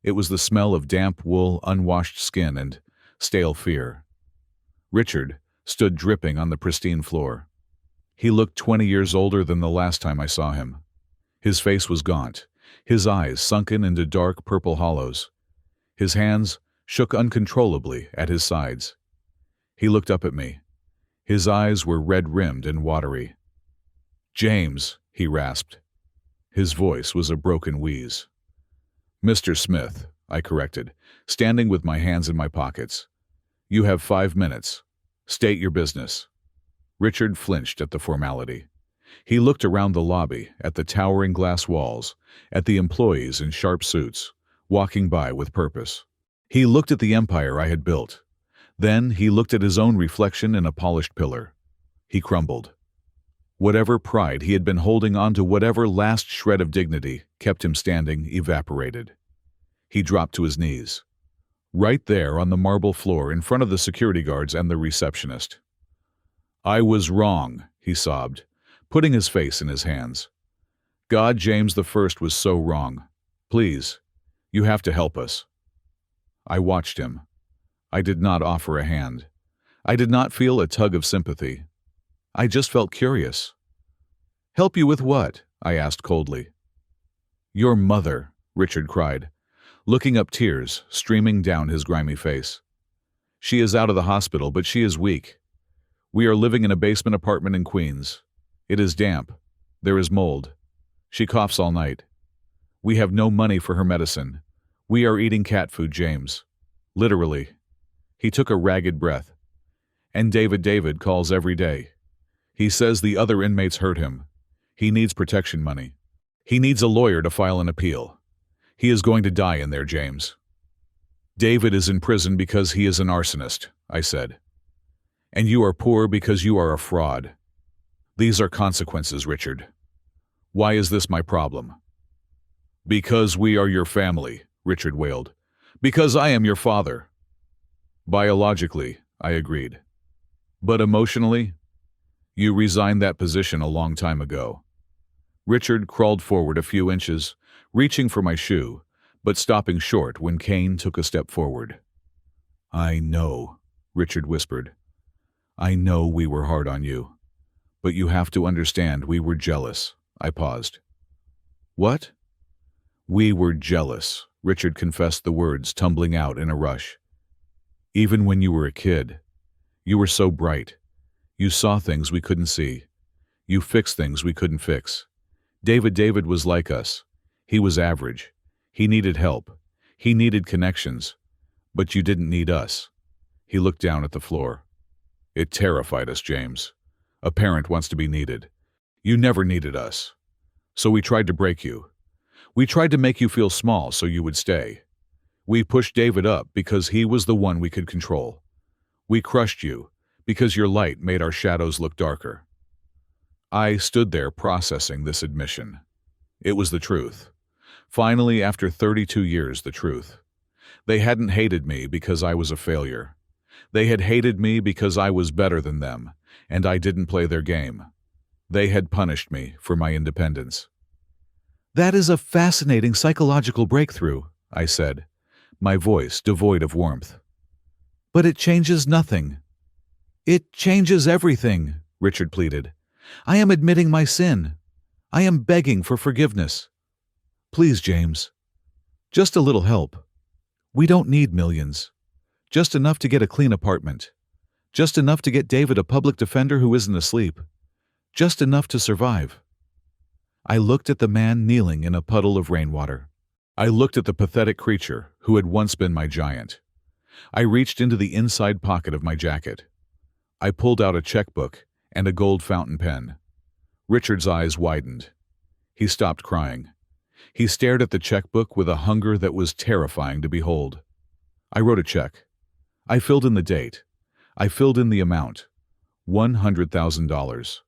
It was the smell of damp wool, unwashed skin, and stale fear. Richard stood dripping on the pristine floor. He looked 20 years older than the last time I saw him. His face was gaunt, his eyes sunken into dark purple hollows. His hands shook uncontrollably at his sides. He looked up at me. His eyes were red-rimmed and watery. "James," he rasped. His voice was a broken wheeze. "Mr. Smith," I corrected, standing with my hands in my pockets. "You have 5 minutes. State your business." Richard flinched at the formality. He looked around the lobby, at the towering glass walls, at the employees in sharp suits, walking by with purpose. He looked at the empire I had built. Then he looked at his own reflection in a polished pillar. He crumbled. Whatever pride he had been holding on to, whatever last shred of dignity kept him standing, evaporated. He dropped to his knees. Right there on the marble floor in front of the security guards and the receptionist. "I was wrong," he sobbed, putting his face in his hands. "God, James I was so wrong. Please, you have to help us." I watched him. I did not offer a hand. I did not feel a tug of sympathy. I just felt curious. "Help you with what?" I asked coldly. "Your mother," Richard cried, looking up, tears streaming down his grimy face. "She is out of the hospital, but she is weak. We are living in a basement apartment in Queens. It is damp. There is mold. She coughs all night. We have no money for her medicine. We are eating cat food, James. Literally." He took a ragged breath. "And David calls every day. He says the other inmates hurt him. He needs protection money. He needs a lawyer to file an appeal. He is going to die in there, James." "David is in prison because he is an arsonist," I said. "And you are poor because you are a fraud. These are consequences, Richard. Why is this my problem?" "Because we are your family," Richard wailed. "Because I am your father." "Biologically," I agreed. "But emotionally? You resigned that position a long time ago." Richard crawled forward a few inches, reaching for my shoe, but stopping short when Kane took a step forward. "I know," Richard whispered. I know we were hard on you. But you have to understand we were jealous. I paused. What? We were jealous, Richard confessed, the words tumbling out in a rush. Even when you were a kid. You were so bright. You saw things we couldn't see. You fixed things we couldn't fix. David was like us. He was average. He needed help. He needed connections. But you didn't need us. He looked down at the floor. It terrified us, James. A parent wants to be needed. You never needed us. So we tried to break you. We tried to make you feel small so you would stay. We pushed David up because he was the one we could control. We crushed you because your light made our shadows look darker. I stood there processing this admission. It was the truth. Finally, after 32 years, the truth. They hadn't hated me because I was a failure. They had hated me because I was better than them, and I didn't play their game. They had punished me for my independence. That is a fascinating psychological breakthrough, I said, my voice devoid of warmth. But it changes nothing. It changes everything, Richard pleaded. I am admitting my sin. I am begging for forgiveness. Please, James. Just a little help. We don't need millions. Just enough to get a clean apartment. Just enough to get David a public defender who isn't asleep. Just enough to survive. I looked at the man kneeling in a puddle of rainwater. I looked at the pathetic creature who had once been my giant. I reached into the inside pocket of my jacket. I pulled out a checkbook and a gold fountain pen. Richard's eyes widened. He stopped crying. He stared at the checkbook with a hunger that was terrifying to behold. I wrote a check. I filled in the date. I filled in the amount. $100,000.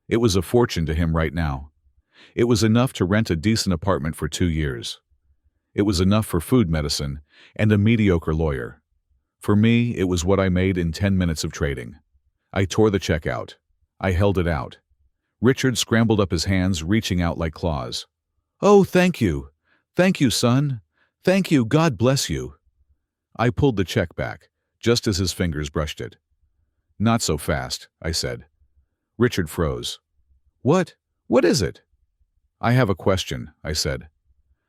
It was a fortune to him right now. It was enough to rent a decent apartment for 2 years. It was enough for food, medicine, and a mediocre lawyer. For me, it was what I made in 10 minutes of trading. I tore the check out. I held it out. Richard scrambled up his hands, reaching out like claws. Oh, thank you. Thank you, son. Thank you. God bless you. I pulled the check back, just as his fingers brushed it. Not so fast, I said. Richard froze. What? What is it? I have a question, I said.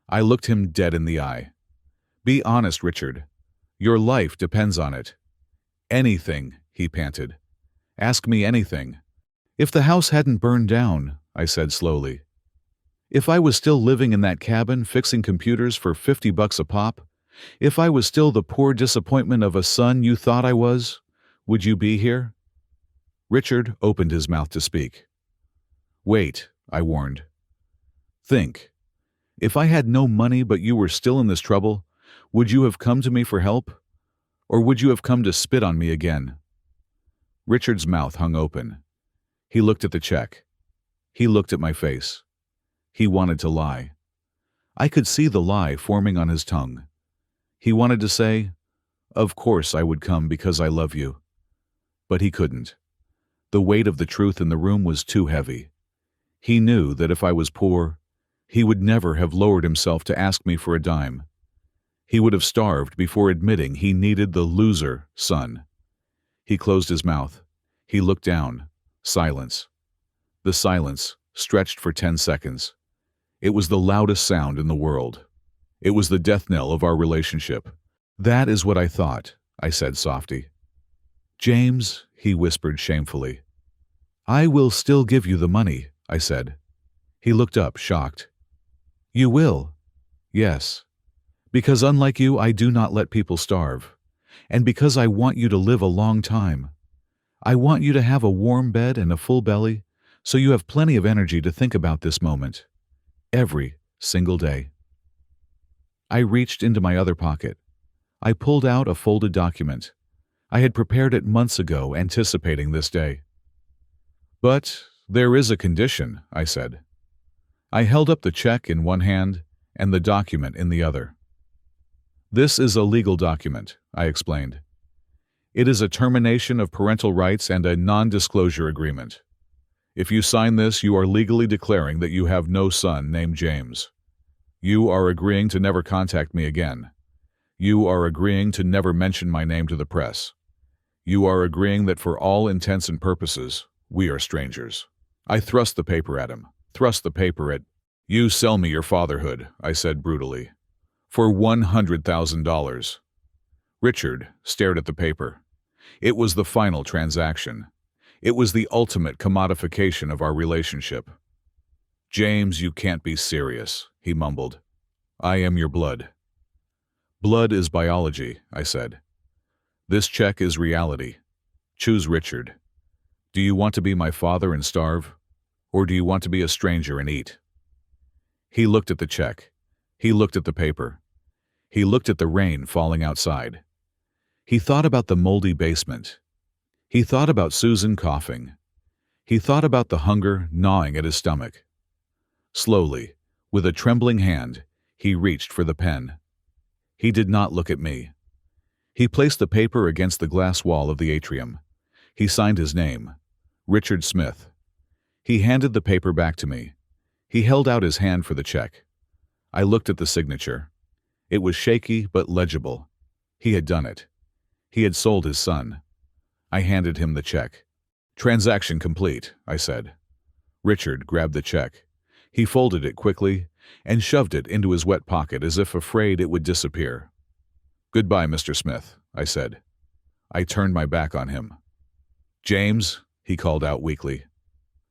I looked him dead in the eye. Be honest, Richard. Your life depends on it. Anything, he panted. Ask me anything. If the house hadn't burned down, I said slowly. If I was still living in that cabin fixing computers for $50 a pop, if I was still the poor disappointment of a son you thought I was, would you be here? Richard opened his mouth to speak. Wait, I warned. Think. If I had no money but you were still in this trouble, would you have come to me for help? Or would you have come to spit on me again? Richard's mouth hung open. He looked at the check. He looked at my face. He wanted to lie. I could see the lie forming on his tongue. He wanted to say, of course I would come because I love you. But he couldn't. The weight of the truth in the room was too heavy. He knew that if I was poor, he would never have lowered himself to ask me for a dime. He would have starved before admitting he needed the loser son. He closed his mouth. He looked down. Silence. The silence stretched for 10 seconds. It was the loudest sound in the world. It was the death knell of our relationship. That is what I thought, I said softly. James, he whispered shamefully. I will still give you the money, I said. He looked up, shocked. You will? Yes. Because unlike you, I do not let people starve. And because I want you to live a long time. I want you to have a warm bed and a full belly, so you have plenty of energy to think about this moment. Every single day. I reached into my other pocket. I pulled out a folded document. I had prepared it months ago, anticipating this day. But there is a condition, I said. I held up the check in one hand and the document in the other. This is a legal document, I explained. It is a termination of parental rights and a non-disclosure agreement. If you sign this, you are legally declaring that you have no son named James. You are agreeing to never contact me again. You are agreeing to never mention my name to the press. You are agreeing that for all intents and purposes, we are strangers. I thrust the paper at him. Thrust the paper at— You sell me your fatherhood, I said brutally. For $100,000. Richard stared at the paper. It was the final transaction. It was the ultimate commodification of our relationship. James, you can't be serious, he mumbled. I am your blood. Blood is biology, I said. This check is reality. Choose Richard. Do you want to be my father and starve? Or do you want to be a stranger and eat? He looked at the check. He looked at the paper. He looked at the rain falling outside. He thought about the moldy basement. He thought about Susan coughing. He thought about the hunger gnawing at his stomach. Slowly, with a trembling hand, he reached for the pen. He did not look at me. He placed the paper against the glass wall of the atrium. He signed his name, Richard Smith. He handed the paper back to me. He held out his hand for the check. I looked at the signature. It was shaky but legible. He had done it. He had sold his son. I handed him the check. Transaction complete, I said. Richard grabbed the check. He folded it quickly and shoved it into his wet pocket as if afraid it would disappear. Goodbye, Mr. Smith, I said. I turned my back on him. James, he called out weakly.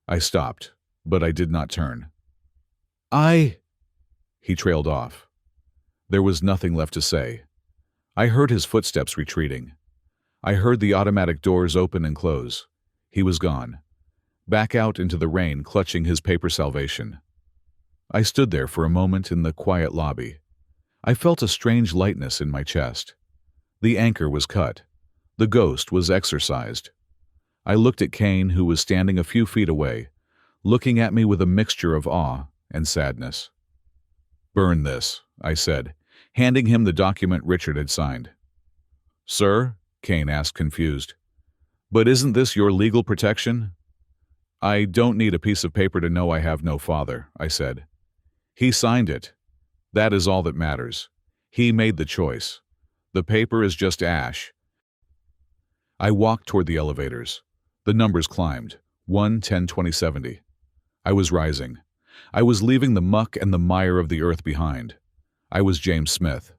I stopped, but I did not turn. He trailed off. There was nothing left to say. I heard his footsteps retreating. I heard the automatic doors open and close. He was gone, back out into the rain, clutching his paper salvation. I stood there for a moment in the quiet lobby. I felt a strange lightness in my chest. The anchor was cut. The ghost was exorcised. I looked at Kane, who was standing a few feet away, looking at me with a mixture of awe and sadness. Burn this, I said, handing him the document Richard had signed. Sir? Kane asked, confused. But isn't this your legal protection? I don't need a piece of paper to know I have no father, I said. He signed it. That is all that matters. He made the choice. The paper is just ash. I walked toward the elevators. The numbers climbed. 1, 10, 20, 70. I was rising. I was leaving the muck and the mire of the earth behind. I was James Smith.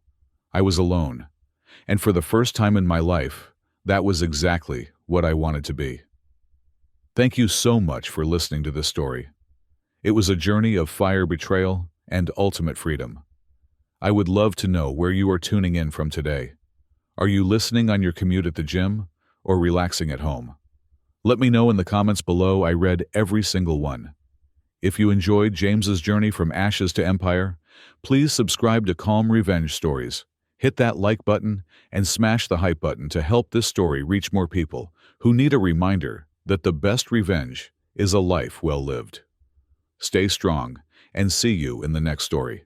I was alone. And for the first time in my life, that was exactly what I wanted to be. Thank you so much for listening to this story. It was a journey of fire, betrayal, and ultimate freedom. I would love to know where you are tuning in from today. Are you listening on your commute at the gym or relaxing at home? Let me know in the comments below. I read every single one. If you enjoyed James's journey from ashes to empire, please subscribe to Calm Revenge Stories. Hit that like button and smash the hype button to help this story reach more people who need a reminder that the best revenge is a life well lived. Stay strong and see you in the next story.